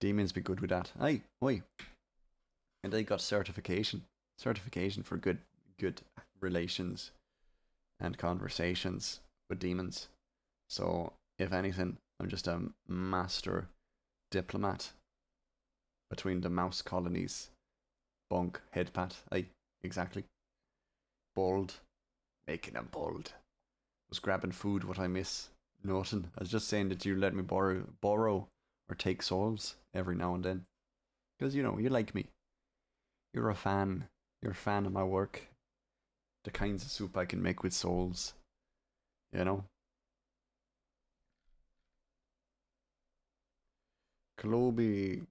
Demons be good with that. Aye, oi. And they got certification for good relations and conversations with demons. So if anything, I'm just a master diplomat between the mouse colonies. Bunk, head pat. Aye, exactly. Bold, making them bold. Was grabbing food what I miss. Nothing. I was just saying that you let me borrow or take souls every now and then. Because you like me. You're a fan. You're a fan of my work. The kinds of soup I can make with souls. You know? Kloby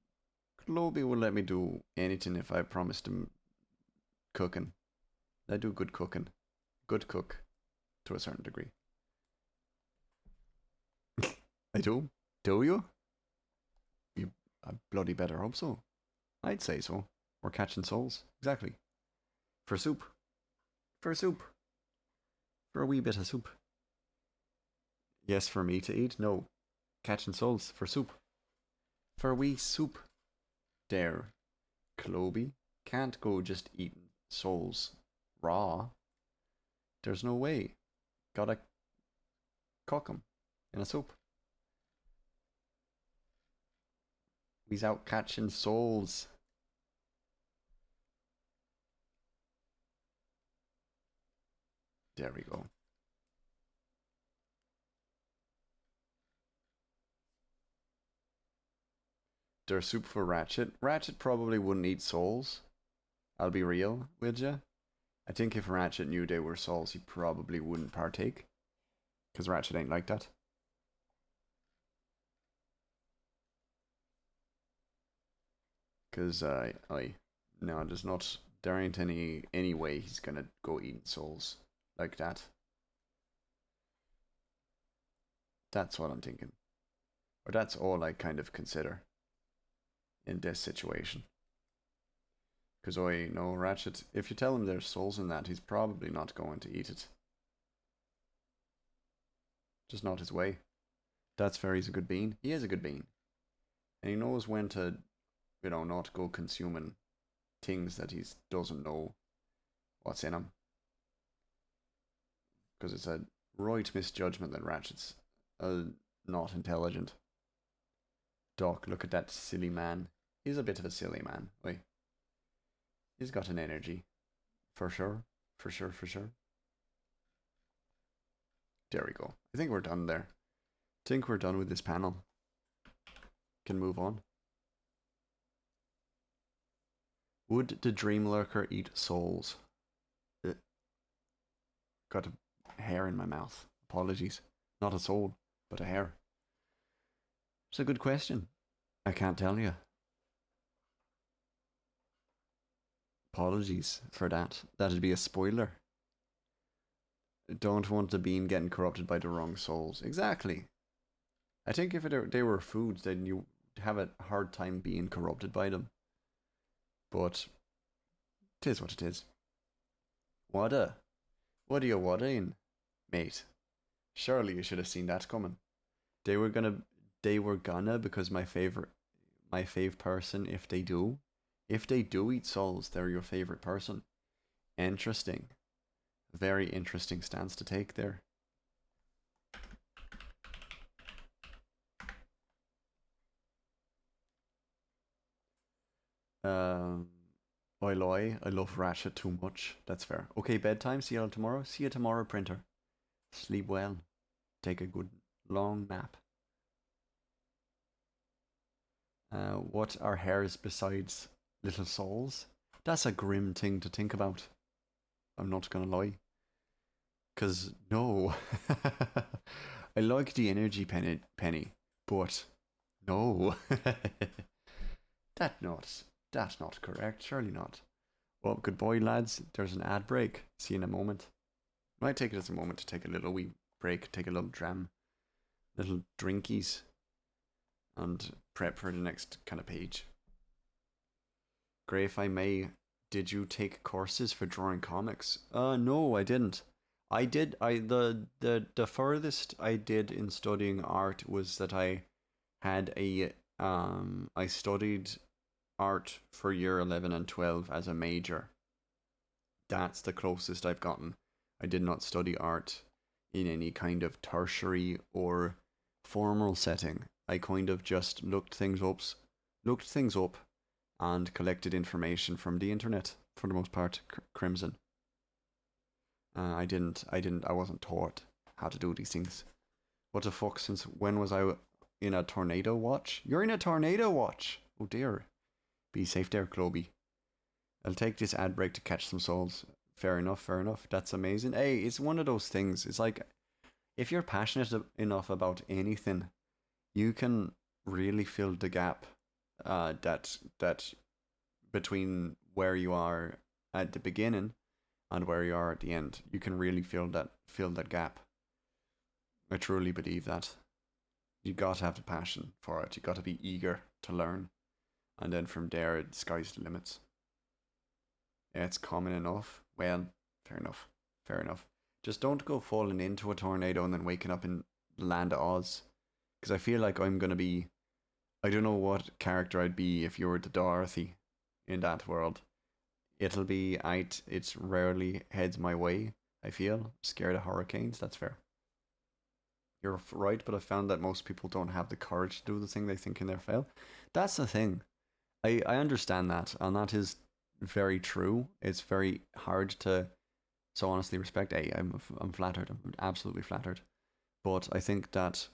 Kloby will let me do anything if I promised him cooking. I do good cooking. Good cook to a certain degree. I do? Do you? You I bloody better hope so. I'd say so. We're catching souls. Exactly. For soup. For soup. For a wee bit of soup. Yes, for me to eat? No. Catching souls for soup. For a wee soup. There. Cloby. Can't go just eating souls raw. There's no way. Gotta cook 'em in a soup. He's out catching souls. There we go. There's soup for Ratchet. Ratchet probably wouldn't eat souls. I'll be real with you. I think if Ratchet knew they were souls, he probably wouldn't partake. Because Ratchet ain't like that. Because no, there ain't any way he's gonna go eating souls like that. That's what I'm thinking. Or that's all I kind of consider in this situation. Because I know Ratchet, if you tell him there's souls in that, he's probably not going to eat it. Just not his way. That's fair, he's a good bean. He is a good bean. And he knows when to, not go consuming things that he doesn't know what's in him. Because it's a right misjudgment that Ratchet's not intelligent. Doc, look at that silly man. He's a bit of a silly man. Wait. He's got an energy. For sure. For sure, for sure. There we go. I think we're done there. I think we're done with this panel. Can move on. Would the Dream Lurker eat souls? Got a hair in my mouth. Apologies. Not a soul, but a hair. It's a good question. I can't tell you. Apologies for that. That'd be a spoiler. Don't want the bean getting corrupted by the wrong souls. Exactly. I think if they were foods, then you have a hard time being corrupted by them. But it is what it is. What are you whadding, mate? Surely you should have seen that coming. They were gonna because my fave person, if they do eat souls, they're your favorite person. Interesting. Very interesting stance to take there. I love Ratchet too much. That's fair. Okay, bedtime. See you all tomorrow. See you tomorrow, printer. Sleep well. Take a good long nap. What are hairs besides little souls? That's a grim thing to think about. I'm not gonna lie. Cause no, I like the energy penny, but no, that's not correct. Surely not. Well, good boy, lads. There's an ad break. See you in a moment. Might take it as a moment to take a little wee break, take a little dram, little drinkies, and prep for the next kind of page. Gray, if I may, did you take courses for drawing comics? No, I didn't. I did. The furthest I did in studying art was that I had I studied art for year 11 and 12 as a major. That's the closest I've gotten. I did not study art in any kind of tertiary or formal setting. I kind of just looked things up, and collected information from the internet for the most part. Crimson. I wasn't taught how to do these things. What the fuck? Since when was I in a tornado watch? You're in a tornado watch. Oh dear. Be safe there, Chloe. I'll take this ad break to catch some souls. Fair enough, fair enough. That's amazing. Hey, it's one of those things. It's like if you're passionate enough about anything, you can really fill the gap that between where you are at the beginning and where you are at the end. You can really fill that gap. I truly believe that. You got to have the passion for it. You got to be eager to learn, and then from there, the sky's the limits. Yeah, it's common enough. Well, fair enough. Fair enough. Just don't go falling into a tornado and then waking up in the land of Oz. Because I feel like I'm gonna be. I don't know what character I'd be if you were the Dorothy in that world. It'll be It's rarely heads my way. I feel scared of hurricanes. That's fair. You're right, but I found that most people don't have the courage to do the thing they think in their fail. That's the thing. I understand that, and that is very true. It's very hard to so honestly respect. I'm flattered. I'm absolutely flattered. But I think that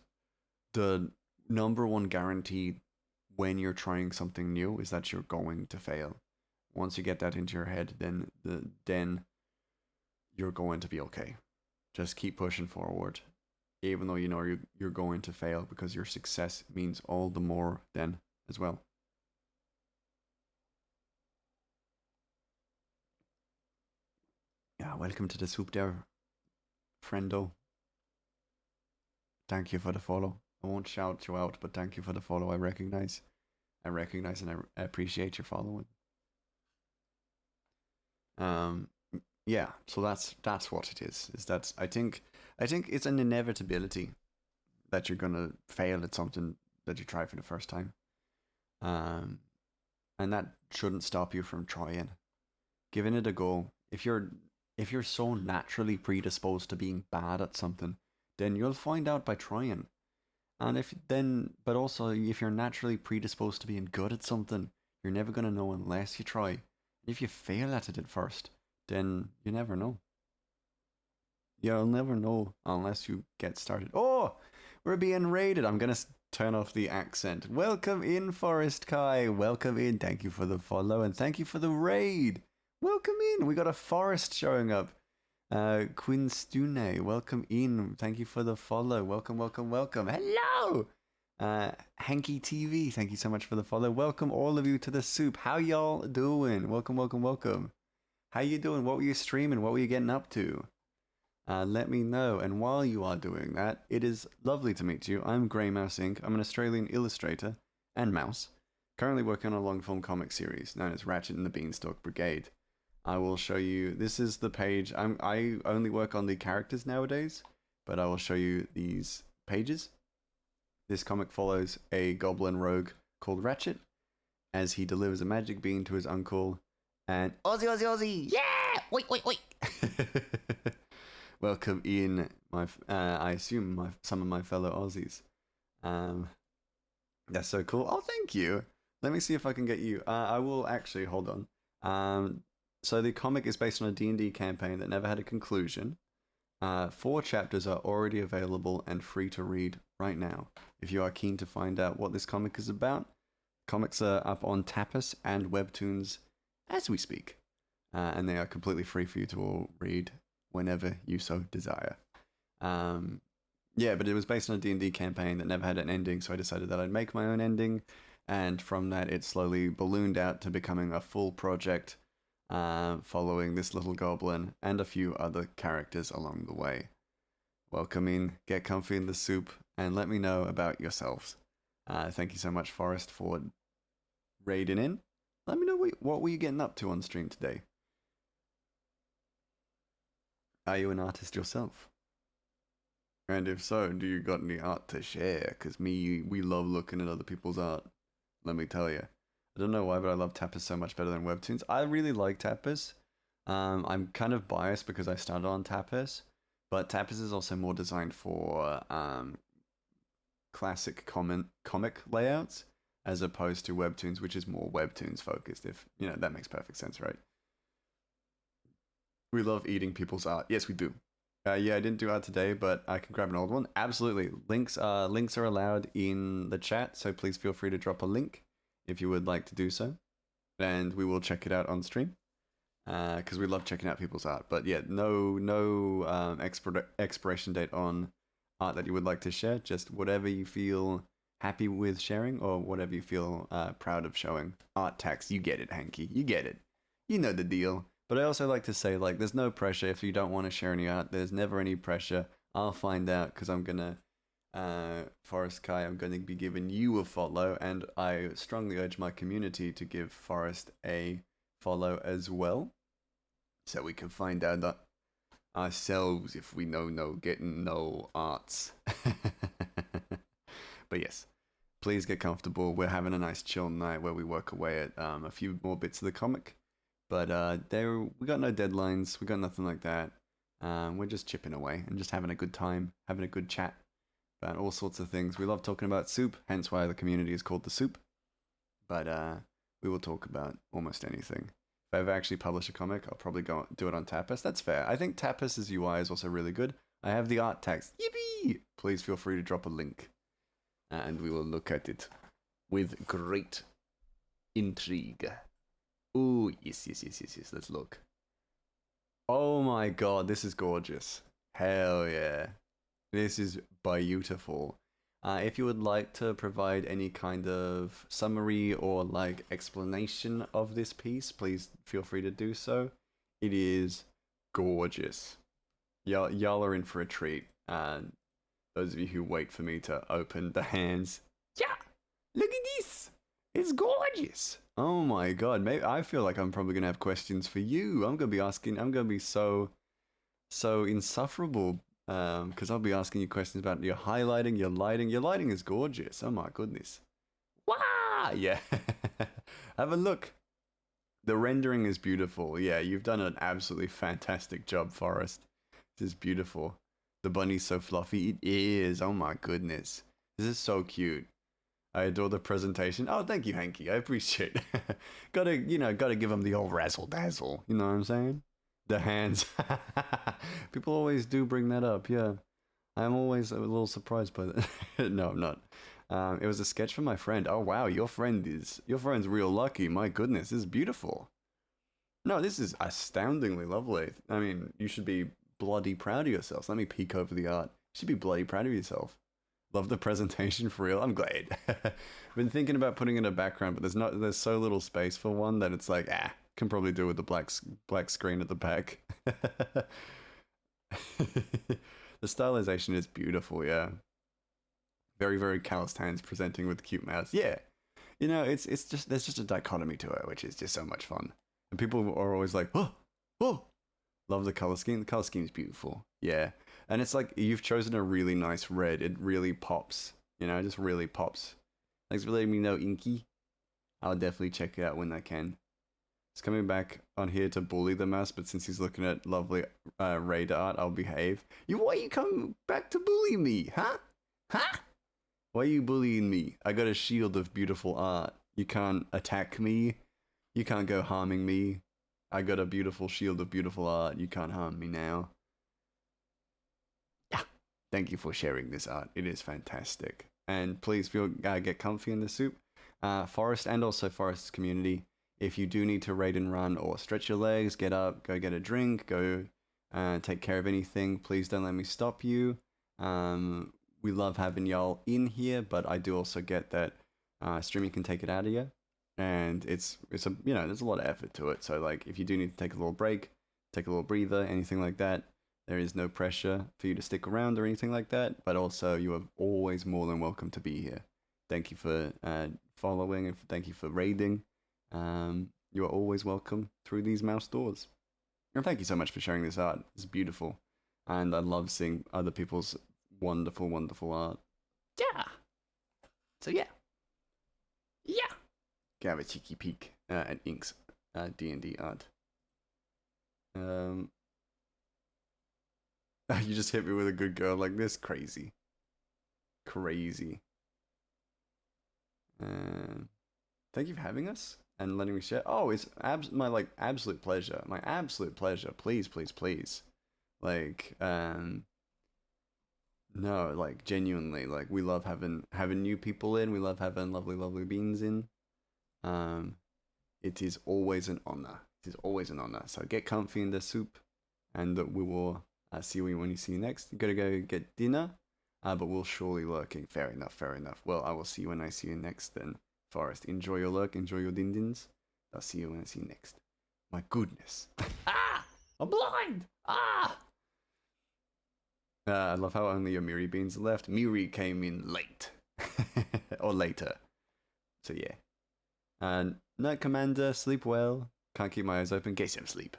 the number one guarantee when you're trying something new is that you're going to fail. Once you get that into your head, then you're going to be okay. Just keep pushing forward, even though you know you're going to fail, because your success means all the more then as well. Yeah, welcome to the soup there, friendo. Thank you for the follow. I won't shout you out, but thank you for the follow. I recognize, and I appreciate your following. Um, yeah. So that's what it is. Is that I think it's an inevitability that you're gonna fail at something that you try for the first time. Um, and that shouldn't stop you from trying, giving it a go. If you're so naturally predisposed to being bad at something, then you'll find out by trying. And but also if you're naturally predisposed to being good at something, you're never gonna know unless you try. If you fail at it at first, then you never know. You'll never know unless you get started. Oh, we're being raided. I'm gonna turn off the accent. Welcome in, Forest Kai. Welcome in. Thank you for the follow and thank you for the raid. Welcome in. We got a forest showing up. Quinn Stune, welcome in. Thank you for the follow. Welcome, welcome, welcome. Hello. Hanky TV, thank you so much for the follow. Welcome all of you to the soup. How y'all doing? Welcome, welcome, welcome. How you doing? What were you streaming? What were you getting up to? Let me know. And while you are doing that, it is lovely to meet you. I'm Grey Mouse Inc. I'm an Australian illustrator and mouse, currently working on a long form comic series known as Ratchet and the Beanstalk Brigade. I will show you. This is the page. I only work on the characters nowadays, but I will show you these pages. This comic follows a goblin rogue called Ratchet as he delivers a magic bean to his uncle and Aussie, Aussie, Aussie, yeah, oi, oi, oi. Welcome in, I assume some of my fellow Aussies. Um, that's so cool. Oh, thank you. Let me see if I can get you. I will actually hold on. So the comic is based on a D&D campaign that never had a conclusion. 4 chapters are already available and free to read right now. If you are keen to find out what this comic is about, comics are up on Tapas and Webtoons as we speak. And they are completely free for you to all read whenever you so desire. Yeah, but it was based on a D&D campaign that never had an ending, so I decided that I'd make my own ending. And from that, it slowly ballooned out to becoming a full project, following this little goblin and a few other characters along the way. Welcome in, get comfy in the soup, and let me know about yourselves. Thank you so much, Forrest, for raiding in. Let me know what were you getting up to on stream today. Are you an artist yourself? And if so, do you got any art to share? Because we love looking at other people's art. Let me tell you. I don't know why, but I love tapas so much better than webtoons. I really like tapas. I'm kind of biased because I started on tapas, but tapas is also more designed for classic comic layouts as opposed to webtoons, which is more webtoons focused. If you know that makes perfect sense, right? We love eating people's art. Yes, we do. Yeah, I didn't do art today, but I can grab an old one. Absolutely. Links are allowed in the chat, so please feel free to drop a link if you would like to do so, and we will check it out on stream. Because we love checking out people's art. But yeah, no expiration date on art that you would like to share. Just whatever you feel happy with sharing, or whatever you feel proud of showing. Art tax, you get it, Hanky. You get it. You know the deal. But I also like to say, like, there's no pressure if you don't want to share any art. There's never any pressure. I'll find out because I'm gonna, Forest Kai, I'm gonna be giving you a follow, and I strongly urge my community to give Forest a follow as well, so we can find out that ourselves if we know no getting no arts. But yes, please get comfortable. We're having a nice chill night where we work away at a few more bits of the comic. But there we got no deadlines. We got nothing like that. We're just chipping away and just having a good time, having a good chat about all sorts of things. We love talking about soup, hence why the community is called the soup. But we will talk about almost anything. If I ever actually publish a comic, I'll probably go do it on Tapas. That's fair. I think Tapas's UI is also really good. I have the art text. Yippee! Please feel free to drop a link, and we will look at it with great intrigue. Ooh, yes. Let's look. Oh my god, this is gorgeous. Hell yeah. This is beautiful. If you would like to provide any kind of summary or like explanation of this piece, please feel free to do so. It is gorgeous. Y'all are in for a treat. And those of you who wait for me to open the hands, yeah, look at this. It's gorgeous. Oh my god, maybe I feel like I'm probably gonna have questions for you. I'm gonna be asking. I'm gonna be so insufferable. Because I'll be asking you questions about your highlighting, your lighting. Your lighting is gorgeous. Oh my goodness. Wow. Yeah. Have a look. The rendering is beautiful. Yeah, you've done an absolutely fantastic job, Forrest. This is beautiful. The bunny's so fluffy. It is. Oh my goodness. This is so cute. I adore the presentation. Oh, thank you, Hanky. I appreciate it. gotta give him the old razzle dazzle. You know what I'm saying? The hands. People always do bring that up. Yeah, I'm always a little surprised by that. No, I'm not. It was a sketch from my friend. Oh wow, your friend's real lucky. My goodness, this is beautiful. No, this is astoundingly lovely. I mean, you should be bloody proud of yourself. Let me peek over the art. You should be bloody proud of yourself. Love the presentation for real. I'm glad. I've been thinking about putting in a background, but there's so little space for one that it's like can probably do with the black screen at the back. The stylization is beautiful, yeah. Very very calloused hands presenting with cute mouths. Yeah, it's just there's just a dichotomy to it, which is just so much fun. And people are always like, oh, love the color scheme. The color scheme is beautiful. Yeah, and it's like you've chosen a really nice red. It really pops. It just really pops. Thanks for letting me know, Inky. I'll definitely check it out when I can. He's coming back on here to bully the mouse, but since he's looking at lovely raid art, I'll behave. Why you come back to bully me, huh? Huh? Why are you bullying me? I got a shield of beautiful art. You can't attack me. You can't go harming me. I got a beautiful shield of beautiful art. You can't harm me now. Yeah. Thank you for sharing this art. It is fantastic. And please get comfy in the soup. Forest and also Forest's community. If you do need to raid and run or stretch your legs, get up, go get a drink, go take care of anything, please don't let me stop you. We love having y'all in here, but I do also get that streaming can take it out of you, and it's a there's a lot of effort to it. So like if you do need to take a little break, take a little breather, anything like that, there is no pressure for you to stick around or anything like that. But also you are always more than welcome to be here. Thank you for following and thank you for raiding. You are always welcome through these mouse doors. And thank you so much for sharing this art. It's beautiful. And I love seeing other people's wonderful, wonderful art. Yeah. So yeah. Yeah. Can have a cheeky peek at Ink's D&D art. Um, you just hit me with a good girl like this. Crazy. Crazy. Thank you for having us and letting me share. Oh, it's my like absolute pleasure. My absolute pleasure. Please, please, please. Like, no, like genuinely, like we love having new people in. We love having lovely, lovely beans in. Um, it is always an honor. It is always an honor. So get comfy in the soup, and we will see you when you see you next. You gotta go get dinner, but we'll surely lurking. Fair enough. Fair enough. Well, I will see you when I see you next. Then, Forest, enjoy your lurk. Enjoy your dindins. I'll see you when I see you next. My goodness. Ah, I'm blind. Ah. I love how only your Miri beans are left. Miri came in late. Or later. So yeah. Night Commander, sleep well. Can't keep my eyes open. Get some sleep.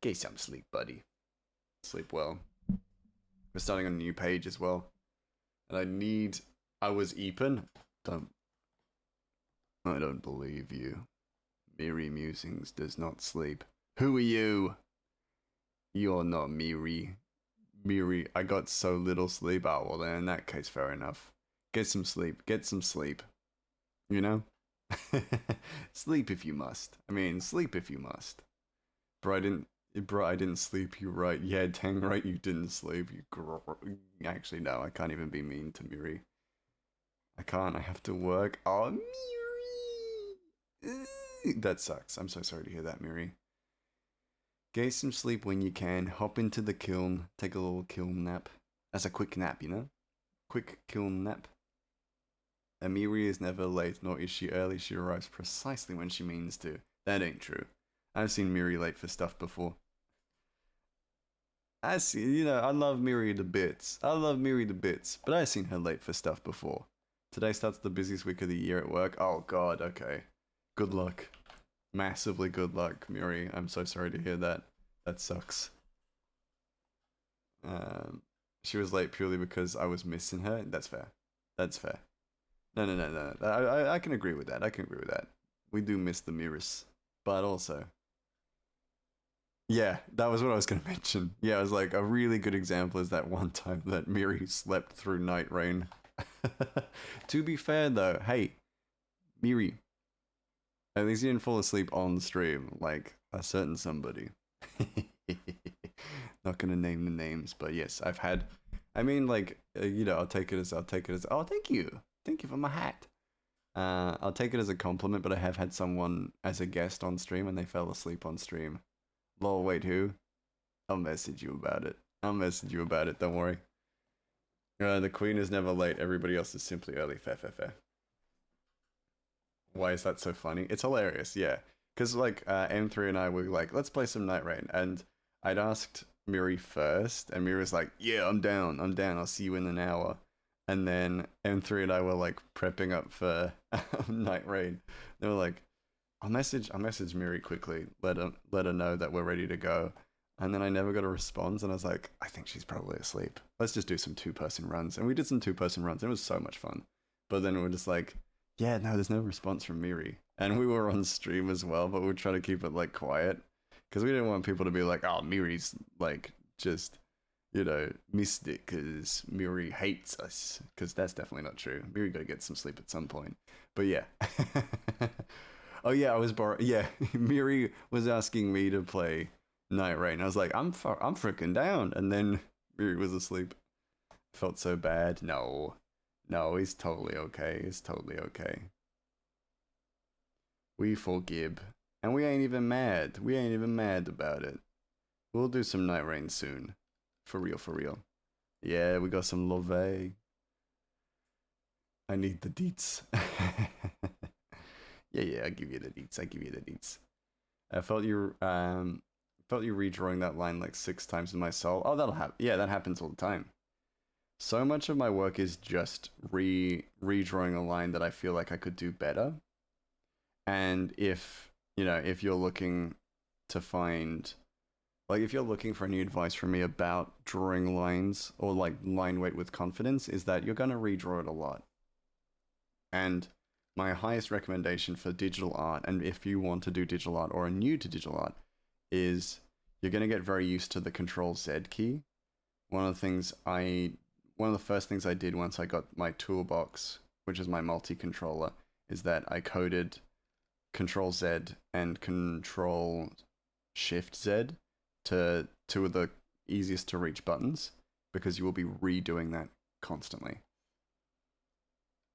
Get some sleep, buddy. Sleep well. We're starting on a new page as well. And I was Epen. I don't believe you. Miri Musings does not sleep. Who are you? You're not Miri. Miri, I got so little sleep. Oh, well, then in that case, fair enough. Get some sleep. Get some sleep. You know? Sleep if you must. I mean, sleep if you must. Bro, I didn't sleep. You right. Yeah, dang right, you didn't sleep. Actually, no, I can't even be mean to Miri. I can't. I have to work. Oh, Miri! That sucks. I'm so sorry to hear that, Miri. Get some sleep when you can. Hop into the kiln. Take a little kiln nap. That's a quick nap, you know? Quick kiln nap. Amiri is never late, nor is she early. She arrives precisely when she means to. That ain't true. I've seen Miri late for stuff before. I love Miri to bits. I love Miri to bits, but I've seen her late for stuff before. Today starts the busiest week of the year at work. Oh god, okay. Good luck. Massively good luck, Miri. I'm so sorry to hear that. That sucks. Um, she was late purely because I was missing her. That's fair. That's fair. No, no, no, no. I can agree with that. I can agree with that. We do miss the Miris, but also, yeah, that was what I was gonna mention. Yeah, it was like a really good example is that one time that Miri slept through night rain. To be fair though, hey, Miri, at least you didn't fall asleep on stream like a certain somebody. Not gonna name the names, but yes, I've had. I mean, like, I'll take it as. I'll take it as. Oh, thank you for my hat. I'll take it as a compliment, but I have had someone as a guest on stream and they fell asleep on stream. Lol, wait, who? I'll message you about it. I'll message you about it. Don't worry. The queen is never late. Everybody else is simply early. Fair, fair, fair. Why is that so funny? It's hilarious, yeah. Because, like, M3 and I were like, let's play some Night Rain. And I'd asked Miri first, and Miri was like, yeah, I'm down. I'll see you in an hour. And then M3 and I were, like, prepping up for Night Rain. They were like, I'll message Miri quickly, let her know that we're ready to go. And then I never got a response, and I was like, I think she's probably asleep. Let's just do some 2-person runs. And we did some 2-person runs, and it was so much fun. But then we were just like, yeah, no, there's no response from Miri. And we were on stream as well, but we were trying to keep it like quiet because we didn't want people to be like, oh, Miri's like just, missed it because Miri hates us, because that's definitely not true. Miri got to get some sleep at some point. But yeah. Oh yeah, I was Yeah, Miri was asking me to play Night Rain. I was like, I'm freaking down, and then Miri was asleep. Felt so bad. No, no, he's totally okay. He's totally okay. We forgive, and we ain't even mad. We ain't even mad about it. We'll do some Night Rain soon, for real, for real. Yeah, we got some love. I need the deets. Yeah, I give you the deets. I give you the deets. I felt you redrawing that line like 6 times in my soul. Oh, that'll happen. Yeah, that happens all the time. So much of my work is just redrawing a line that I feel like I could do better. And if you're looking to find, like, if you're looking for any advice from me about drawing lines or like line weight with confidence, is that you're gonna redraw it a lot. And my highest recommendation for digital art, and if you want to do digital art or are new to digital art, is you're going to get very used to the Control Z key. One of the things I, one of the first things I did once I got my toolbox, which is my multi controller, is that I coded Control Z and Control Shift Z to two of the easiest to reach buttons because you will be redoing that constantly.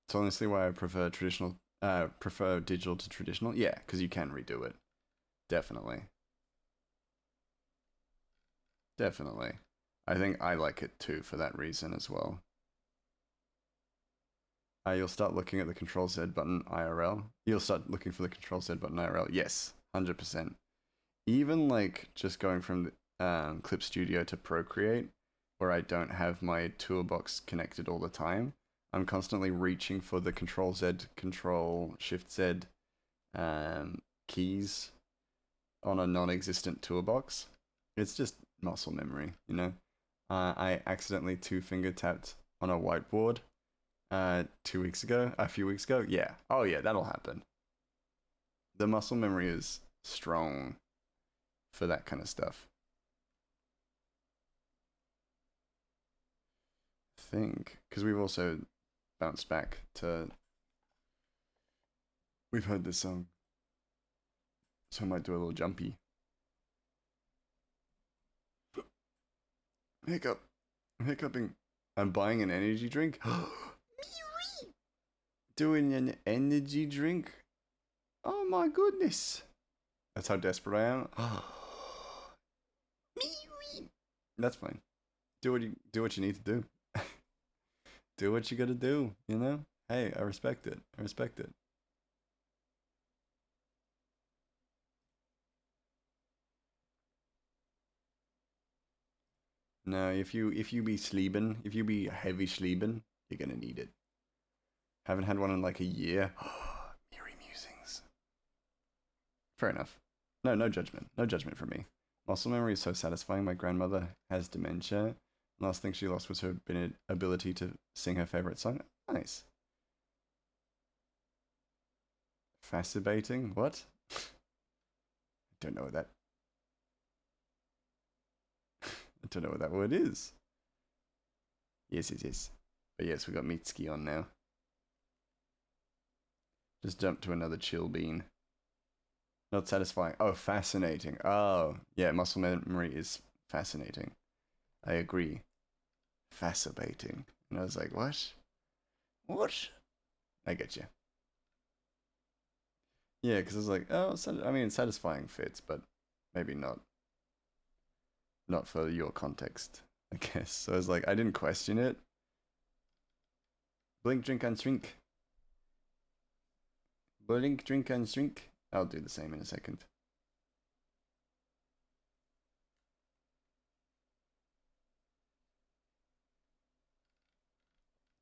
It's honestly why I prefer digital to traditional. Yeah, because you can redo it. Definitely, definitely. I think I like it too for that reason as well. You'll start looking at the Control Z button IRL. You'll start looking for the Control Z button IRL. Yes, 100%. Even like just going from Clip Studio to Procreate, where I don't have my toolbox connected all the time, I'm constantly reaching for the Control Z, Control Shift Z keys on a non-existent toolbox. It's just muscle memory, you know. I accidentally two finger tapped on a whiteboard 2 weeks ago, a few weeks ago. Yeah. Oh yeah, that'll happen. The muscle memory is strong for that kind of stuff. I think because we've also bounced back to we've heard this song, so I might do a little jumpy. Hiccup. I'm hiccuping. I'm buying an energy drink. Doing an energy drink. Oh my goodness. That's how desperate I am. That's fine. Do what you need to do. Do what you gotta do, you know? Hey, I respect it. I respect it. No, if you be sleeping, if you be heavy sleeping, you're gonna need it. Haven't had one in like a year. Eerie musings. Fair enough. No, no judgment. No judgment from me. Muscle memory is so satisfying. My grandmother has dementia. Last thing she lost was her ability to sing her favorite song. Nice. Fascinating? What? Don't know what that. I don't know what that word is. Yes, yes, yes. But yes, we got Mitski on now. Just jump to another chill bean. Not satisfying. Oh, fascinating. Oh, yeah, muscle memory is fascinating. I agree. Fascinating. And I was like, what? What? I get you. Yeah, because I was like, oh, I mean, satisfying fits, but maybe not for your context, I guess. So I was like, I didn't question it. Blink, drink, and shrink. Blink, drink, and shrink. I'll do the same in a second.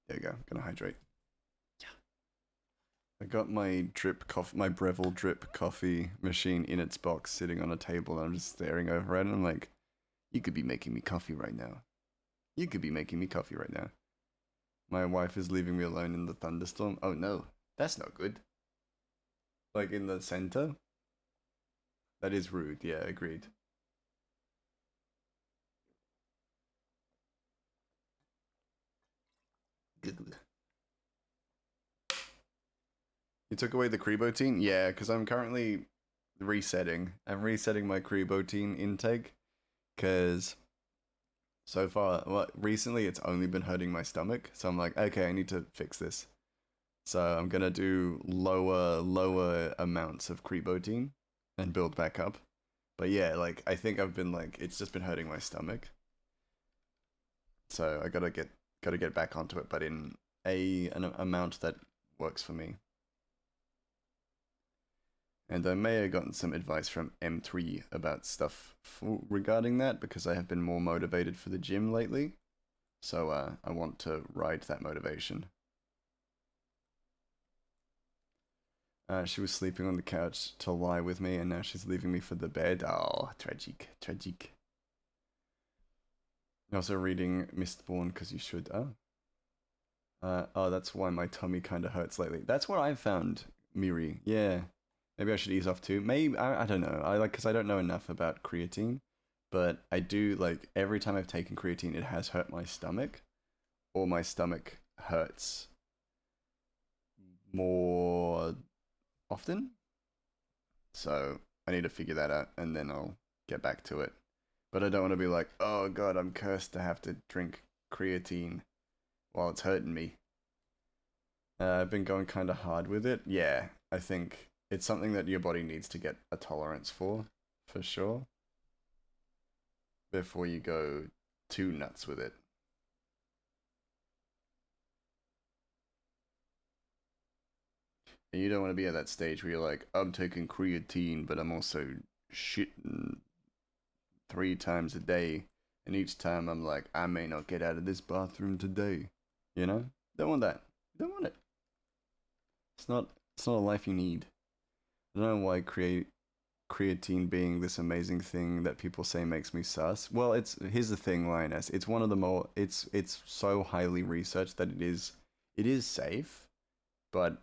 There you go. Gonna hydrate. Yeah. I got my my Breville drip coffee machine in its box, sitting on a table, and I'm just staring over it, and I'm like, you could be making me coffee right now. You could be making me coffee right now. My wife is leaving me alone in the thunderstorm. Oh no, that's not good. Like in the center? That is rude. Yeah, agreed. You took away the creatine? Yeah, because I'm currently resetting. I'm resetting my creatine intake because so far, well, recently it's only been hurting my stomach. So I'm like, okay, I need to fix this. So I'm gonna do lower amounts of creatine and build back up. But yeah, like I think I've been like it's just been hurting my stomach. So I gotta get back onto it, but in an amount that works for me. And I may have gotten some advice from M3 about stuff regarding that because I have been more motivated for the gym lately. So I want to ride that motivation. She was sleeping on the couch to lie with me, and now she's leaving me for the bed. Oh, tragic, tragic. Also reading Mistborn because you should. Oh, Oh, that's why my tummy kind of hurts lately. That's what I've found, Miri. Yeah. Maybe I should ease off too. Maybe I don't know. I like because I don't know enough about creatine, but I do like every time I've taken creatine, it has hurt my stomach, or my stomach hurts more often. So I need to figure that out, and then I'll get back to it. But I don't want to be like, oh god, I'm cursed to have to drink creatine while it's hurting me. I've been going kind of hard with it. Yeah, I think it's something that your body needs to get a tolerance for sure, before you go too nuts with it. And you don't want to be at that stage where you're like, I'm taking creatine, but I'm also shitting 3 times a day. And each time I'm like, I may not get out of this bathroom today. You know? Don't want that. Don't want it. It's not. It's not a life you need. I don't know why creatine being this amazing thing that people say makes me sus. Well, it's here's the thing, Lioness. It's one of the more. It's so highly researched that it is safe, but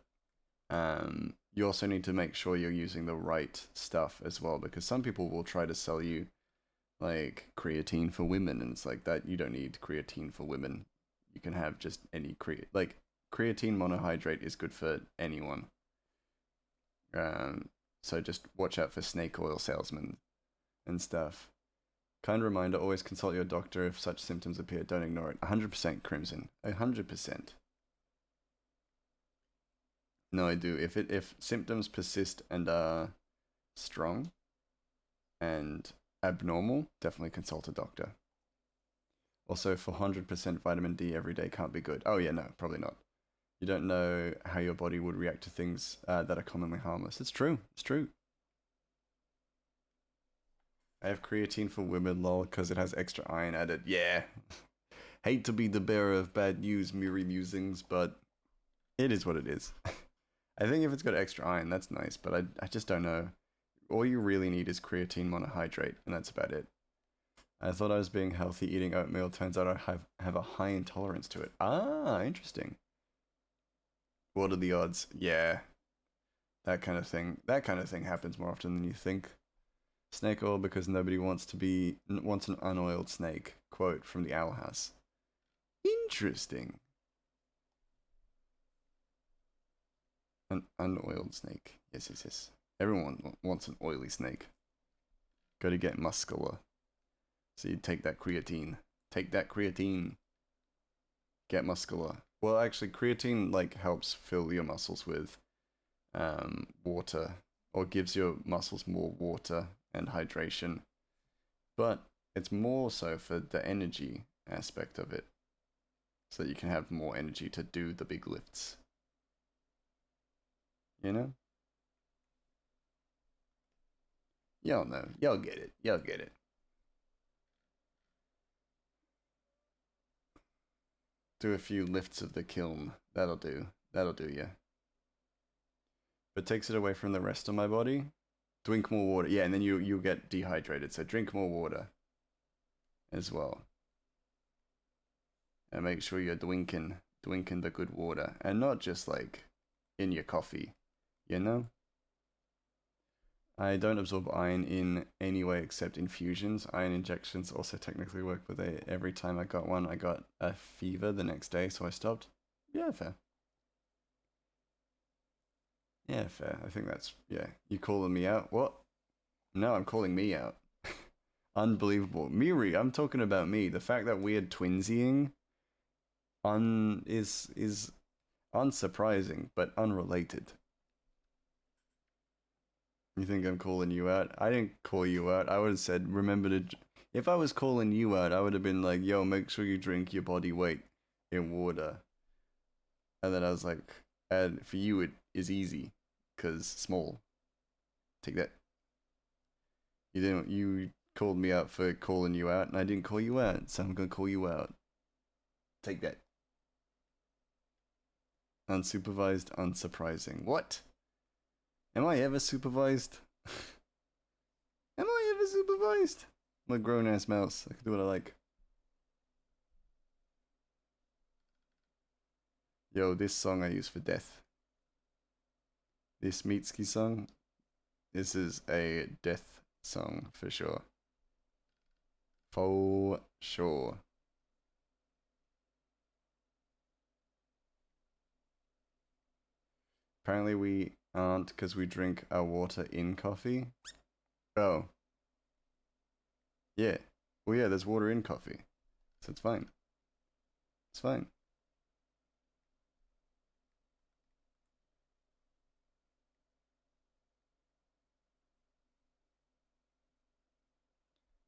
you also need to make sure you're using the right stuff as well, because some people will try to sell you like creatine for women, and it's like that. You don't need creatine for women. You can have just any creatine monohydrate is good for anyone. So just watch out for snake oil salesmen and stuff. Kind reminder: always consult your doctor if such symptoms appear. Don't ignore it. 100% Crimson. 100%. No, I do. If symptoms persist and are strong and abnormal, definitely consult a doctor. Also, for 100% vitamin D every day can't be good. Oh yeah, no, probably not. You don't know how your body would react to things that are commonly harmless. It's true. It's true. I have creatine for women, lol, because it has extra iron added. Yeah. Hate to be the bearer of bad news, Miri Musings, but it is what it is. I think if it's got extra iron, that's nice, but I just don't know. All you really need is creatine monohydrate, and that's about it. I thought I was being healthy eating oatmeal. Turns out I have a high intolerance to it. Ah, interesting. What are the odds? Yeah, that kind of thing. That kind of thing happens more often than you think. Snake oil because nobody wants an unoiled snake. Quote from the Owl House. Interesting. An unoiled snake. Yes, yes, yes. Everyone wants an oily snake. Got to get muscular. So you take that creatine. Take that creatine. Get muscular. Well, actually, creatine like helps fill your muscles with water, or gives your muscles more water and hydration. But it's more so for the energy aspect of it, so that you can have more energy to do the big lifts. You know? Y'all know. Y'all get it. Y'all get it. Do a few lifts of the kiln. That'll do. That'll do you. But takes it away from the rest of my body. Drink more water. Yeah, and then you get dehydrated. So drink more water as well. And make sure you're drinking the good water. And not just like in your coffee. You know? I don't absorb iron in any way except infusions. Iron injections also technically work, but every time I got one, I got a fever the next day, so I stopped. Yeah, fair. Yeah, fair. I think that's yeah. You calling me out? What? No, I'm calling me out. Unbelievable, Miri. I'm talking about me. The fact that we're twinsying is unsurprising, but unrelated. You think I'm calling you out? I didn't call you out. I would have said, remember to. If I was calling you out, I would have been like, yo, make sure you drink your body weight in water. And then I was like, and for you, it is easy, because small. Take that. You didn't. You called me out for calling you out, and I didn't call you out, so I'm gonna call you out. Take that. Unsupervised, unsurprising. What? Am I ever supervised? Am I ever supervised? I'm a grown ass mouse. I can do what I like. Yo, this song I use for death. This Mitski song. This is a death song for sure. For sure. Apparently we aren't because we drink our water in coffee. Oh, yeah. Well, yeah, there's water in coffee. So it's fine. It's fine.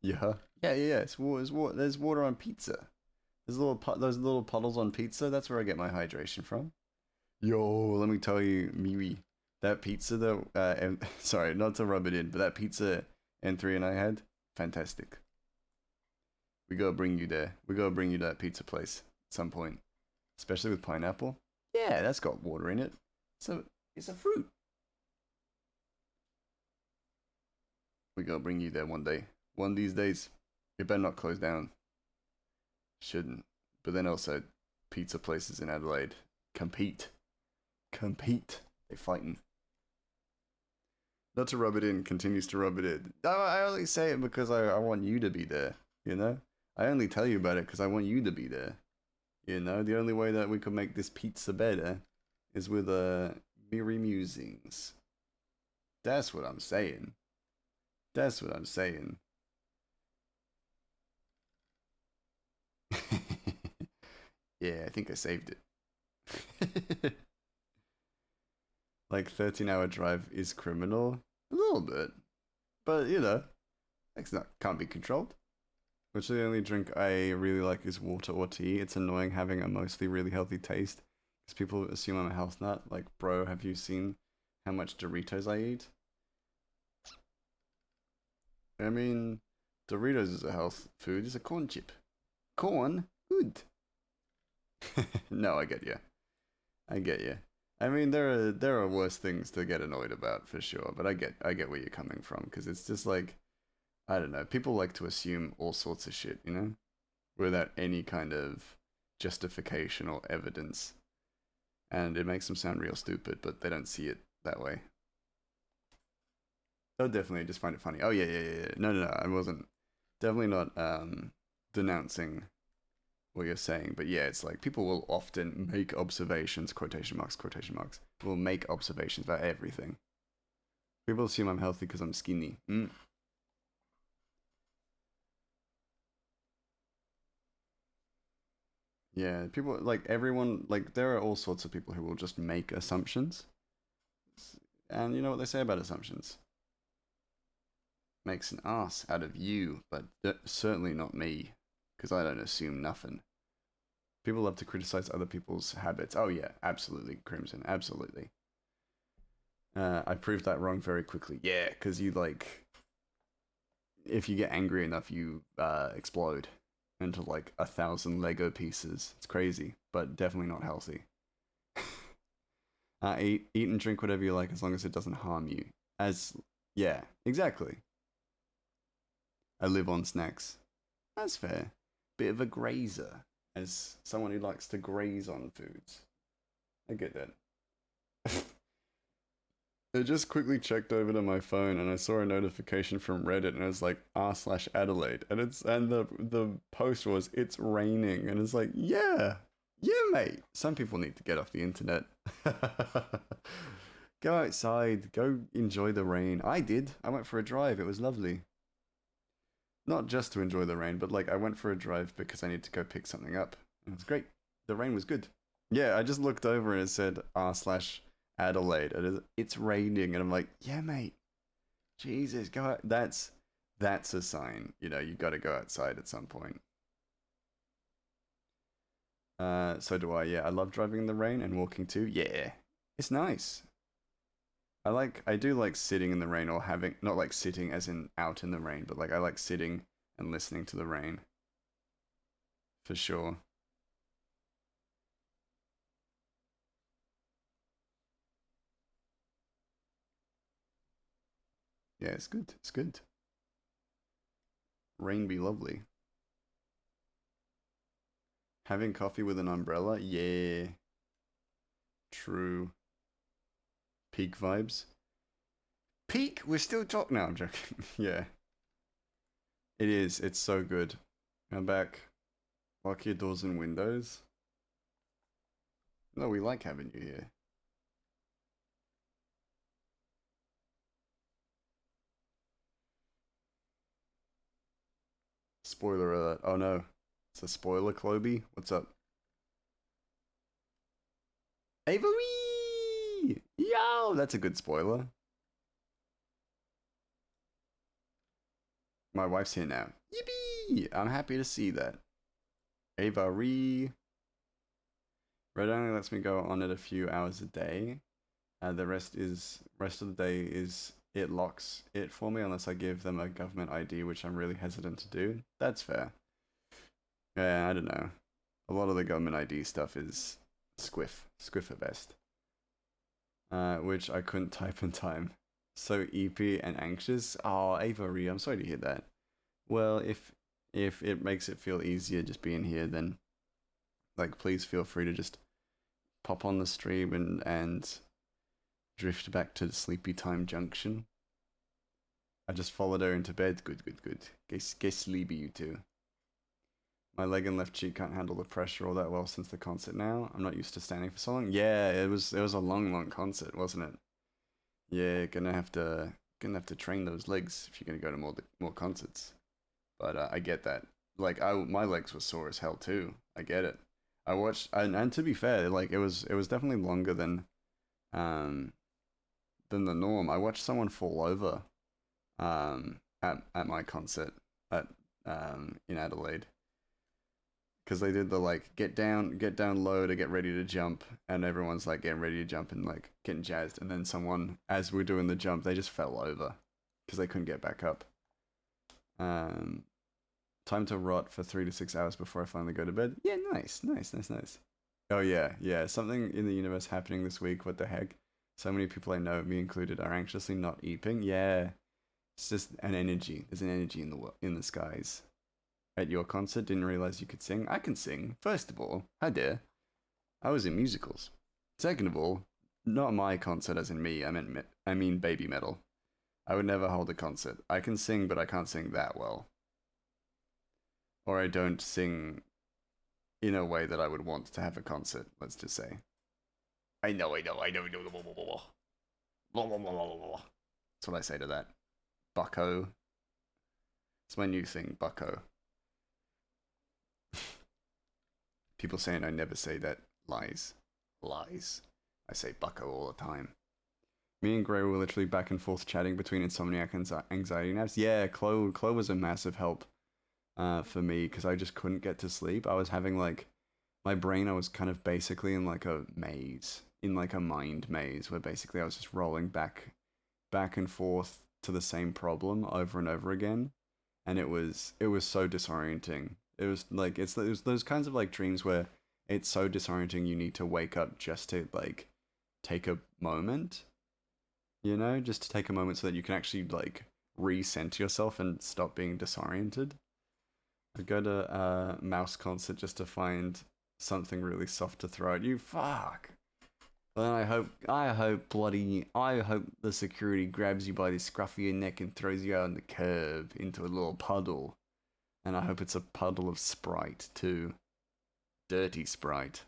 Yeah. Yeah. It's water. There's water on pizza. Those little puddles on pizza. That's where I get my hydration from. Yo, let me tell you, Miwi, that pizza though. Sorry, not to rub it in, but that pizza N3 and I had, fantastic. We gotta bring you there. We gotta bring you to that pizza place at some point, especially with pineapple. Yeah, that's got water in it. So it's a fruit. We gotta bring you there one day. One of these days. It better not close down. Shouldn't. But then also, pizza places in Adelaide compete. Compete. They fighting. Not to rub it in, continues to rub it in. I only say it because I want you to be there, you know? I only tell you about it because I want you to be there. You know, the only way that we could make this pizza better is with Miri Musings. That's what I'm saying. That's what I'm saying. Yeah, I think I saved it. Like 13-hour drive is criminal. A little bit. But you know, it's not can't be controlled. Which the only drink I really like is water or tea. It's annoying having a mostly really healthy taste because people assume I'm a health nut. Like, bro, have you seen how much Doritos I eat? I mean, Doritos is a health food. It's a corn chip. Corn, good. No, I get you. I get you. I mean, there are worse things to get annoyed about for sure, but I get where you're coming from because it's just like I don't know. People like to assume all sorts of shit, you know, without any kind of justification or evidence, and it makes them sound real stupid, but they don't see it that way. Oh, definitely, just find it funny. Oh yeah. No. I wasn't definitely not denouncing what you're saying, but yeah, it's like people will often make observations, quotation marks, will make observations about everything. People assume I'm healthy because I'm skinny. Yeah, people like everyone like there are all sorts of people who will just make assumptions. And you know what they say about assumptions? Makes an ass out of you, but certainly not me, because I don't assume nothing. People love to criticize other people's habits. Oh yeah, absolutely, Crimson, absolutely. I proved that wrong very quickly. Yeah, because you like, if you get angry enough, you explode into like 1,000 Lego pieces. It's crazy, but definitely not healthy. Eat and drink whatever you like as long as it doesn't harm you. As yeah, exactly. I live on snacks. That's fair. Bit of a grazer, as someone who likes to graze on foods. I get that. I just quickly checked over to my phone and I saw a notification from Reddit and it was like r/Adelaide and the post was it's raining and it's like yeah mate. Some people need to get off the internet. Go outside, go enjoy the rain. I did. I went for a drive. It was lovely. Not just to enjoy the rain, but like I went for a drive because I need to go pick something up. And it was great. The rain was good. Yeah, I just looked over and it said r/Adelaide. And it's raining, and I'm like, yeah, mate. Jesus, go out. That's a sign. You know, you got to go outside at some point. So do I. Yeah, I love driving in the rain and walking too. Yeah, it's nice. I do like sitting in the rain or having not like sitting as in out in the rain, but like I like sitting and listening to the rain for sure. Yeah, it's good. It's good. Rain be lovely. Having coffee with an umbrella, yeah. True. Peak vibes. Peak? We're still talking. No, I'm joking. Yeah, it is. It's so good. I'm back. Lock your doors and windows. No, we like having you here. Spoiler alert. Oh no. It's a spoiler, Cloby. What's up? Avery! Yo! That's a good spoiler. My wife's here now. Yippee! I'm happy to see that. Avery. Red only lets me go on it a few hours a day. The rest of the day is it locks it for me unless I give them a government ID, which I'm really hesitant to do. That's fair. Yeah, I don't know. A lot of the government ID stuff is squiff at best. Which I couldn't type in time. So EP and anxious. Oh, Avery, I'm sorry to hear that. Well, if it makes it feel easier just being here, then like please feel free to just pop on the stream and drift back to the sleepy time junction. I just followed her into bed. Good, good, good. Get sleepy, you two. My leg and left cheek can't handle the pressure all that well since the concert now. I'm not used to standing for so long. Yeah, it was a long concert, wasn't it? Yeah, gonna have to train those legs if you're gonna go to more concerts. But I get that. Like my legs were sore as hell too. I get it. I watched and to be fair, like it was definitely longer um than the norm. I watched someone fall over at my concert at in Adelaide because they did the like get down low to get ready to jump, and everyone's like getting ready to jump and like getting jazzed, and then someone as we're doing the jump they just fell over because they couldn't get back up. Um, Time to rot for 3 to 6 hours before I finally go to bed. Yeah, nice, nice, nice, nice. Oh yeah, yeah. Something in the universe happening this week. What the heck? So many people I know, me included, are anxiously not eeping. Yeah, it's just an energy. There's an energy in the skies. At your concert, didn't realize you could sing. I can sing. First of all, how dare? I was in musicals. Second of all, not my concert as in me. I mean baby metal. I would never hold a concert. I can sing, but I can't sing that well, or I don't sing in a way that I would want to have a concert. Let's just say. I know. That's what I say to that. Bucko. It's my new thing, Bucko. People saying I never say that. Lies. Lies. I say Bucko all the time. Me and Gray were literally back and forth chatting between insomniac and anxiety naps. Yeah, Chloe was a massive help for me because I just couldn't get to sleep. I was having like my brain, I was kind of basically in like a maze, in like a mind maze, where basically I was just rolling back and forth to the same problem over and over again, and it was so disorienting. It was like it was those kinds of like dreams where it's so disorienting you need to wake up just to like take a moment, just to take a moment so that you can actually like recenter yourself and stop being disoriented. I go to a mouse concert just to find something really soft to throw at you. Fuck. Then I hope the security grabs you by the scruff of your neck and throws you out on the curb into a little puddle. And I hope it's a puddle of Sprite too. Dirty Sprite.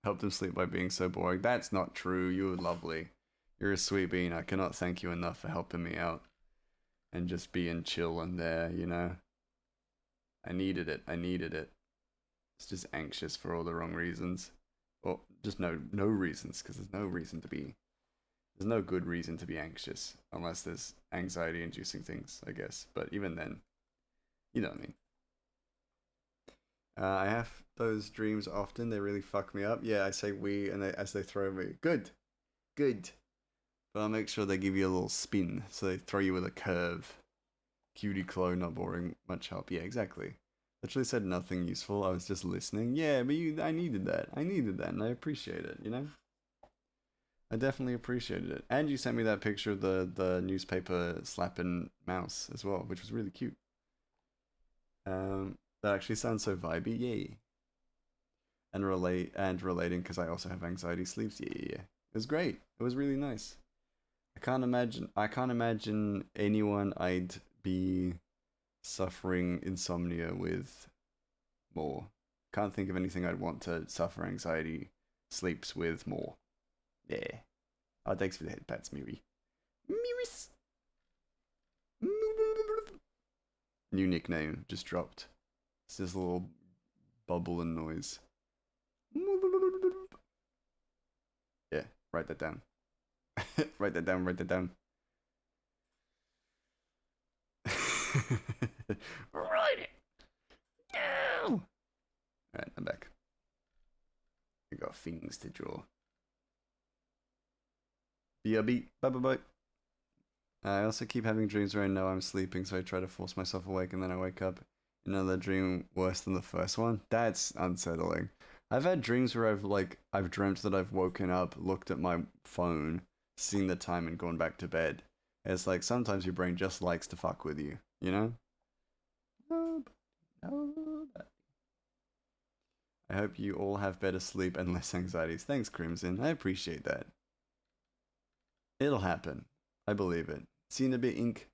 Help them sleep by being so boring. That's not true. You're lovely. You're a sweet bean. I cannot thank you enough for helping me out and just being chill and there. I needed it. I needed it. It's just anxious for all the wrong reasons. Well, just no reasons, because there's no reason to be. There's no good reason to be anxious unless there's anxiety inducing things, I guess. But even then, you know what I mean. I have those dreams often. They really fuck me up. Yeah, I say we, and as they throw me, good, good. But I'll make sure they give you a little spin, so they throw you with a curve. Cutie Clo, not boring, much help. Yeah, exactly. Literally said nothing useful. I was just listening. Yeah, but I needed that. I needed that, and I appreciate it. I definitely appreciated it. And you sent me that picture of the newspaper slapping mouse as well, which was really cute. That actually sounds so vibey. Yay. relating because I also have anxiety sleeps. Yeah, yeah, yeah. It was great. It was really nice. I can't imagine anyone I'd be suffering insomnia with more. Can't think of anything I'd want to suffer anxiety sleeps with more. Yeah. Oh, thanks for the head pats, Miri. Miris. New nickname just dropped. It's this little bubble and noise. Yeah, write that down. Write that down. Write that down. Write it down. Alright, I'm back. I got things to draw. BRB. Bye bye bye. I also keep having dreams where I know I'm sleeping, so I try to force myself awake, and then I wake up in another dream worse than the first one. That's unsettling. I've had dreams where I've dreamt that I've woken up, looked at my phone, seen the time, and gone back to bed. It's like sometimes your brain just likes to fuck with you, you know? No, no. I hope you all have better sleep and less anxieties. Thanks, Crimson. I appreciate that. It'll happen. I believe it. See you in a bit, Ink.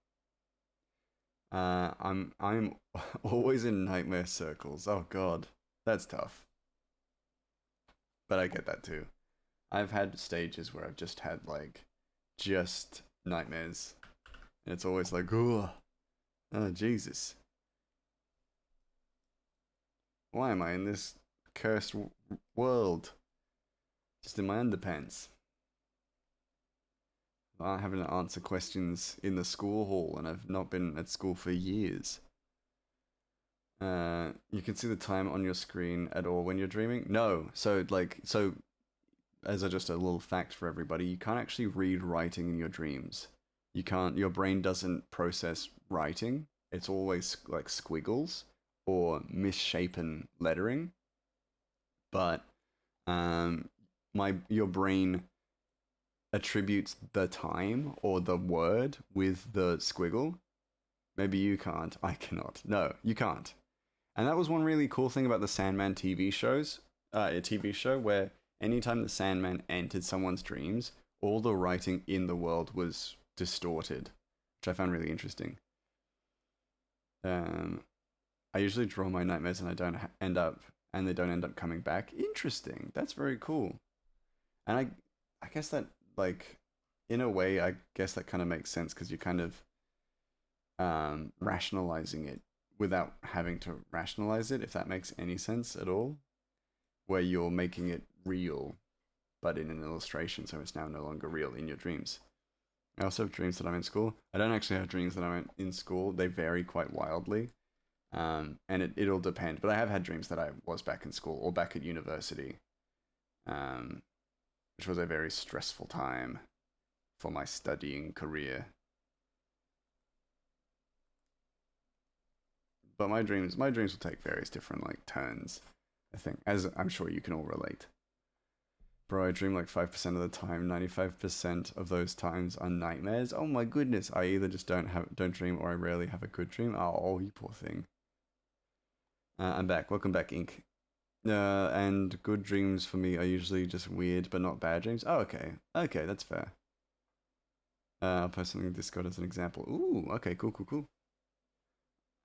I'm always in nightmare circles. Oh god, that's tough. But I get that too. I've had stages where I've just had just nightmares, and it's always like, oh Jesus, why am I in this cursed world? Just in my underpants. I'm having to answer questions in the school hall, and I've not been at school for years. You can see the time on your screen at all when you're dreaming? No. So as just a little fact for everybody, you can't actually read writing in your dreams. You can't. Your brain doesn't process writing. It's always like squiggles or misshapen lettering. But your brain attributes the time or the word with the squiggle. Maybe you can't. I cannot. No, you can't. And that was one really cool thing about the Sandman TV shows. A TV show where anytime the Sandman entered someone's dreams, all the writing in the world was distorted, which I found really interesting. Um, I usually draw my nightmares and they don't end up coming back. Interesting. That's very cool. And I guess that like, in a way, I guess that kind of makes sense because you're kind of rationalizing it without having to rationalize it, if that makes any sense at all, where you're making it real, but in an illustration, so it's now no longer real in your dreams. I also have dreams that I'm in school. I don't actually have dreams that I'm in school. They vary quite wildly, and it'll depend. But I have had dreams that I was back in school or back at university, um, which was a very stressful time for my studying career. But my dreams will take various different turns. I think, as I'm sure you can all relate. Bro, I dream like 5% of the time. 95% of those times are nightmares. Oh my goodness! I either just don't dream, or I rarely have a good dream. Oh, you poor thing. I'm back. Welcome back, Ink. And good dreams for me are usually just weird, but not bad dreams. Oh, okay. Okay, that's fair. I'll post something in Discord as an example. Ooh, okay, cool, cool, cool.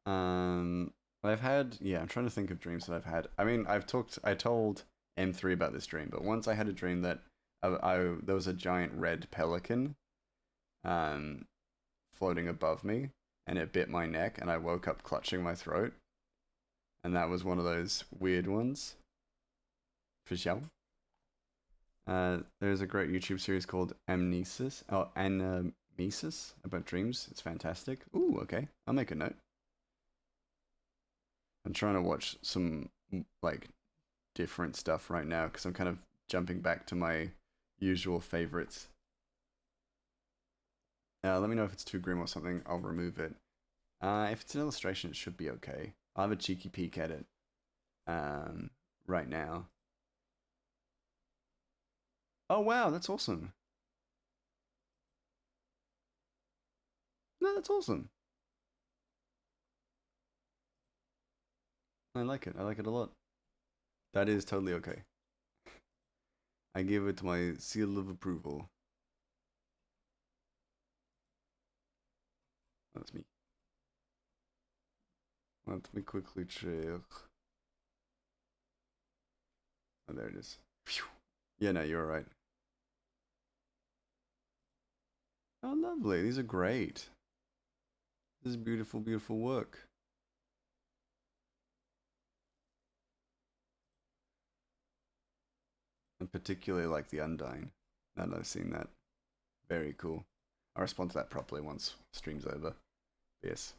Um, I'm trying to think of dreams that I've had. I mean, I told M3 about this dream, but once I had a dream that there was a giant red pelican, um, floating above me, and it bit my neck, and I woke up clutching my throat, and that was one of those weird ones. For sure. There's a great YouTube series called Amnesis about dreams. It's fantastic. Ooh, okay. I'll make a note. I'm trying to watch some different stuff right now because I'm kind of jumping back to my usual favorites. Let me know if it's too grim or something. I'll remove it. If it's an illustration, it should be okay. I'll have a cheeky peek at it right now. Oh, wow, that's awesome. No, that's awesome. I like it. I like it a lot. That is totally okay. I give it my seal of approval. That's me. Let me quickly check. Oh, there it is. Phew. Yeah, no, you're right. Oh, lovely. These are great. This is beautiful, beautiful work. And particularly like the Undying. Now that I've seen that. Very cool. I'll respond to that properly once stream's over. Yes.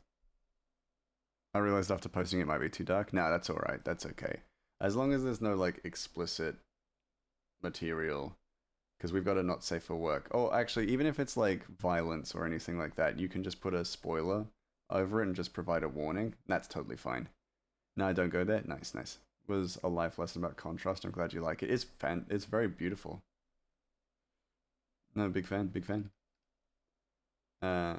I realized after posting it might be too dark. No, that's alright. That's okay. As long as there's no like explicit material, because we've got a not safe for work. Oh, actually, even if it's like violence or anything like that, you can just put a spoiler over it and just provide a warning. That's totally fine. No, don't go there. Nice, nice. Was a life lesson about contrast. I'm glad you like it. It's fan. It's very beautiful. No, big fan. Big fan. Uh,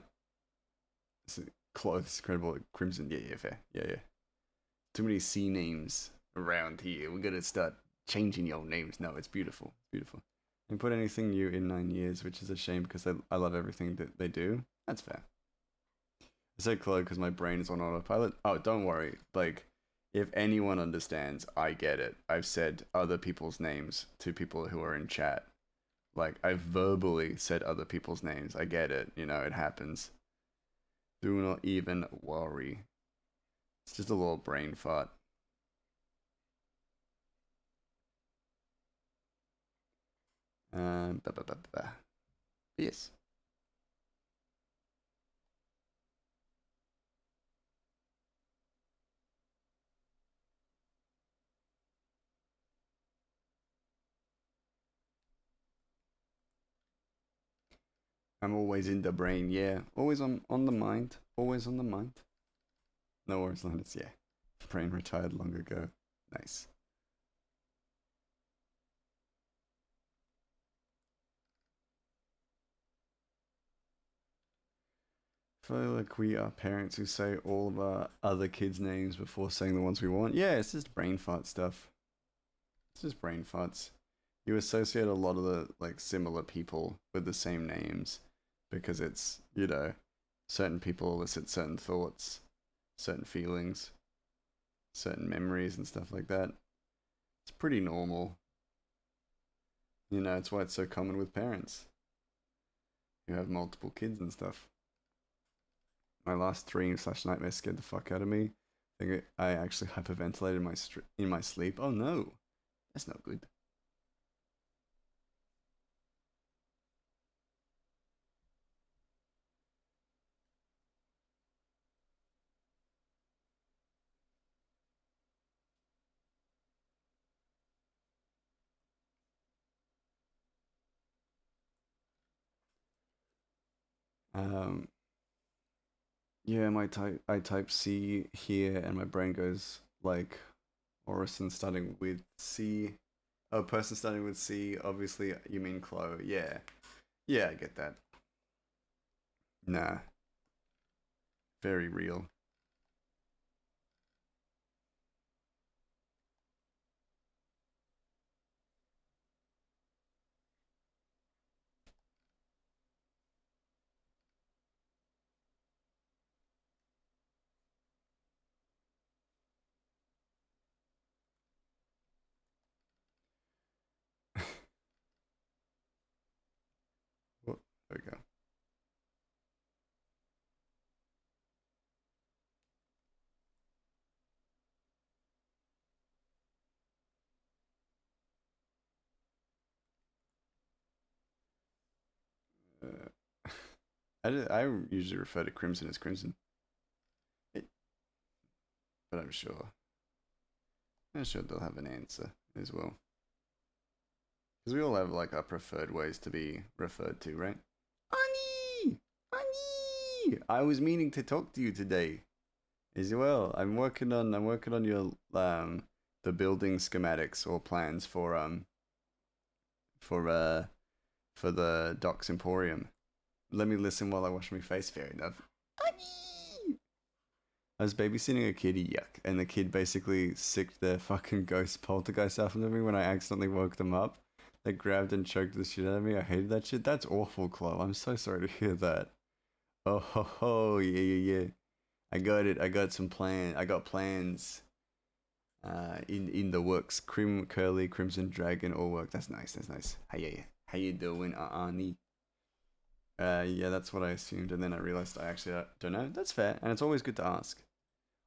clothes, incredible. Crimson. Yeah, yeah, fair. Yeah, yeah. Too many C names around here. We gotta start changing your names. No, it's beautiful. It's beautiful. And put anything new in 9 years, which is a shame because I love everything that they do. That's fair. I said Chloe because my brain is on autopilot. Oh, don't worry. Like, if anyone understands, I get it. I've said other people's names to people who are in chat. Like, I've verbally said other people's names. I get it. You know, it happens. Do not even worry. It's just a little brain fart. Bah, bah, bah, bah. Yes. I'm always in the brain. Yeah. Always on the mind. Always on the mind. No worries, Linus. Yeah. Brain retired long ago. Nice. I feel like we are parents who say all of our other kids' names before saying the ones we want. Yeah, it's just brain fart stuff. It's just brain farts. You associate a lot of the like similar people with the same names because it's, certain people elicit certain thoughts, certain feelings, certain memories and stuff like that. It's pretty normal. It's why it's so common with parents who have multiple kids and stuff. My last dream slash nightmare scared the fuck out of me. I think I actually hyperventilated in my sleep. Oh no, that's not good. Um, yeah, I type C here, and my brain goes like Orison starting with C. Oh, person starting with C. Obviously, you mean Chloe. Yeah, yeah, I get that. Nah, very real. What? There we go. I usually refer to Crimson as Crimson, it, but I'm sure they'll have an answer as well. Because we all have like our preferred ways to be referred to, right? Ani! Ani! I was meaning to talk to you today as well. I'm working on your the building schematics or plans for uh for the Docks Emporium. Let me listen while I wash my face. Fair enough. Ani! I was babysitting a kid, yuck, and the kid basically sicked their fucking ghost poltergeist out of me when I accidentally woke them up. They grabbed and choked the shit out of me. I hated that shit. That's awful, Chloe. I'm so sorry to hear that. Oh ho ho, yeah yeah yeah. I got it. I got some plan. I got plans. In the works. Curly, Crimson Dragon, all work. That's nice. That's nice. How you doing, Ani? Yeah, that's what I assumed, and then I realized I actually don't know. That's fair, and it's always good to ask.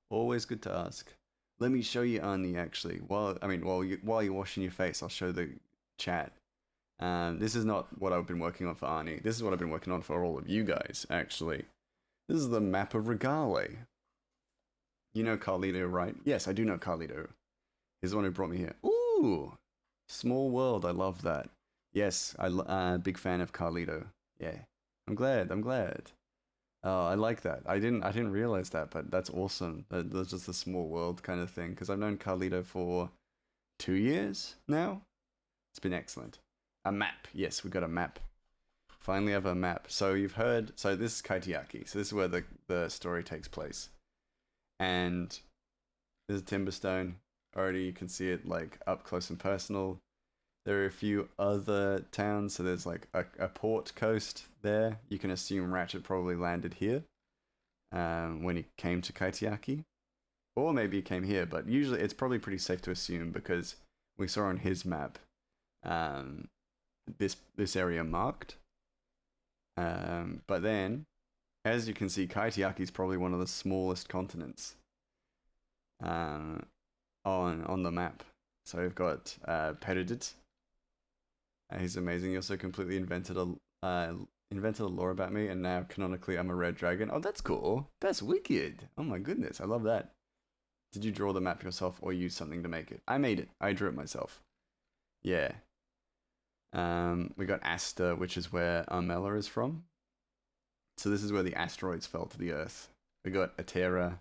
Always good to ask. Let me show you Ani actually. While you're washing your face, I'll show the chat. This is not what I've been working on for Ani. This is what I've been working on for all of you guys. Actually, this is the map of Regale. You know Carlito, right? Yes, I do know Carlito. He's the one who brought me here. Ooh, small world. I love that. Yes, big fan of Carlito. Yeah, I'm glad. I'm glad. Oh, I like that. I didn't realize that, but that's awesome. That's just a small world kind of thing. Because I've known Carlito for 2 years now. It's been excellent. A map. Yes, we got a map. Finally have a map. So you've heard. So this is Kaitiaki. So this is where the story takes place. And there's a Timberstone. Already you can see it like up close and personal. There are a few other towns. So there's like a port coast there. You can assume Ratchet probably landed here when he came to Kaitiaki. Or maybe he came here, but usually it's probably pretty safe to assume because we saw on his map this area marked. But then, as you can see, Kaitiaki is probably one of the smallest continents on the map. So we've got Peridot. He's amazing. He also completely invented a lore about me, and now canonically I'm a red dragon. Oh, that's cool. That's wicked. Oh my goodness, I love that. Did you draw the map yourself or use something to make it? I made it. I drew it myself. Yeah. We got Asta, which is where Armella is from. So this is where the asteroids fell to the Earth. We got Atera,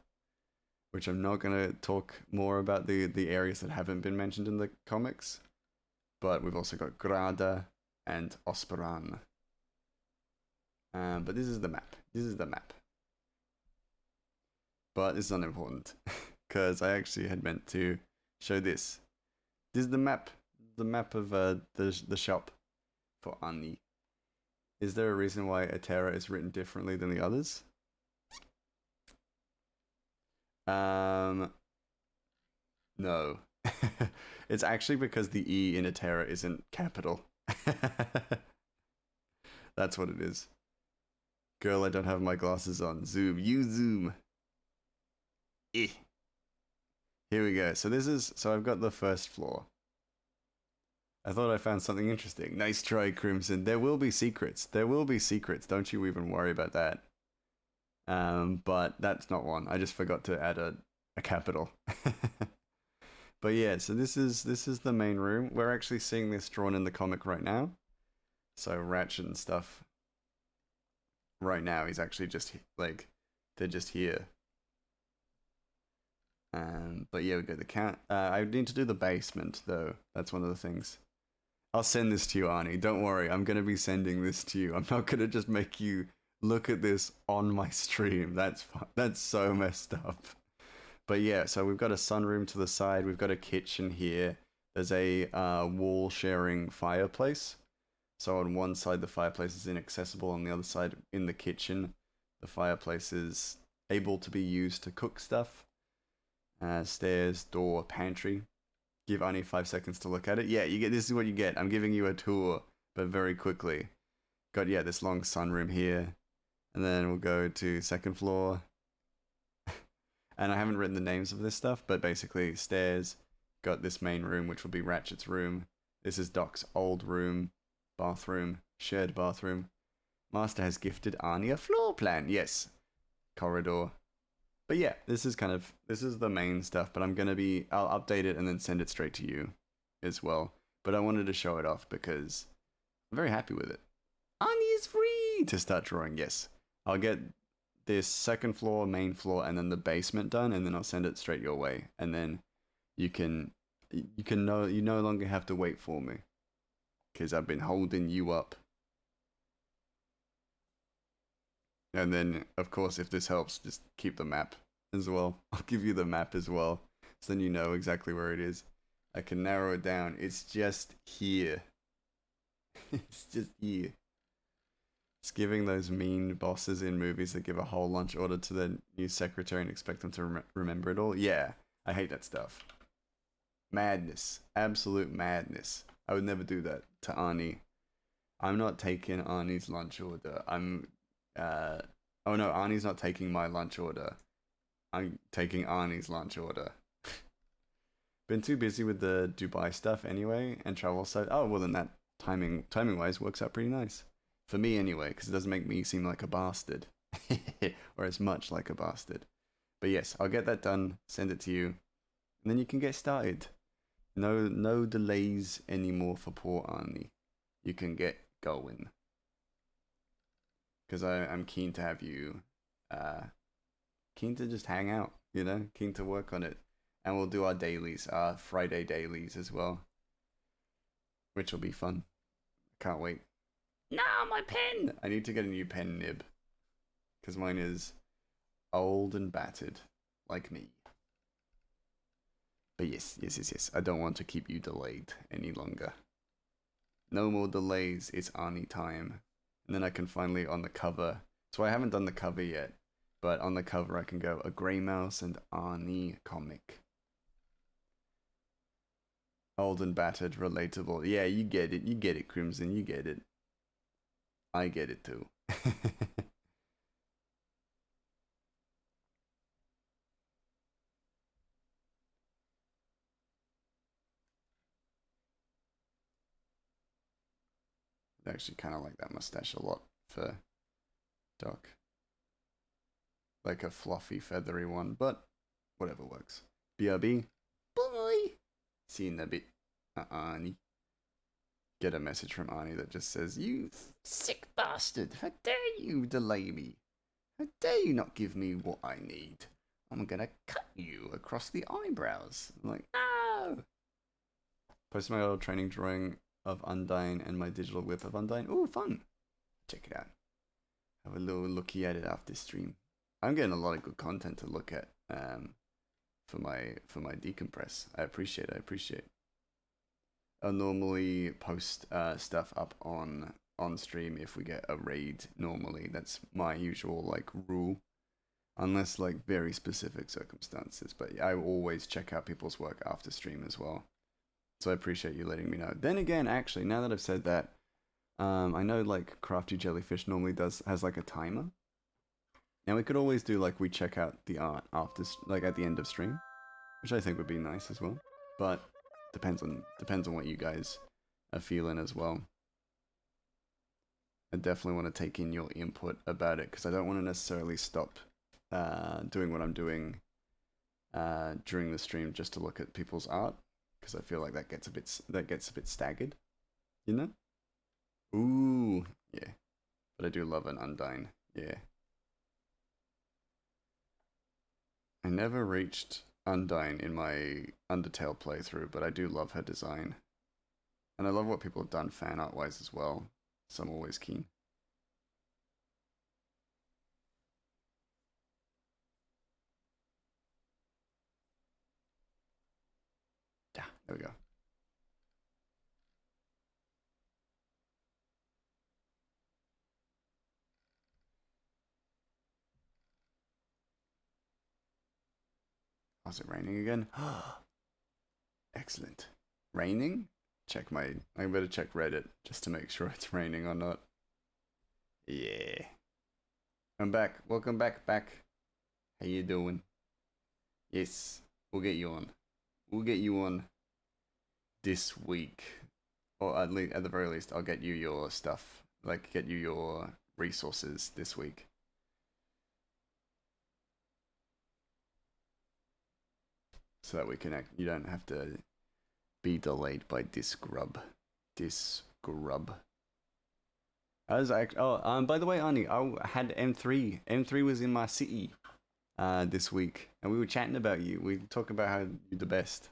which I'm not going to talk more about the areas that haven't been mentioned in the comics. But we've also got Grada and Osperan. But this is the map. This is the map. But it's unimportant because I actually had meant to show this. This is the map. The map of the shop for Ani. Is there a reason why Atera is written differently than the others? No. It's actually because the E in Atera isn't capital. That's what it is. Girl, I don't have my glasses on. Zoom. You zoom. Eh. Here we go. So I've got the first floor. I thought I found something interesting. Nice try, Crimson. There will be secrets. There will be secrets. Don't you even worry about that. But that's not one. I just forgot to add a capital. But yeah, so this is the main room. We're actually seeing this drawn in the comic right now. So Ratchet and stuff. Right now, he's actually just like they're just here. But yeah, we got the count. I need to do the basement though. That's one of the things. I'll send this to you, Arnie. Don't worry. I'm gonna be sending this to you. I'm not gonna just make you look at this on my stream. That's so messed up. But yeah, so we've got a sunroom to the side. We've got a kitchen here. There's a wall sharing fireplace. So on one side, the fireplace is inaccessible. On the other side, in the kitchen, the fireplace is able to be used to cook stuff. Stairs, door, pantry. Give Ani 5 seconds to look at it. Yeah, you get. This is what you get. I'm giving you a tour, but very quickly. Got this long sunroom here, and then we'll go to second floor. And I haven't written the names of this stuff, but basically stairs. Got this main room, which will be Ratchet's room. This is Doc's old room, bathroom, shared bathroom. Master has gifted Arnie a floor plan. Yes, corridor. But yeah, this is the main stuff, but I'll update it and then send it straight to you as well. But I wanted to show it off because I'm very happy with it. Arnie is free to start drawing, yes. I'll get this second floor, main floor, and then the basement done, and then I'll send it straight your way. And then you no longer have to wait for me. Because I've been holding you up. And then, of course, if this helps, just keep the map as well. I'll give you the map as well, so then you know exactly where it is. I can narrow it down. It's just here. It's just here. It's giving those mean bosses in movies that give a whole lunch order to their new secretary and expect them to remember it all. Yeah, I hate that stuff. Madness. Absolute madness. I would never do that to Arnie. I'm not taking Arnie's lunch order. Uh, oh no, Arnie's not taking my lunch order. I'm taking Arnie's lunch order. Been too busy with the Dubai stuff anyway, and travel so. Oh well, then that timing wise works out pretty nice for me anyway, because it doesn't make me seem like a bastard, or as much like a bastard. But yes, I'll get that done. Send it to you, and then you can get started. No delays anymore for poor Arnie. You can get going. Because I'm keen to have you, uh, keen to just hang out, keen to work on it. And we'll do our dailies, our Friday dailies as well, which will be fun. Can't wait. No, my pen! I need to get a new pen nib, because mine is old and battered, like me. But yes. I don't want to keep you delayed any longer. No more delays, it's Arnie time. And then I can finally, on the cover, so I haven't done the cover yet, but on the cover I can go, a Grey Mouse and Arnie comic. Old and battered, relatable. Yeah, you get it, Crimson, you get it. I get it too. I actually kind of like that mustache a lot for Doc. Like a fluffy, feathery one, but whatever works. BRB. Bye. See you in a bit. Arnie. Get a message from Arnie that just says, "You sick bastard! How dare you delay me? How dare you not give me what I need? I'm gonna cut you across the eyebrows." I'm like, no! Post my old training drawing of Undyne and my digital whip of Undyne. Ooh, fun! Check it out. Have a little looky at it after stream. I'm getting a lot of good content to look at for my decompress. I appreciate. I'll normally post stuff up on stream if we get a raid. Normally, that's my usual like rule, unless like very specific circumstances. But I always check out people's work after stream as well. So I appreciate you letting me know. Then again, actually, now that I've said that, I know like Crafty Jellyfish normally has like a timer. Now we could always do like we check out the art after like at the end of stream, which I think would be nice as well. But depends on what you guys are feeling as well. I definitely want to take in your input about it because I don't want to necessarily stop doing what I'm doing during the stream just to look at people's art because I feel like that gets a bit staggered, you know? Ooh, yeah. But I do love an Undyne, yeah. I never reached Undyne in my Undertale playthrough, but I do love her design. And I love what people have done fan art wise as well, so I'm always keen. Yeah, there we go. Oh, is it raining again? Excellent. Raining? I better check Reddit just to make sure it's raining or not. Yeah. I'm back. Welcome back. How you doing? Yes, we'll get you on. We'll get you on this week. Or at the very least, I'll get you your stuff. Like, get you your resources this week. So that we can you don't have to be delayed by Disgrub. Disgrub. By the way, Arnie, I had M3. M3 was in my city this week, and we were chatting about you. We were talking about how you're the best.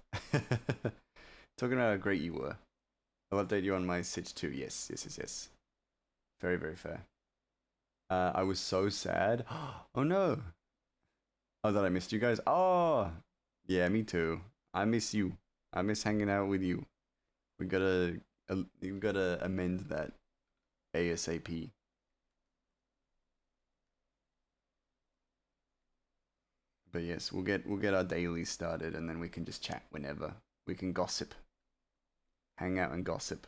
Talking about how great you were. I'll update you on my Sitch too. Yes. Very, very fair. I was so sad. Oh no. Oh, that I missed you guys. Oh, yeah, me too. I miss you. I miss hanging out with you. We gotta, we gotta amend that ASAP. But yes, we'll get our daily started, and then we can just chat whenever. We can gossip, hang out and gossip,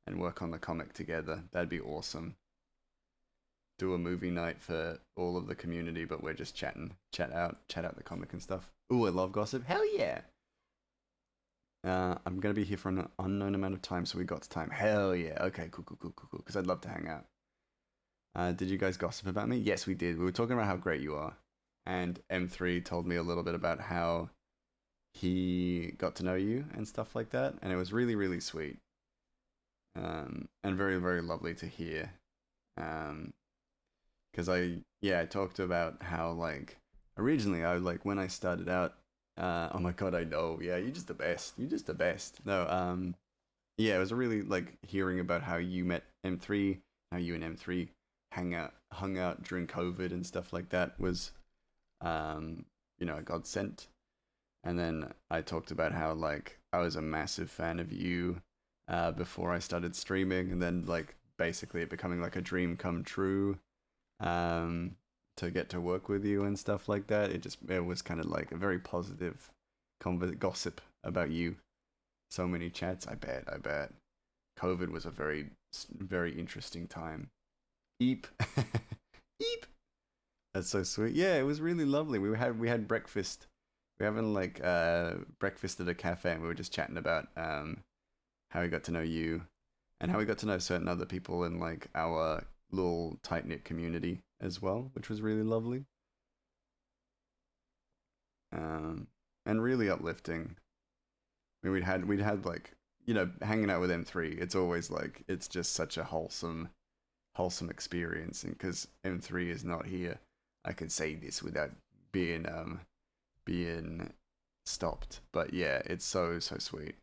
and work on the comic together. That'd be awesome. Do a movie night for all of the community, but we're just chatting, chat out the comic and stuff. Ooh, I love gossip. Hell yeah! I'm gonna be here for an unknown amount of time, so we got to time. Hell yeah! Okay, cool, cool, cool, cool, cool. Because I'd love to hang out. Did you guys gossip about me? Yes, we did. We were talking about how great you are, and M3 told me a little bit about how he got to know you and stuff like that, and it was really, really sweet, and very, very lovely to hear. Um, because I talked about how like originally I like when I started out. Oh my god, I know. Yeah, you're just the best. You're just the best. No, yeah, it was really like hearing about how you met M3, how you and M3 hung out during COVID and stuff like that was, um, a godsend. And then I talked about how like I was a massive fan of you, before I started streaming, and then like basically it becoming like a dream come true, um, to get to work with you and stuff like that. It was kind of like a very positive gossip about you. So many chats. I bet. COVID was a very very interesting time. Eep, eep. That's so sweet. Yeah, it was really lovely. We had breakfast. We were having like breakfast at a cafe, and we were just chatting about how we got to know you, and how we got to know certain other people in like our little tight knit community as well, which was really lovely, um, and really uplifting. I mean, we'd had like hanging out with M3. It's always like it's just such a wholesome experience, and because M3 is not here, I can say this without being stopped. But yeah, it's so so sweet,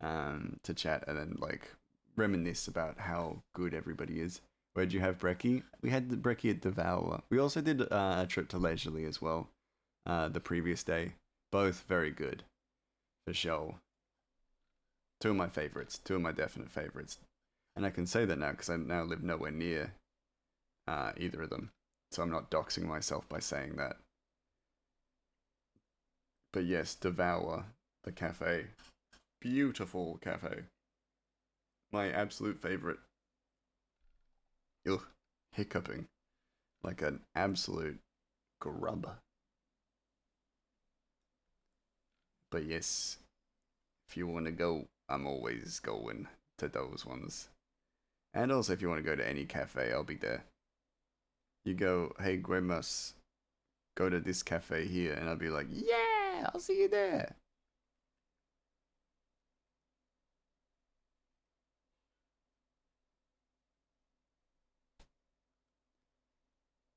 to chat and then like reminisce about how good everybody is. Where'd you have brekkie? We had the brekkie at Devour. We also did a trip to Leisurely as well, the previous day. Both very good, for sure. Two of my favorites, two of my definite favorites. And I can say that now because I now live nowhere near either of them. So I'm not doxing myself by saying that. But yes, Devour, the cafe. Beautiful cafe. My absolute favorite. Ugh, hiccuping. Like an absolute grub. But yes, if you want to go, I'm always going to those ones. And also, if you want to go to any cafe, I'll be there. You go, hey, Grimus, go to this cafe here, and I'll be like, yeah, I'll see you there.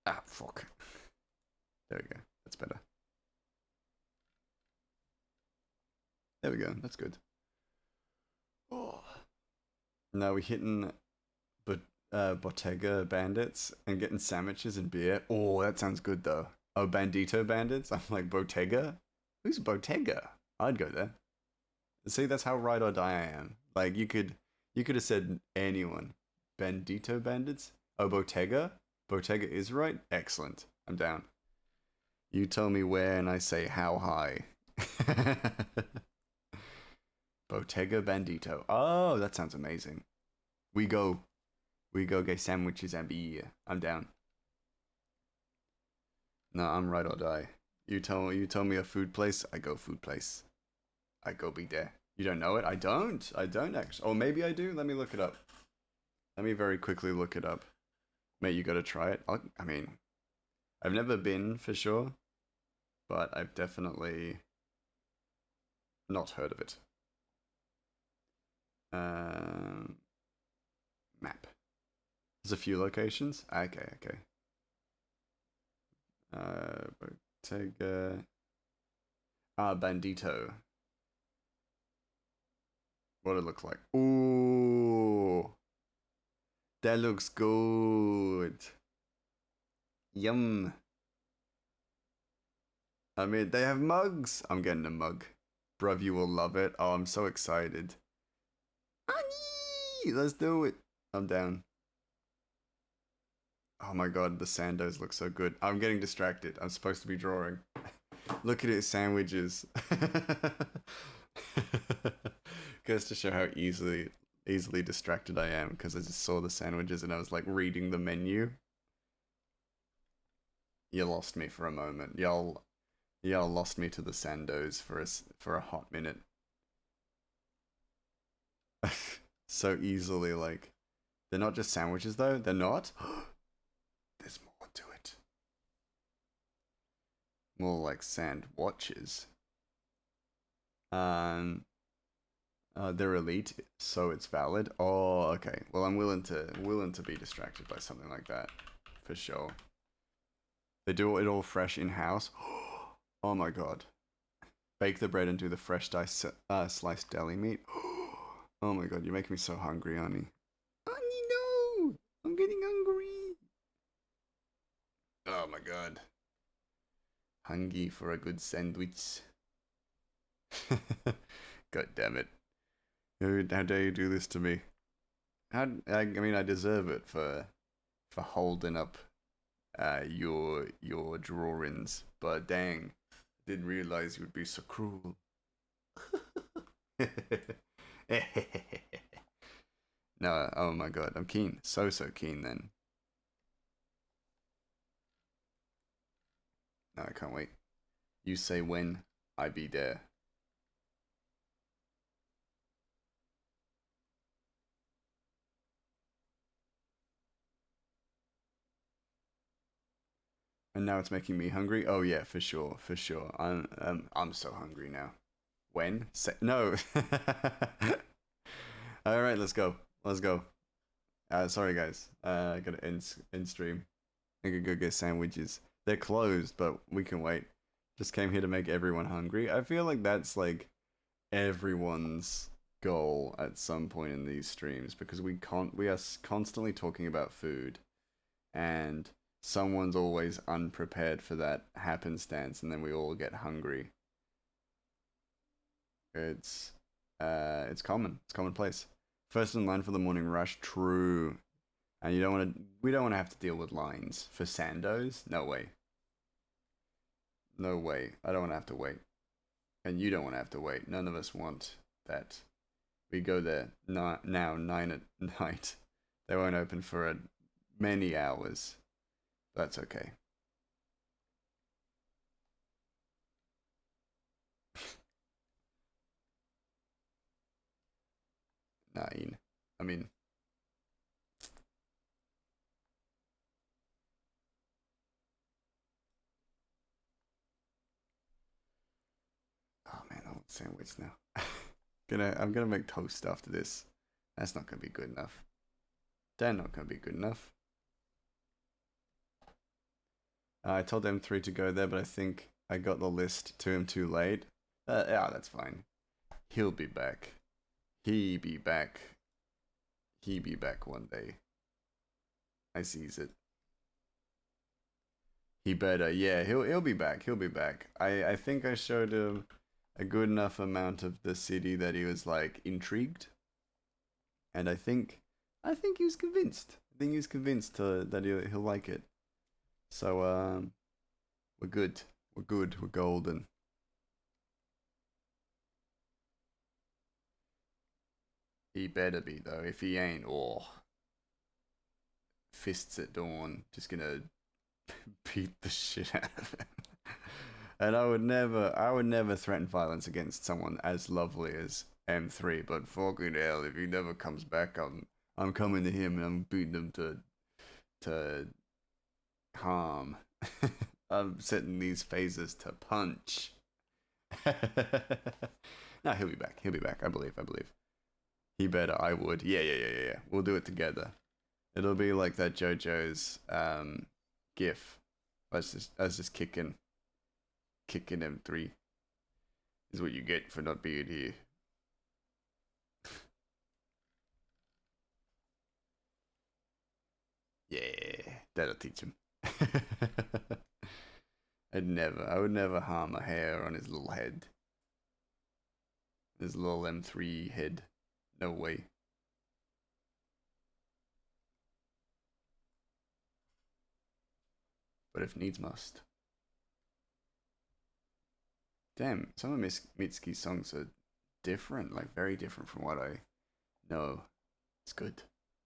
Ah, fuck. There we go. That's better. There we go. That's good. Oh. Now we're hitting but Bottega Bandits and getting sandwiches and beer. Oh, that sounds good though. Oh, Bandito Bandits. I'm like Bottega. Who's Bottega? I'd go there. See, that's how ride or die I am. Like you could have said anyone. Bandito Bandits. Oh, Bottega. Bottega is right. Excellent. I'm down. You tell me where, and I say how high. Bottega Bandito. Oh, that sounds amazing. We go. We go get sandwiches and beer. I'm down. No, I'm right or die. You tell me a food place, I go food place. I go be there. You don't know it? I don't. I don't actually. Or maybe I do. Let me look it up. Let me very quickly look it up. Mate, you gotta try it. I mean, I've never been for sure, but I've definitely not heard of it. Um, Map. There's a few locations. Okay, okay. Bottega. Ah, Bandito. What it looks like. Ooh, that looks good. Yum. I mean, they have mugs. I'm getting a mug. Bruv, you will love it. Oh, I'm so excited. Ani! Let's do it. I'm down. Oh my god, the Sandos look so good. I'm getting distracted. I'm supposed to be drawing. Look at his sandwiches. Goes to show how easily distracted I am because I just saw the sandwiches and I was like reading the menu. You lost me for a moment. Y'all lost me to the Sandos for a hot minute. So easily, like they're not just sandwiches though. They're not. There's more to it. More like sand watches. Um, they're elite, so it's valid. Oh, okay. Well, I'm willing to be distracted by something like that, for sure. They do it all fresh in house. Oh my god! Bake the bread and do the fresh sliced deli meat. Oh my god, you're making me so hungry, Annie. Annie, no! I'm getting hungry. Oh my god, hungry for a good sandwich. God damn it! How dare you do this to me? I mean, I deserve it for holding up your drawings, but dang, didn't realize you would be so cruel. No, oh my god, I'm keen, so keen. Then no, I can't wait. You say when, I be there. And now it's making me hungry. Oh yeah, for sure, for sure. I'm so hungry now. When? No. All right, let's go. Let's go. Sorry guys. I gotta end stream. I could go get sandwiches. They're closed, but we can wait. Just came here to make everyone hungry. I feel like that's like everyone's goal at some point in these streams because we are constantly talking about food and someone's always unprepared for that happenstance and then we all get hungry. It's common. It's commonplace. First in line for the morning rush, true. And you don't want to. We don't want to have to deal with lines for Sandos. No way. No way. I don't want to have to wait, and you don't want to have to wait. None of us want that. We go there now 9 at night. They won't open for many hours. That's okay. 9. I mean, oh man, I want sandwich now. I'm gonna make toast after this. That's not gonna be good enough. They're not gonna be good enough. I told M3 to go there, but I think I got the list to him too late. Yeah, that's fine. He'll be back. He be back. He be back one day. I sees it. He better. Yeah, he'll be back. He'll be back. I think I showed him a good enough amount of the city that he was like intrigued, and I think he was convinced. I think he was convinced that he'll like it. So we're good. We're good. We're golden. He better be though. If he ain't, oh, fists at dawn. Just gonna beat the shit out of him. And I would never threaten violence against someone as lovely as M3. But fucking hell, if he never comes back, I'm coming to him and I'm beating him to harm. I'm setting these phases to punch. No, he'll be back. He'll be back. I believe. I believe. He better. I would. Yeah, yeah, yeah, yeah, yeah. We'll do it together. It'll be like that JoJo's gif. I was just kicking M3 is what you get for not being here. Yeah, that'll teach him. I would never harm a hair on his little head. His little M3 head. No way. But if needs must. Damn, some of Mitsuki's songs are different, like very different from what I know. It's good.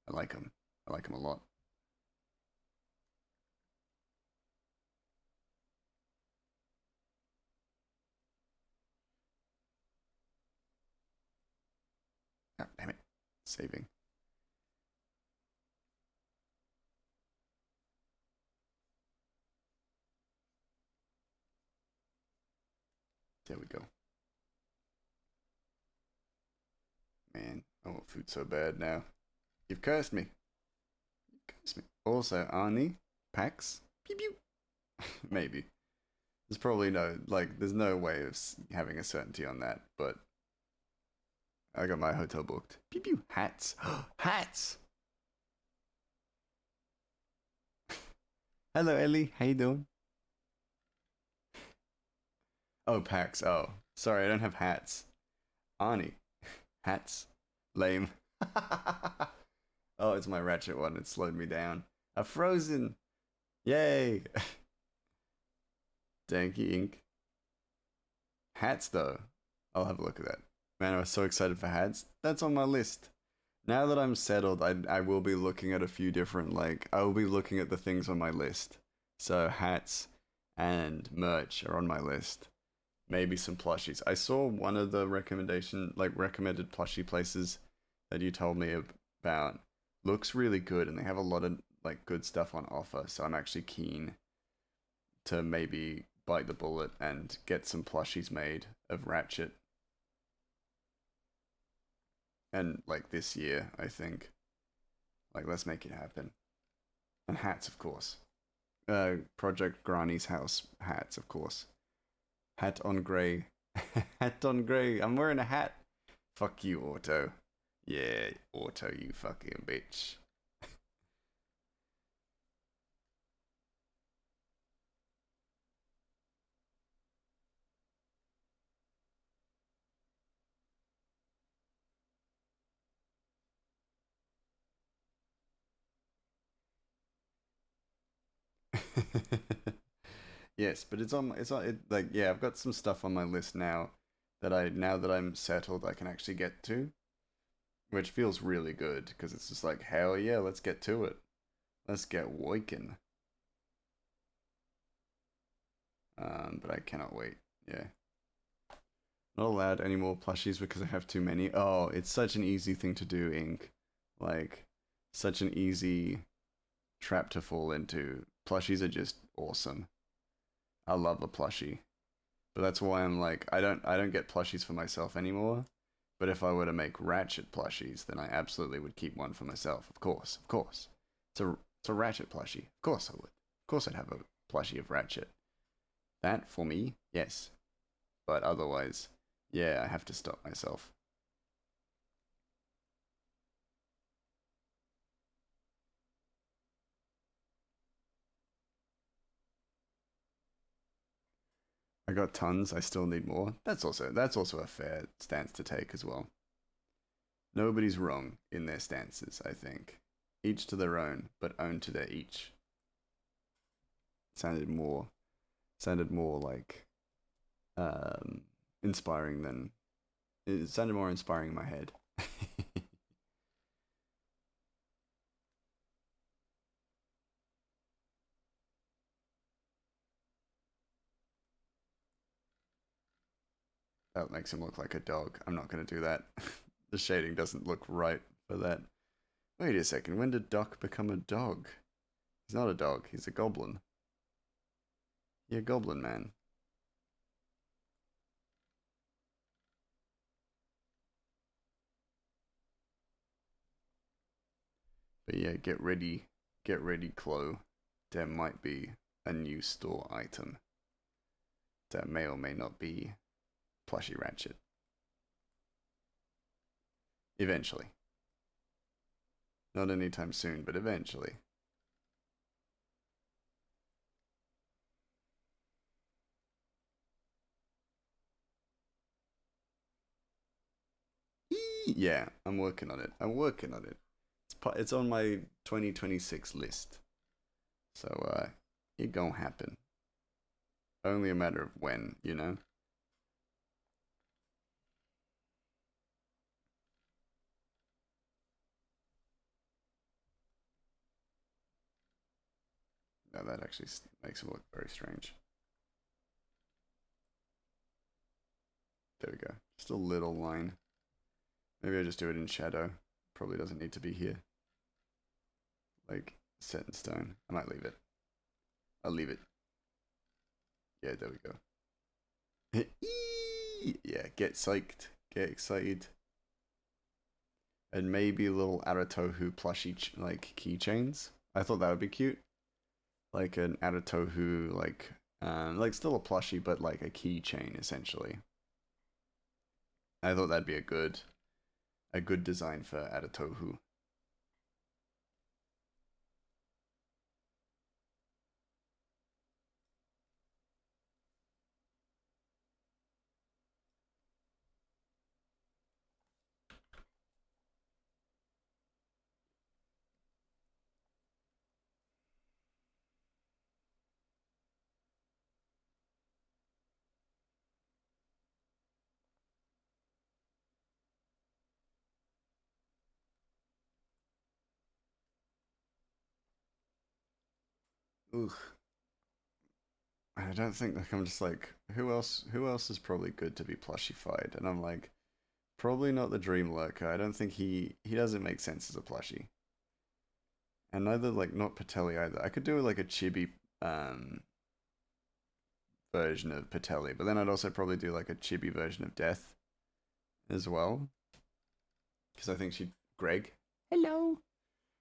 I like him. I like him a lot. Ah, damn it. Saving. There we go. Man, I want food so bad now. You've cursed me. You've cursed me. Also, Arnie, Pax, pew pew. Maybe. There's probably no, like, there's no way of having a certainty on that, but I got my hotel booked. Pew pew. Hats. Hats! Hello, Ellie. How you doing? Oh, Pax. Oh, sorry, I don't have hats. Arnie. Hats. Lame. Oh, it's my ratchet one. It slowed me down. A frozen. Yay. Danky ink. Hats, though. I'll have a look at that. Man, I was so excited for hats. That's on my list. Now that I'm settled, I will be looking at a few different, like, I will be looking at the things on my list. So, hats and merch are on my list. Maybe some plushies. I saw one of the recommended plushie places that you told me about. Looks really good, and they have a lot of, like, good stuff on offer. So, I'm actually keen to maybe bite the bullet and get some plushies made of Ratchet. And like this year, I think. Like, let's make it happen. And hats, of course. Project Granny's house hats, of course. Hat on grey. Hat on grey. I'm wearing a hat. Fuck you, Auto. Yeah, Auto, you fucking bitch. Yes, but like, yeah, I've got some stuff on my list now that now that I'm settled I can actually get to, which feels really good because it's just like, hell yeah, let's get to it. Let's get working. But I cannot wait. Yeah. Not allowed any more plushies because I have too many. Oh, it's such an easy thing to do, Ink. Like, such an easy trap to fall into. Plushies are just awesome. I love a plushie. But that's why I'm like, I don't get plushies for myself anymore. But if I were to make Ratchet plushies, then I absolutely would keep one for myself. Of course, of course. It's a Ratchet plushie. Of course I would. Of course I'd have a plushie of Ratchet. That for me, yes. But otherwise, yeah, I have to stop myself. I got tons. I still need more. That's also a fair stance to take as well. Nobody's wrong in their stances, I think. Each to their own, but own to their each. Sounded more sounded more like um inspiring than it sounded more inspiring in my head. That makes him look like a dog. I'm not gonna do that. The shading doesn't look right for that. Wait a second, when did Doc become a dog? He's not a dog, he's a goblin. Yeah, goblin man. But yeah, get ready, Chloe. There might be a new store item that may or may not be Plushy Ratchet. Eventually. Not anytime soon, but eventually. Yeah, I'm working on it. I'm working on it. It's on my 2026 list. So it gonna happen. Only a matter of when, you know. No, that actually makes it look very strange. There we go. Just a little line. Maybe I just do it in shadow. Probably doesn't need to be here. Like set in stone. I might leave it. I'll leave it. Yeah, there we go. Yeah, get psyched. Get excited. And maybe little Aratohu plushie like keychains. I thought that would be cute. Like an Aratohu like still a plushie but like a keychain essentially. I thought that'd be a good design for Aratohu. Ugh. I don't think like I'm just like who else is probably good to be plushified? And I'm like, probably not the Dream Lurker. I don't think he doesn't make sense as a plushie. And neither like not Patelli either. I could do like a chibi version of Patelli, but then I'd also probably do like a chibi version of Death as well. Because I think she'd Greg. Hello.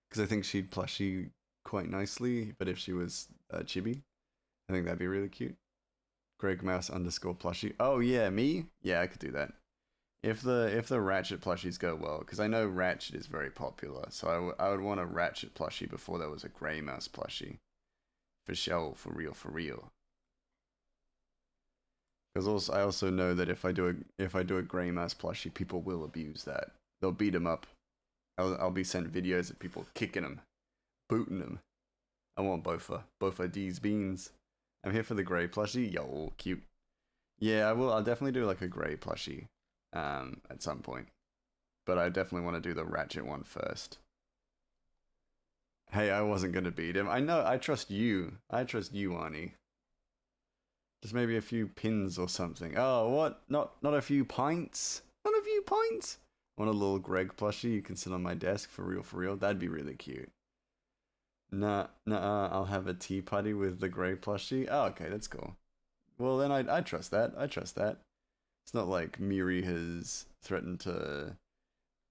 Because I think she'd plushie quite nicely, but if she was chibi, I think that'd be really cute. Greg Mouse underscore plushie. Oh yeah, me? Yeah, I could do that. If the Ratchet plushies go well, because I know Ratchet is very popular, so I would want a Ratchet plushie before there was a Grey Mouse plushie. For sure, for real, for real. Because also I also know that if I do a Grey Mouse plushie, people will abuse that. They'll beat him up. I'll be sent videos of people kicking him, booting him. I want both of these beans. I'm here for the Grey plushie. Yo, cute. Yeah, I will. I'll definitely do like a Grey plushie, at some point. But I definitely want to do the Ratchet one first. Hey, I wasn't gonna beat him. I know. I trust you. I trust you, Arnie. Just maybe a few pins or something. Oh, what? Not a few pints. Not a few pints. Want a little Greg plushie you can sit on my desk for real, for real. That'd be really cute. Nah, nah. I'll have a tea party with the Grey plushie. Oh, okay, that's cool. Well, then I trust that. I trust that. It's not like Miri has threatened to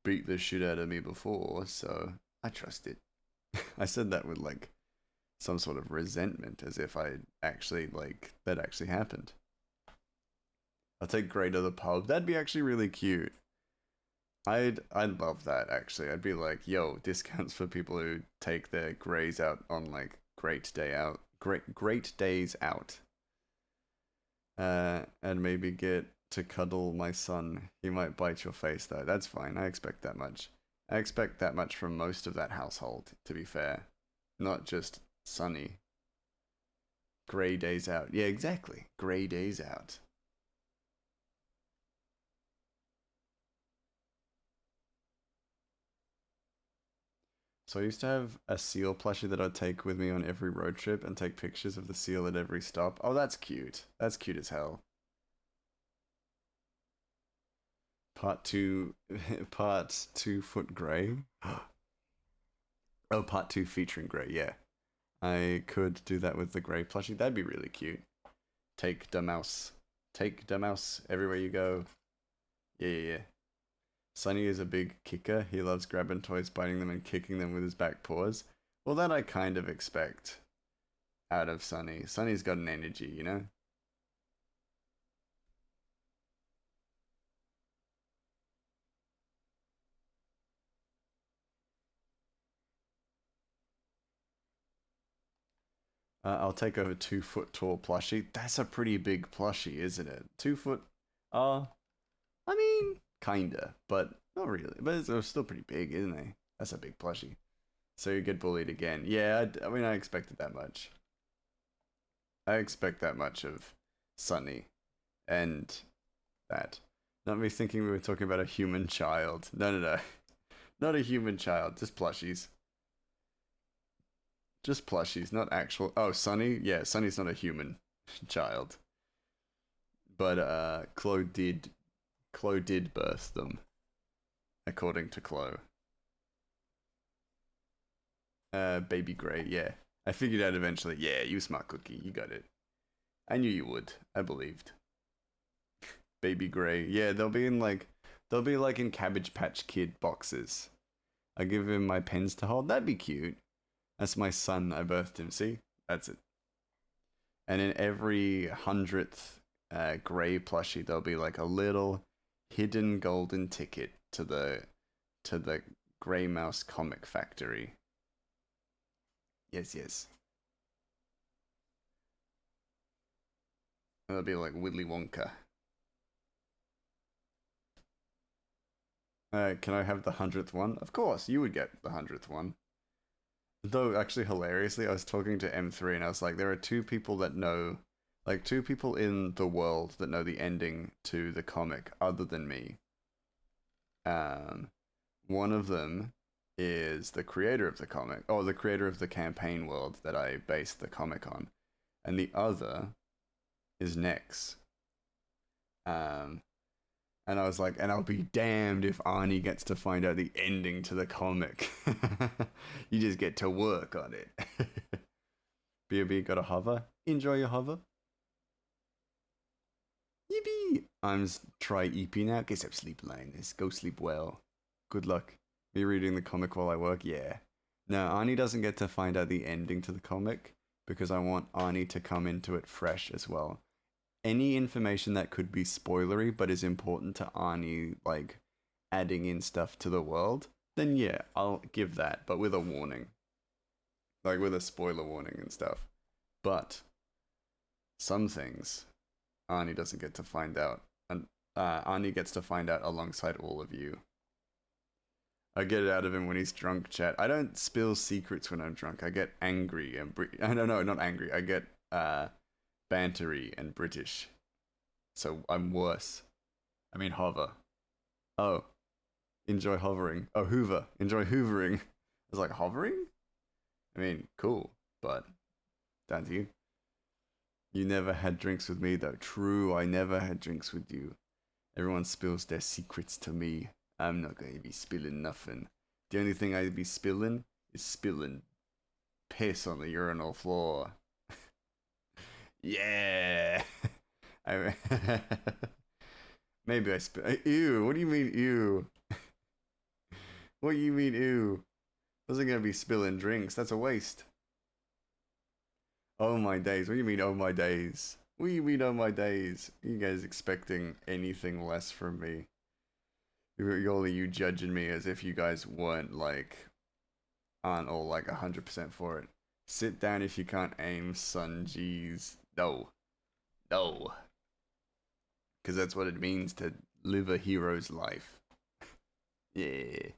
beat the shit out of me before, so I trust it. I said that with like some sort of resentment, as if I actually like that actually happened. I'll take Grey to the pub. That'd be actually really cute. I'd love that actually. I'd be like, yo, discounts for people who take their Greys out on like great days out. And maybe get to cuddle my son. He might bite your face though. That's fine. I expect that much. I expect that much from most of that household, to be fair. Not just Sunny. Grey days out. Yeah, exactly. Grey days out. So I used to have a seal plushie that I'd take with me on every road trip and take pictures of the seal at every stop. Oh, that's cute. That's cute as hell. Part two, part 2 foot grey. Oh, part two featuring grey. Yeah, I could do that with the grey plushie. That'd be really cute. Take the mouse. Take the mouse everywhere you go. Yeah, yeah, yeah. Sunny is a big kicker. He loves grabbing toys, biting them, and kicking them with his back paws. Well, that I kind of expect out of Sunny. Sunny's got an energy, you know? I'll take over 2 foot tall plushie. That's a pretty big plushie, isn't it? 2 foot. Uh, I mean, kinda, but Not really, but it's still pretty big, isn't they? That's a big plushie. So you get bullied again. Yeah, I mean, I expected that much. I expect that much of Sunny and that. Not me thinking we were talking about a human child. No, no, no. Not a human child, just plushies. Just plushies, not actual. Oh, Sunny? Yeah, Sunny's not a human child. But Chloe did birth them, according to Chloe. Baby Gray, yeah. I figured out eventually. Yeah, you smart cookie, you got it. I knew you would. I believed. Baby Gray, yeah, they'll be like in Cabbage Patch Kid boxes. I give him my pens to hold. That'd be cute. That's my son. I birthed him. See, that's it. And in every 100th Gray plushie, there'll be like a little hidden golden ticket to the Gray Mouse comic factory. Yes, yes. That'll be like Willy Wonka. Can I have the 100th one? Of course, you would get the 100th one. Though, actually, hilariously, I was talking to M3 and I was like, there are two people that know, like, two people in the world that know the ending to the comic other than me. Um, One of them is the creator of the comic, or the creator of the campaign world that I based the comic on. And the other is Nex. Um, and I was like, and I'll be damned if Arnie gets to find out the ending to the comic. You just get to work on it. B.O.B. got a hover. Enjoy your hover. Yippee! I'm try EP now. Get some sleep, Linus. Go sleep well. Good luck. Me reading the comic while I work? Yeah. No, Arnie doesn't get to find out the ending to the comic because I want Arnie to come into it fresh as well. Any information that could be spoilery but is important to Arnie, like adding in stuff to the world, then yeah, I'll give that, but with a warning. Like with a spoiler warning and stuff. But some things Arnie doesn't get to find out. And Arnie gets to find out alongside all of you. I get it out of him when he's drunk, chat. I don't spill secrets when I'm drunk. I get angry and I don't know, not angry. I get bantery and British. So I'm worse. I mean hover. Oh, enjoy hovering. Oh, Hoover. Enjoy hoovering. I was like, hovering? I mean, cool, but down to you. You never had drinks with me though. True, I never had drinks with you. Everyone spills their secrets to me. I'm not going to be spilling nothing. The only thing I'd be spilling is spilling piss on the urinal floor. Yeah. I maybe I spill. Ew. What do you mean ew? What do you mean ew? I wasn't gonna be spilling drinks. That's a waste. Oh my days. What do you mean? Oh my days. What do you mean? Oh my days. Are you guys expecting anything less from me? You judging me as if you guys weren't like aren't all like 100% for it. Sit down if you can't aim, son. Jeez. No. No. Because that's what it means to live a hero's life. Yeah.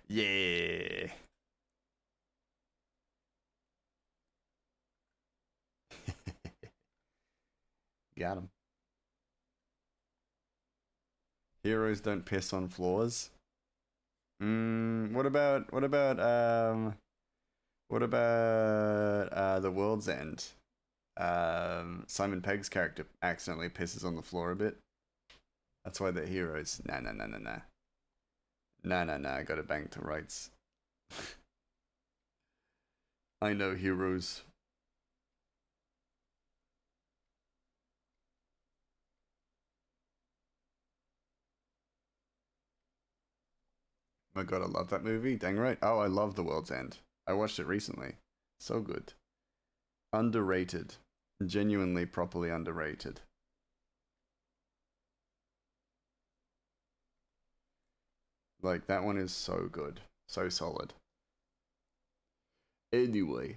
Yeah. Got him. Heroes don't piss on floors. What about The World's End? Simon Pegg's character accidentally pisses on the floor a bit. That's why they're heroes. Nah, nah, nah, nah, nah. Nah, nah, nah. I got to bang to rights. I know heroes. My god, I love that movie. Dang right. Oh, I love The World's End. I watched it recently. So good. Underrated. Genuinely properly underrated. Like, that one is so good. So solid. Anyway,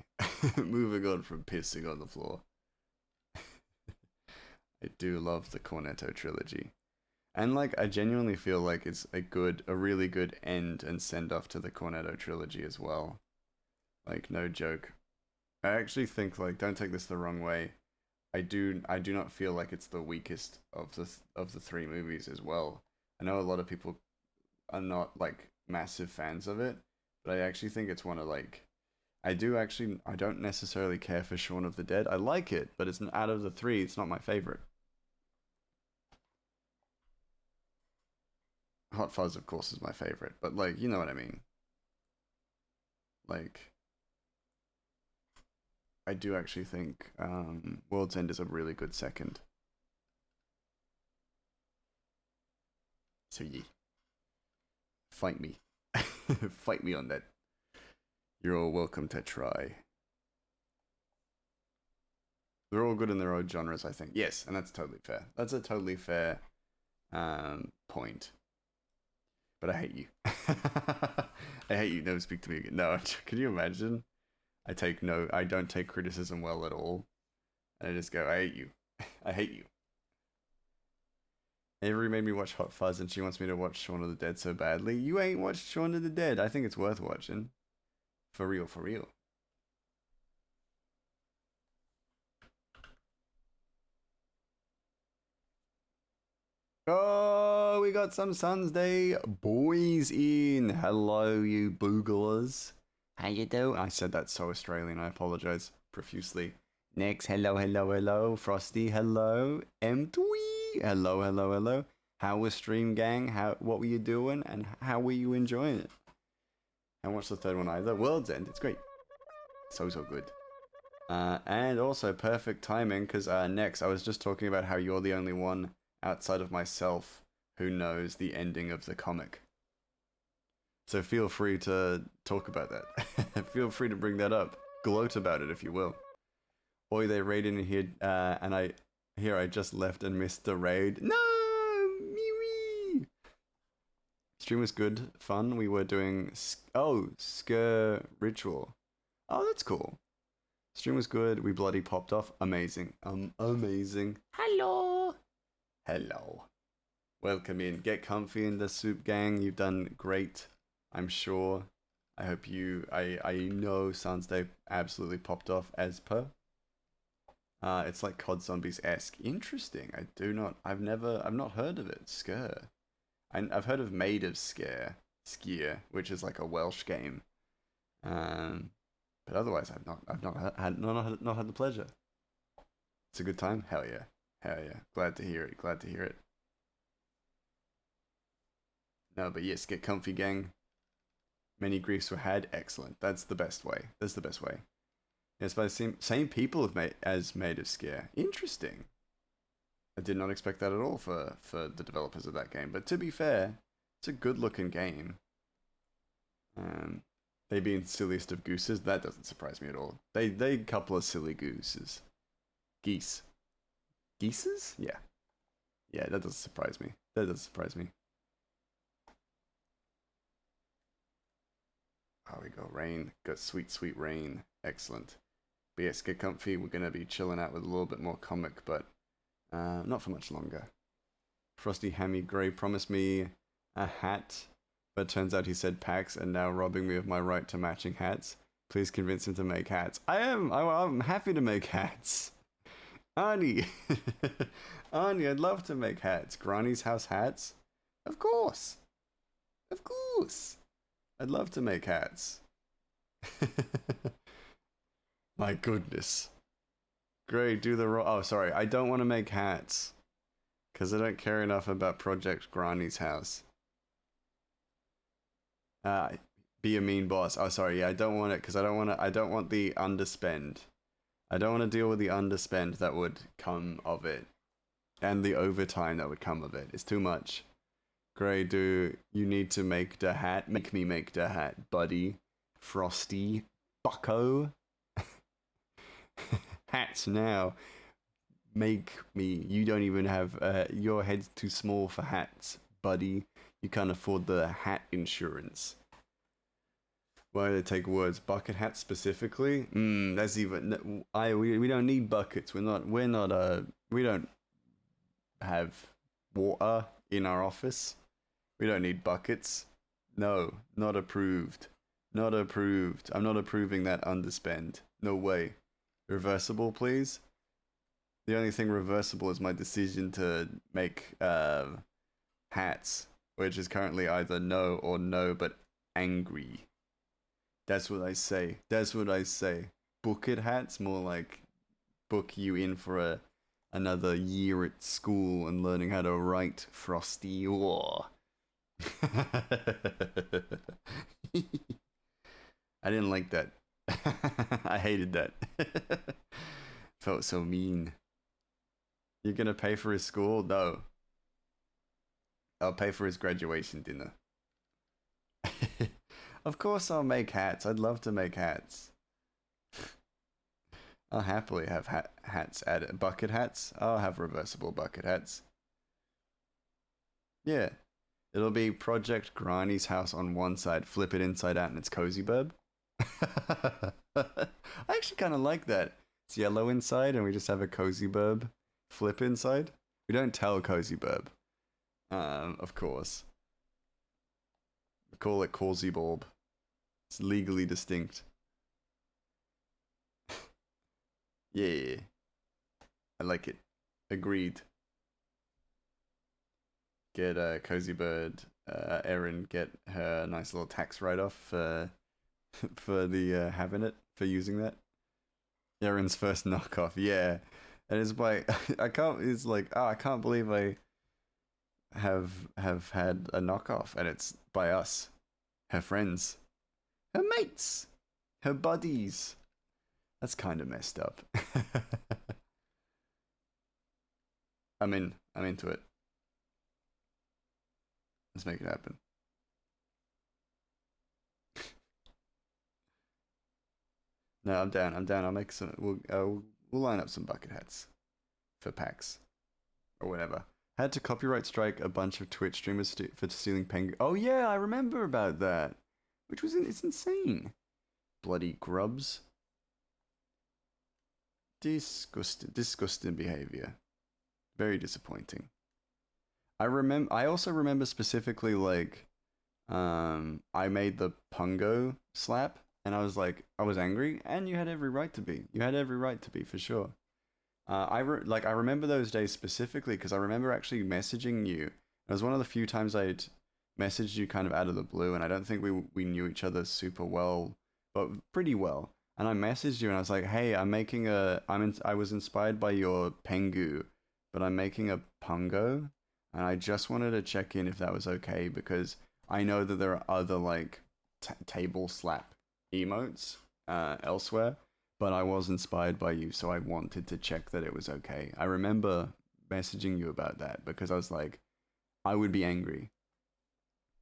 moving on from pissing on the floor. I do love the Cornetto trilogy. And like I genuinely feel like it's a really good end and send off to the Cornetto trilogy as well. Like no joke. I actually think like don't take this the wrong way. I do not feel like it's the weakest of the three movies as well. I know a lot of people are not like massive fans of it, but I actually think it's one of like I don't necessarily care for Shaun of the Dead. I like it, but it's out of the three, it's not my favorite. Hot Fuzz, of course, is my favorite, but like you know what I mean. Like I do actually think World's End is a really good second. So yeah, fight me, fight me on that. You're all welcome to try. They're all good in their own genres, I think. Yes, and that's totally fair. That's a totally fair point. But I hate you. I hate you. Never speak to me again. No, can you imagine? I don't take criticism well at all. And I just go, I hate you. I hate you. Avery made me watch Hot Fuzz and she wants me to watch Shaun of the Dead so badly. You ain't watched Shaun of the Dead. I think it's worth watching. For real, for real. Oh, we got some Sun's Day boys in. Hello, you booglers. How you do? I said that so Australian. I apologize profusely. Next, hello, hello, hello. Frosty, hello. M2, hello, hello, hello. How was Stream Gang? What were you doing? And how were you enjoying it? I watched the third one either. World's End. It's great. So good. And also perfect timing because next I was just talking about how you're the only one outside of myself who knows the ending of the comic. So feel free to talk about that. Feel free to bring that up. Gloat about it if you will. Boy, they raid in here, and I just left and missed the raid. No, me. Stream was good, fun. We were doing Sker Ritual. Oh, that's cool. Stream was good. We bloody popped off. Amazing. Amazing. Hello. Hello. Welcome in. Get comfy in the soup gang. You've done great. I'm sure. I hope you. I know Sans Day absolutely popped off as per. It's like COD Zombies esque. Interesting. I've not heard of it. Scare. I've heard of Made of Skier, which is like a Welsh game. But otherwise, not had the pleasure. It's a good time. Hell yeah. Hell yeah. Glad to hear it. Glad to hear it. No, but yes, get comfy, gang. Many griefs were had. Excellent. That's the best way. That's the best way. It's by the same people have made of Scare. Interesting. I did not expect that at all for the developers of that game. But to be fair, it's a good looking game. They being silliest of gooses, that doesn't surprise me at all. They couple of silly gooses. Geese. Geeses? Yeah. Yeah, that doesn't surprise me. That doesn't surprise me. Oh, we go rain. Got sweet, sweet rain. Excellent. But yes, get comfy. We're going to be chilling out with a little bit more comic, but not for much longer. Frosty Hammy Gray promised me a hat, but turns out he said packs and now robbing me of my right to matching hats. Please convince him to make hats. I'm happy to make hats. Arnie. Arnie, I'd love to make hats. Granny's house hats? Of course. Of course. I'd love to make hats. My goodness. Great, do the oh, sorry. I don't want to make hats. Because I don't care enough about Project Granny's house. Be a mean boss. Oh, sorry. Yeah, I don't want it because I don't want the underspend. I don't want to deal with the underspend that would come of it. And the overtime that would come of it. It's too much. Grey, do you need to make the hat? Make me make the hat, buddy. Frosty. Bucko. Hats now. Make me. You don't even have. Your head's too small for hats, buddy. You can't afford the hat insurance. Why do they take words? Bucket hat specifically? That's even. We don't need buckets. We don't have water in our office. We don't need buckets. No, not approved. Not approved. I'm not approving that underspend. No way. Reversible, please. The only thing reversible is my decision to make hats, which is currently either no or no, but angry. That's what I say. That's what I say. Bucket hats, more like book you in for another year at school and learning how to write Frosty or. I didn't like that. I hated that. Felt so mean. You're gonna pay for his school? No. I'll pay for his graduation dinner. Of course I'll make hats. I'd love to make hats. I'll happily have hats added. Bucket hats? I'll have reversible bucket hats. Yeah. It'll be Project Granny's house on one side, flip it inside out, and it's Cozy Burb. I actually kind of like that. It's yellow inside, and we just have a Cozy Burb flip inside. We don't tell Cozy Burb, of course. We call it Cozy Bulb. It's legally distinct. Yeah, I like it. Agreed. Get Cozy Bird, Erin, get her nice little tax write off for the having it for using that. Erin's first knockoff, yeah, and it's by I can't. It's like I can't believe I have had a knockoff, and it's by us, her friends, her mates, her buddies. That's kind of messed up. I'm in. I'm into it. Let's make it happen. No, I'm down. I'm down. I'll make some. We'll line up some bucket hats for packs or whatever. Had to copyright strike a bunch of Twitch streamers for stealing penguin. Oh yeah, I remember about that. Which was it's insane. Bloody grubs. Disgusting behavior. Very disappointing. I also remember specifically like I made the pungo slap and I was like I was angry and you had every right to be. You had every right to be for sure. I remember those days specifically because I remember actually messaging you. It was one of the few times I'd messaged you kind of out of the blue and I don't think we knew each other super well, but pretty well. And I messaged you and I was like, "Hey, I was inspired by your pengu, but I'm making a pungo and I just wanted to check in if that was okay because I know that there are other like table slap emotes elsewhere, but I was inspired by you, so I wanted to check that it was okay. I remember messaging you about that because I was like, I would be angry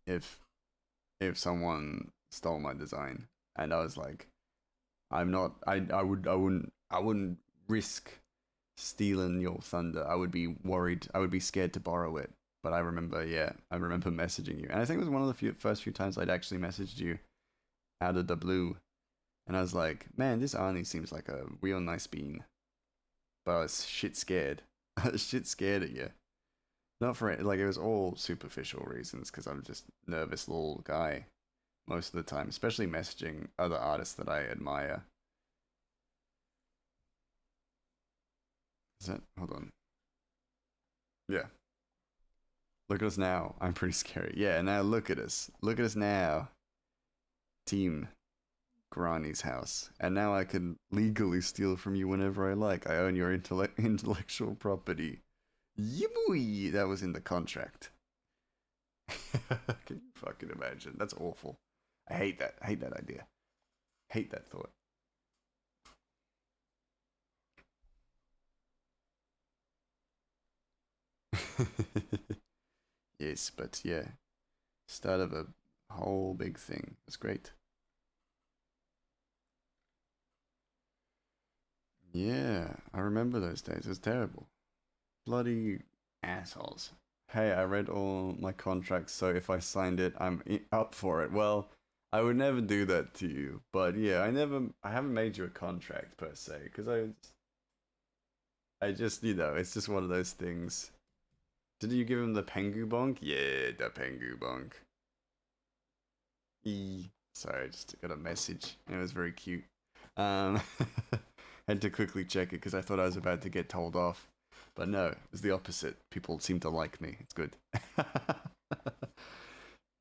if someone stole my design, and I was like, I'm not. I wouldn't risk stealing your thunder. I would be worried. I would be scared to borrow it. But I remember, yeah, I remember messaging you, and I think it was one of the first few times I'd actually messaged you out of the blue, and I was like, man, this Arnie seems like a real nice bean, but I was shit scared. I was shit scared at you. Not for it, like it was all superficial reasons because I'm just nervous little guy most of the time, especially messaging other artists that I admire. Is that? Hold on. Yeah. Look at us now. I'm pretty scary. Yeah, now look at us. Look at us now. Team Granny's house. And now I can legally steal from you whenever I like. I own your intellectual property. Yibooey! That was in the contract. Can you fucking imagine? That's awful. I hate that. I hate that idea. Hate that thought. Yes, but yeah. Start of a whole big thing. It's great. Yeah, I remember those days. It was terrible. Bloody assholes. Hey, I read all my contracts, so if I signed it, I'm up for it. Well, I would never do that to you, but yeah, I haven't made you a contract per se, because I just, it's just one of those things. Did you give him the Pengu bonk? Yeah, the Pengu bonk. Sorry, I just got a message. It was very cute. Um, had to quickly check it because I thought I was about to get told off. But no, it was the opposite. People seem to like me. It's good.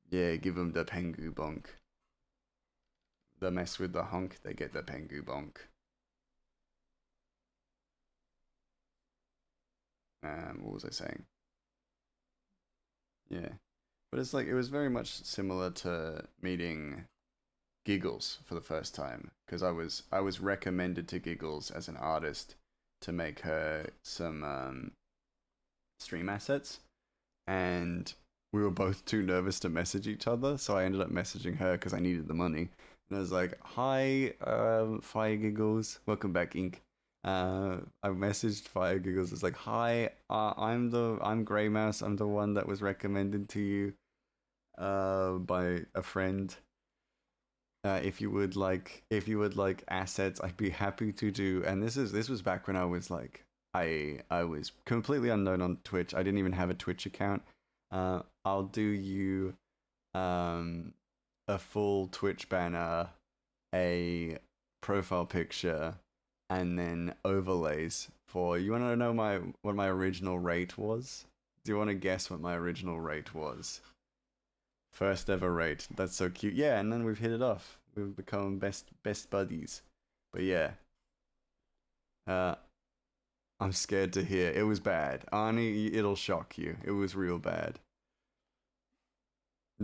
Yeah, give them the Pengu bonk. The mess with the honk, they get the Pengu bonk. What was I saying? Yeah. But it's like, it was very much similar to meeting Giggles for the first time because I was recommended to Giggles as an artist to make her some stream assets, and we were both too nervous to message each other, so I ended up messaging her because I needed the money. And I was like, "Hi, Fire Giggles, welcome back, Ink." I messaged Fire Giggles. It's like, "Hi, I'm Grey Mouse. I'm the one that was recommended to you by a friend. If you would like assets, I'd be happy to do." And this was back when I was like, I was completely unknown on Twitch. I didn't even have a Twitch account. I'll do you um a full Twitch banner, a profile picture, and then overlays for. You want to know my what my original rate was? Do you want to guess what my original rate was? First ever rate. That's so cute. Yeah, and then we've hit it off. We've become best buddies. But yeah, uh, I'm scared to hear. It was bad. Arnie, it'll shock you. It was real bad.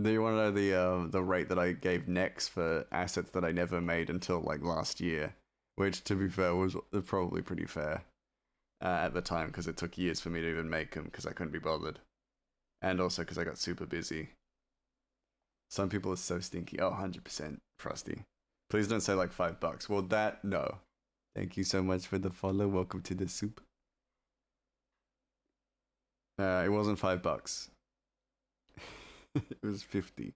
Do you want to know the rate that I gave Nex for assets that I never made until like last year? Which, to be fair, was probably pretty fair at the time because it took years for me to even make them because I couldn't be bothered, and also because I got super busy. Some people are so stinky. Oh, 100% Frosty. Please don't say like $5. Well, that, no. Thank you so much for the follow. Welcome to the soup. It wasn't $5. It was 50.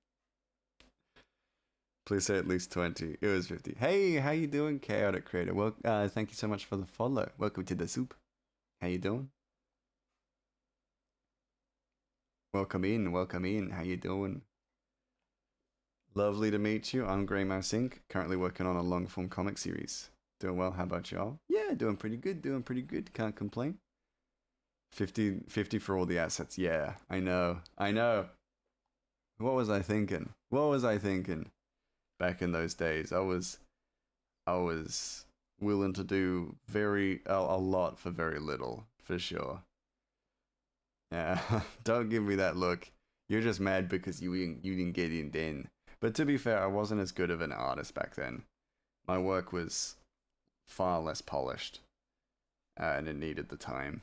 Please say at least 20. It was 50. Hey, how you doing, Chaotic Creator? Well, thank you so much for the follow. Welcome to the soup. How you doing? Welcome in. Welcome in. How you doing? Lovely to meet you. I'm Grey Mouse Inc. Currently working on a long form comic series. Doing well. How about y'all? Yeah, doing pretty good. Doing pretty good. Can't complain. 50 for all the assets. Yeah, I know. I know. What was I thinking? What was I thinking? Back in those days, I was willing to do a lot for very little, for sure. Yeah, don't give me that look. You're just mad because you didn't get in then. But to be fair, I wasn't as good of an artist back then. My work was far less polished, and it needed the time.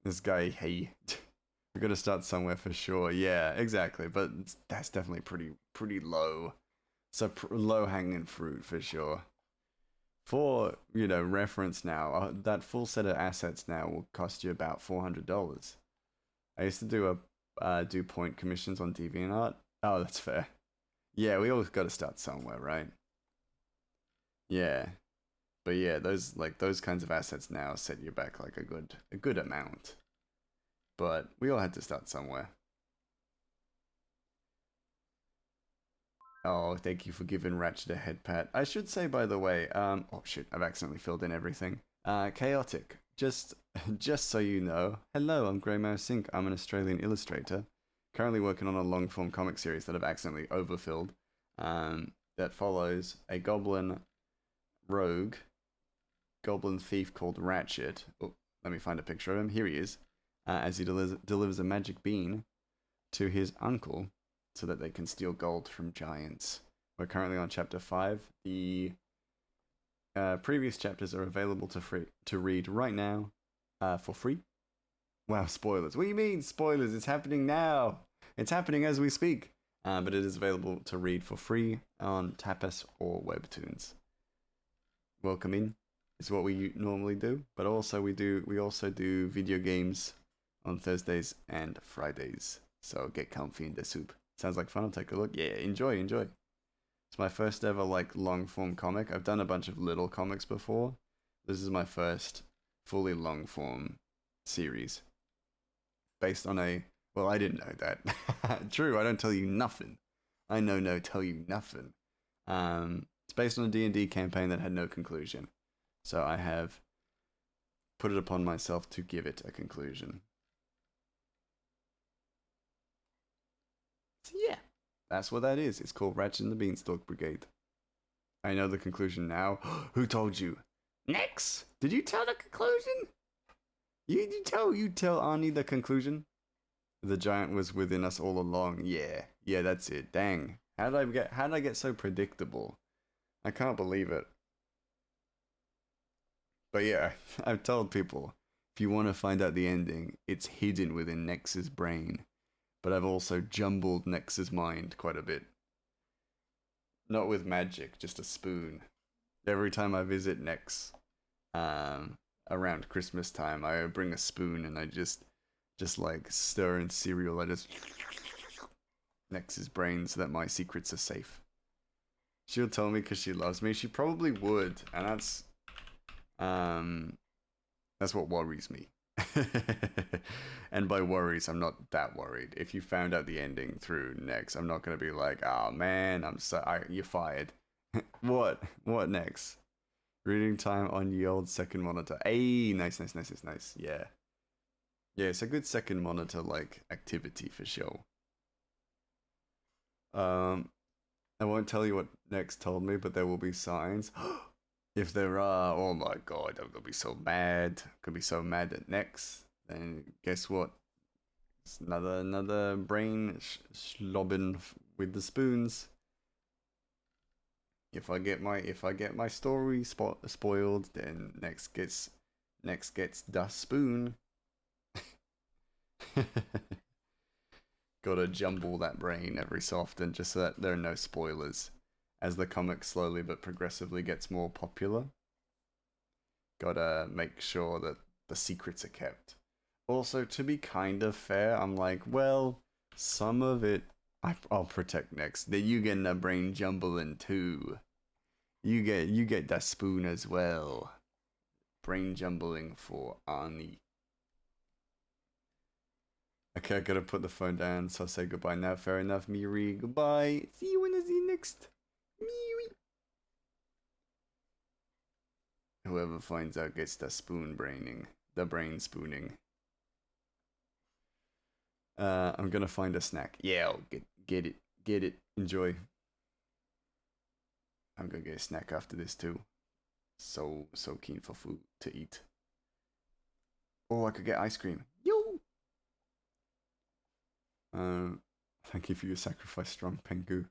This guy, hey, we got to start somewhere for sure. Yeah, exactly. But that's definitely pretty low. So low hanging fruit for sure. For reference now, that full set of assets now will cost you about $400. I used to do point commissions on DeviantArt. Oh, that's fair. Yeah, we always got to start somewhere, right? Yeah, but yeah, those kinds of assets now set you back like a good amount. But we all had to start somewhere. Oh, thank you for giving Ratchet a head pat. I should say, by the way, oh shit, I've accidentally filled in everything. Chaotic. Just so you know, hello, I'm Grey Mouse Inc. I'm an Australian illustrator, currently working on a long form comic series that I've accidentally overfilled. That follows a goblin rogue, goblin thief called Ratchet. Oh, let me find a picture of him. Here he is, as he delivers a magic bean to his uncle so that they can steal gold from giants. We're currently on chapter 5. The previous chapters are available to read right now for free. Wow, spoilers. What do you mean, spoilers? It's happening now. It's happening as we speak. But it is available to read for free on Tapas or Webtoons. Welcome in is what we normally do, but also we also do video games on Thursdays and Fridays. So get comfy in the soup. Sounds like fun. I'll take a look. Yeah, enjoy. It's my first ever like long form comic. I've done a bunch of little comics before. This is my first fully long form series. based on a. Well, I didn't know that. True, I don't tell you nothing. I know no tell you nothing. It's based on a D&D campaign that had no conclusion. So I have put it upon myself to give it a conclusion. So yeah, that's what that is. It's called Ratchet and the Beanstalk Brigade. I know the conclusion now. Who told you? Next, did you tell the conclusion? You tell Arnie the conclusion. The giant was within us all along. Yeah, that's it. Dang, how did I get so predictable? I can't believe it. But yeah, I've told people if you want to find out the ending, it's hidden within Nex's brain. But I've also jumbled Nex's mind quite a bit. Not with magic, just a spoon. Every time I visit Nex, around Christmas time, I bring a spoon and I just like stir in cereal. I just Nex's brain so that my secrets are safe. She'll tell me because she loves me. She probably would, and um that's what worries me. And by worries, I'm not that worried. If you found out the ending through Nex, I'm not gonna be like, "Oh man, you're fired." What next? Reading time on the old second monitor. Hey, nice. Yeah, it's a good second monitor like activity for sure. Um, I won't tell you what Next told me, but there will be signs. If there are, oh my god, I'm gonna be so mad. I'm gonna be so mad at Next. Then guess what? It's another brain slobbing with the spoons. If I get my story spoiled, then next gets the spoon. Gotta jumble that brain every so often just so that there are no spoilers. As the comic slowly but progressively gets more popular, gotta make sure that the secrets are kept. Also, to be kind of fair, I'm like, well, some of it I'll protect next. That you getting a brain jumbling too. You get that spoon as well. Brain jumbling for Arnie. Okay, I gotta put the phone down, so I'll say goodbye now. Fair enough, Miri. Goodbye. See you when I see you next. Miri. Whoever finds out gets the spoon braining. The brain spooning. I'm gonna find a snack. Yeah, I'll get it. Get it. Enjoy. I'm gonna get a snack after this too. So keen for food to eat. Oh, I could get ice cream. Yo. Thank you for your sacrifice, strong Pengu.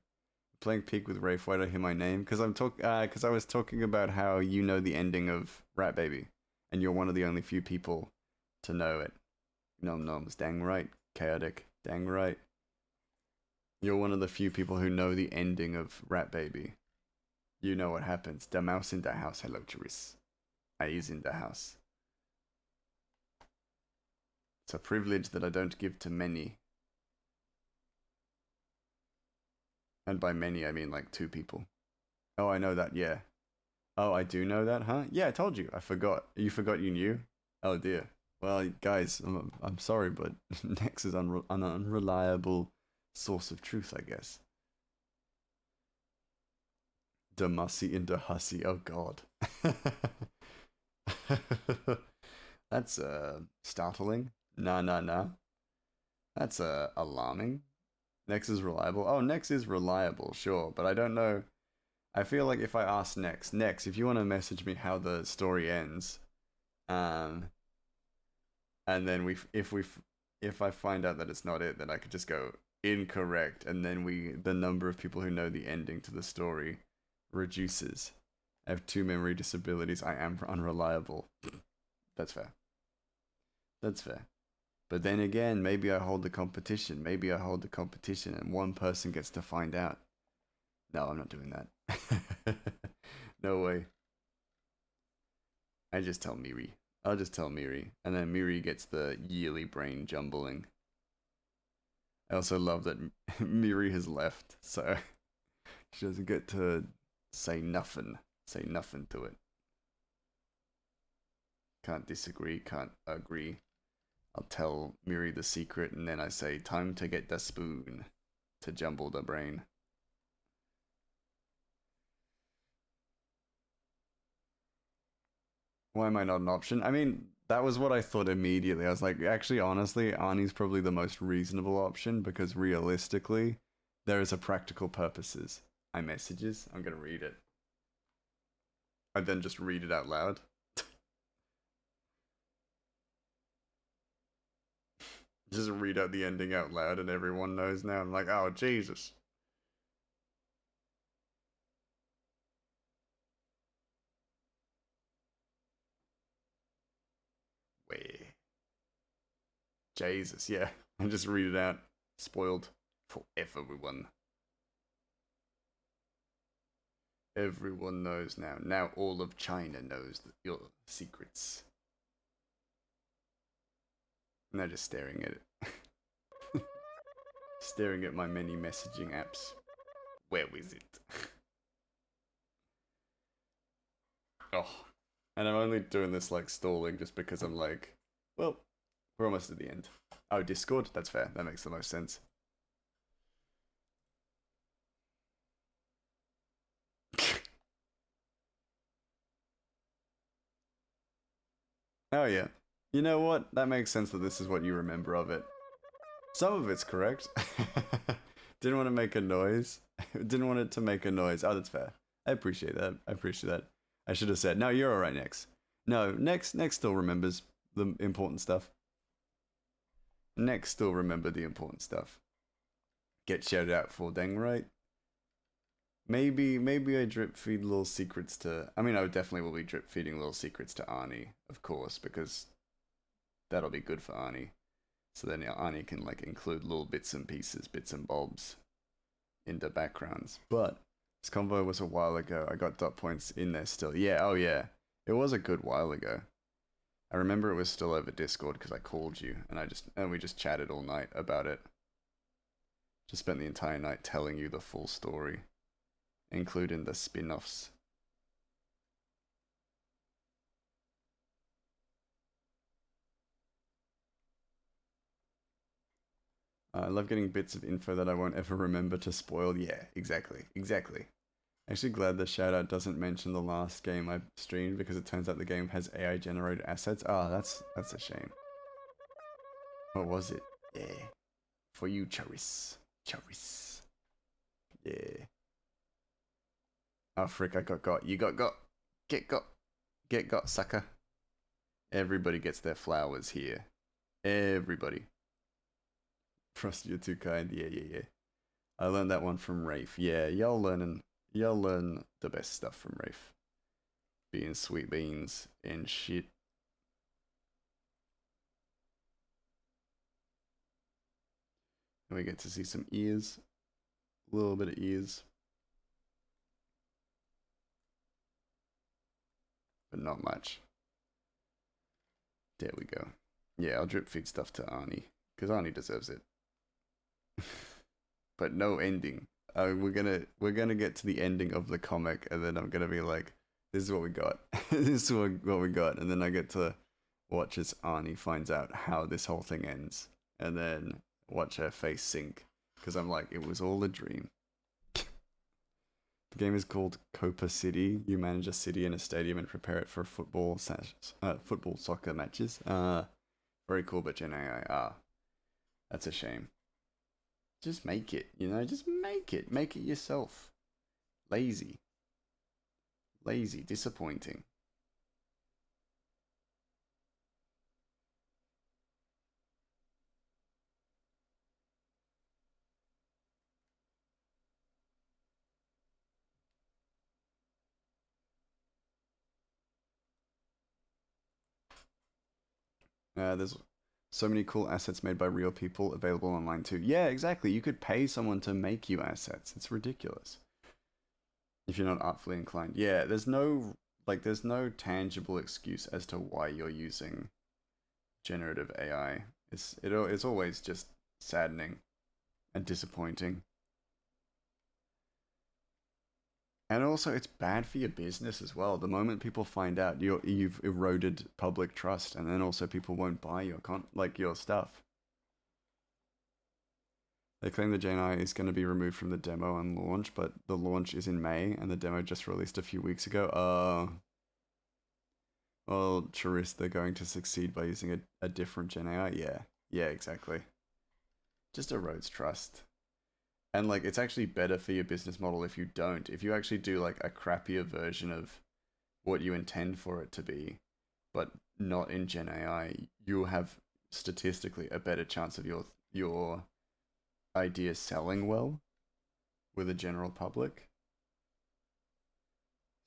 Playing Pig with Rafe. Why did I hear my name? Because I was talking about how you know the ending of Rat Baby, and you're one of the only few people to know it. Nom noms, dang right. Chaotic, dang right. You're one of the few people who know the ending of Rat Baby. You know what happens. The mouse in the house. Hello, Charis. I is in the house. It's a privilege that I don't give to many. And by many, I mean like 2 people. Oh, I know that, yeah. Oh, I do know that, huh? Yeah, I told you. I forgot. You forgot you knew? Oh dear. Well, guys, I'm sorry, but Nex is an unreliable source of truth, I guess. Damasi into hussy. Oh god. That's startling. Nah. That's alarming. Nex is reliable. Oh, Nex is reliable, sure, but I don't know. I feel like if I ask Nex, if you want to message me how the story ends, um, and then if I find out that it's not it, then I could just go incorrect, and then the number of people who know the ending to the story reduces. I have 2 memory disabilities. I am unreliable. That's fair. That's fair. But then again, maybe I hold the competition. Maybe I hold the competition, and one person gets to find out. No, I'm not doing that. No way. I just tell Miri. I'll just tell Miri, and then Miri gets the yearly brain jumbling. I also love that Miri has left, so she doesn't get to say nothing. Say nothing to it. Can't disagree, can't agree. I'll tell Miri the secret, and then I say, "Time to get the spoon to jumble the brain." Why am I not an option? I mean, that was what I thought immediately. I was like, actually, honestly, Arnie's probably the most reasonable option because realistically, there is a practical purposes. iMessages. I'm gonna read it. I then just read it out loud. Just read out the ending out loud, and everyone knows now. I'm like, oh Jesus. Way. Jesus, yeah. I just read it out. Spoiled for everyone. Everyone knows now. Now all of China knows your secrets. And they're just staring at it. Staring at my many messaging apps. Where is it? Oh. And I'm only doing this like stalling just because I'm like, well, we're almost at the end. Oh, Discord? That's fair. That makes the most sense. Oh, yeah. You know what? That makes sense that this is what you remember of it. Some of it's correct. Didn't want to make a noise. Didn't want it to make a noise. Oh, that's fair. I appreciate that. I appreciate that. I should have said, no, you're alright, Next. No, Next still remembers the important stuff. Next still remember the important stuff. Get shouted out for, dang right. Maybe I drip feed little secrets to. I mean, I definitely will be drip feeding little secrets to Arnie, of course, because that'll be good for Arnie. So then Arnie can like include little bits and pieces, bits and bobs into backgrounds. But this convo was a while ago. I got dot points in there still. Yeah, oh yeah. It was a good while ago. I remember it was still over Discord because I called you and we just chatted all night about it. Just spent the entire night telling you the full story, including the spin-offs. I love getting bits of info that I won't ever remember to spoil. Yeah, exactly. Exactly. Actually glad the shout out doesn't mention the last game I streamed because it turns out the game has AI generated assets. Ah, that's a shame. What was it? Yeah. For you, Charis. Charis. Yeah. Oh frick, I got. You got. Get got. Get got, sucker. Everybody gets their flowers here. Everybody. Frost, you're too kind. Yeah. I learned that one from Rafe. Yeah, y'all learn the best stuff from Rafe. Being sweet beans and shit. And we get to see some ears. A little bit of ears. But not much. There we go. Yeah, I'll drip feed stuff to Arnie. Because Arnie deserves it. But no ending. We're gonna get to the ending of the comic, and then I'm gonna be like, "This is what we got. This is what we got," and then I get to watch as Arnie finds out how this whole thing ends, and then watch her face sink because I'm like, it was all a dream. The game is called Copa City. You manage a city and a stadium and prepare it for football soccer matches. Very cool, but Gen AI. That's a shame. Just make it, just make it. Make it yourself. Lazy. Lazy. Disappointing. There's so many cool assets made by real people available online too. Yeah, exactly. You could pay someone to make you assets. It's ridiculous. If you're not artfully inclined. Yeah, there's no tangible excuse as to why you're using generative AI. It's always just saddening and disappointing. And also, it's bad for your business as well. The moment people find out, you've eroded public trust, and then also people won't buy your stuff. They claim the Gen I is going to be removed from the demo and launch, but the launch is in May, and the demo just released a few weeks ago. Well, Charist, they're going to succeed by using a different Gen AI. Yeah, yeah, exactly. Just erodes trust. And like, it's actually better for your business model if you don't. If you actually do like a crappier version of what you intend for it to be, but not in Gen AI, you'll have statistically a better chance of your idea selling well with the general public.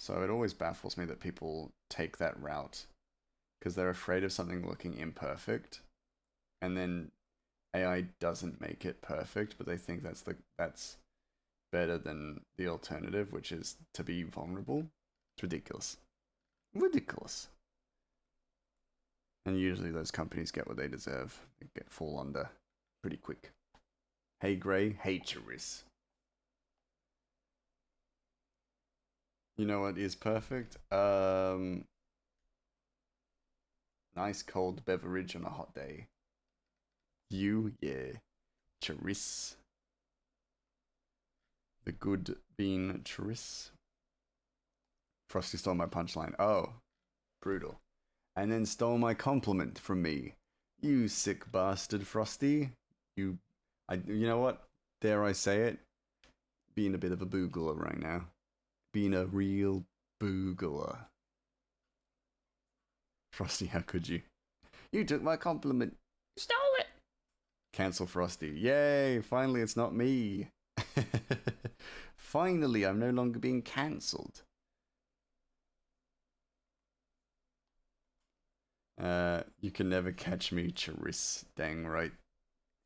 So it always baffles me that people take that route because they're afraid of something looking imperfect, and then AI doesn't make it perfect, but they think that's better than the alternative, which is to be vulnerable. It's ridiculous. Ridiculous. And usually those companies get what they deserve. They get fall under pretty quick. Hey Gray, hey Charis. You know what is perfect? Nice cold beverage on a hot day. Yeah. Charis. The good bean Charis. Frosty stole my punchline. Oh, brutal. And then stole my compliment from me. You sick bastard, Frosty. You know what? Dare I say it? Being a bit of a boogler right now. Being a real boogler. Frosty, how could you? You took my compliment. You stole it. Cancel Frosty. Yay, finally it's not me. Finally, I'm no longer being cancelled. You can never catch me, Charis. Dang right.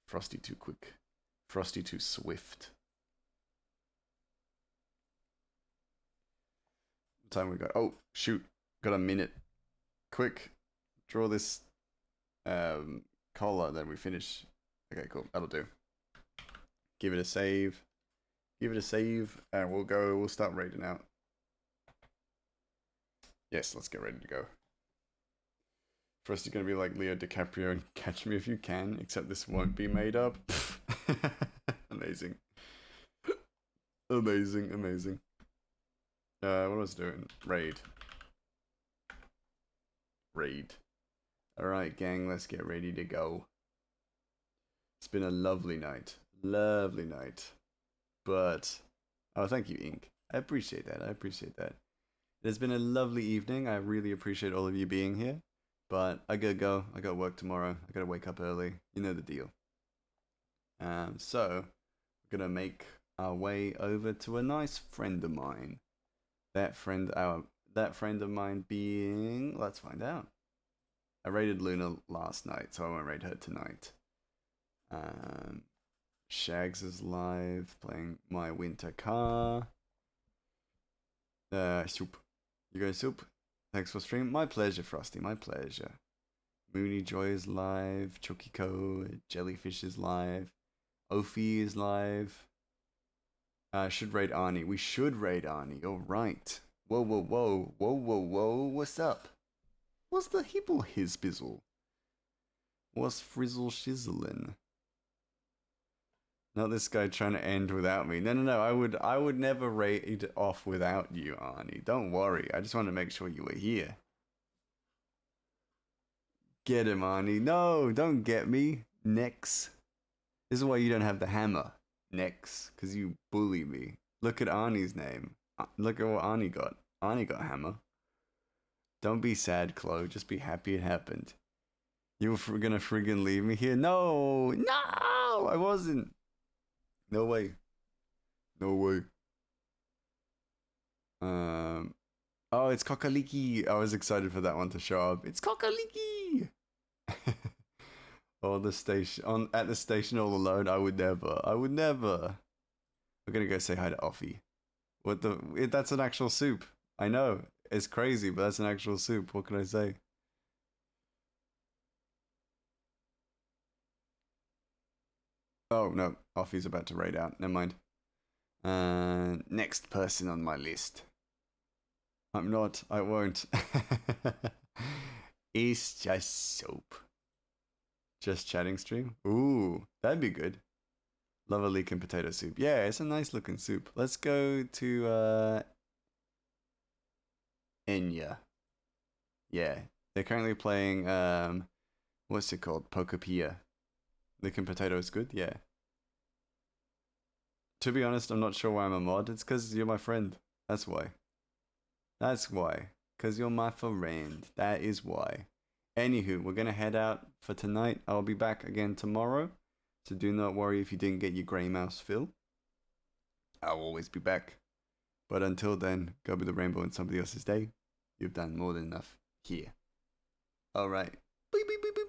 Frosty too quick. Frosty too swift. What time we got? Oh, shoot. Got a minute. Quick. Draw this collar, then we finish. Okay, cool. That'll do. Give it a save. Give it a save, and we'll start raiding out. Yes, let's get ready to go. First, you're gonna be like Leo DiCaprio and Catch Me If You Can, except this won't be made up. Amazing. Amazing, amazing. What was I doing? Raid. Raid. Alright, gang, let's get ready to go. It's been a lovely night. Lovely night. But, oh, thank you, Ink. I appreciate that. I appreciate that. It has been a lovely evening. I really appreciate all of you being here. But I gotta go. I got work tomorrow. I gotta wake up early. You know the deal. So we're gonna make our way over to a nice friend of mine. That friend of mine being, let's find out. I raided Luna last night, so I won't raid her tonight. Shags is live playing my winter car. Soup. You guys soup? Thanks for stream. My pleasure, Frosty. My pleasure. Mooney Joy is live. Chokiko, Jellyfish is live. Ophi is live. Should raid Arnie. We should raid Arnie. All right. Whoa, whoa, whoa, whoa, whoa, whoa. What's up? What's the hibble his bizzle? What's frizzle shizzlin'? Not this guy trying to end without me. No, no, no. I would never raid off without you, Arnie. Don't worry. I just want to make sure you were here. Get him, Arnie. No, don't get me. Nex. This is why you don't have the hammer. Nex. Because you bully me. Look at Arnie's name. Look at what Arnie got. Arnie got hammer. Don't be sad, Chloe. Just be happy it happened. You were gonna friggin' leave me here? No! No! I wasn't. No way. No way. Oh, it's Kokaliki. I was excited for that one to show up. It's Kokaliki! Oh, the station at the station all alone. I would never. I would never. We're gonna go say hi to Offie. What the? That's an actual soup. I know it's crazy, but that's an actual soup. What can I say? Oh no, Offie's about to raid out. Never mind. next person on my list. I'm not. I won't. It's just soap. Just chatting stream. Ooh, that'd be good. Love a leek and potato soup. Yeah, it's a nice looking soup. Let's go to Enya. Yeah, they're currently playing what's it called? Pokopia. Leek and potato is good. Yeah. To be honest, I'm not sure why I'm a mod. It's because you're my friend. That's why. That's why. Because you're my friend. That is why. Anywho, we're going to head out for tonight. I'll be back again tomorrow. So do not worry if you didn't get your grey mouse fill. I'll always be back. But until then, go be the rainbow in somebody else's day. You've done more than enough here. Alright. Beep, beep, beep, beep.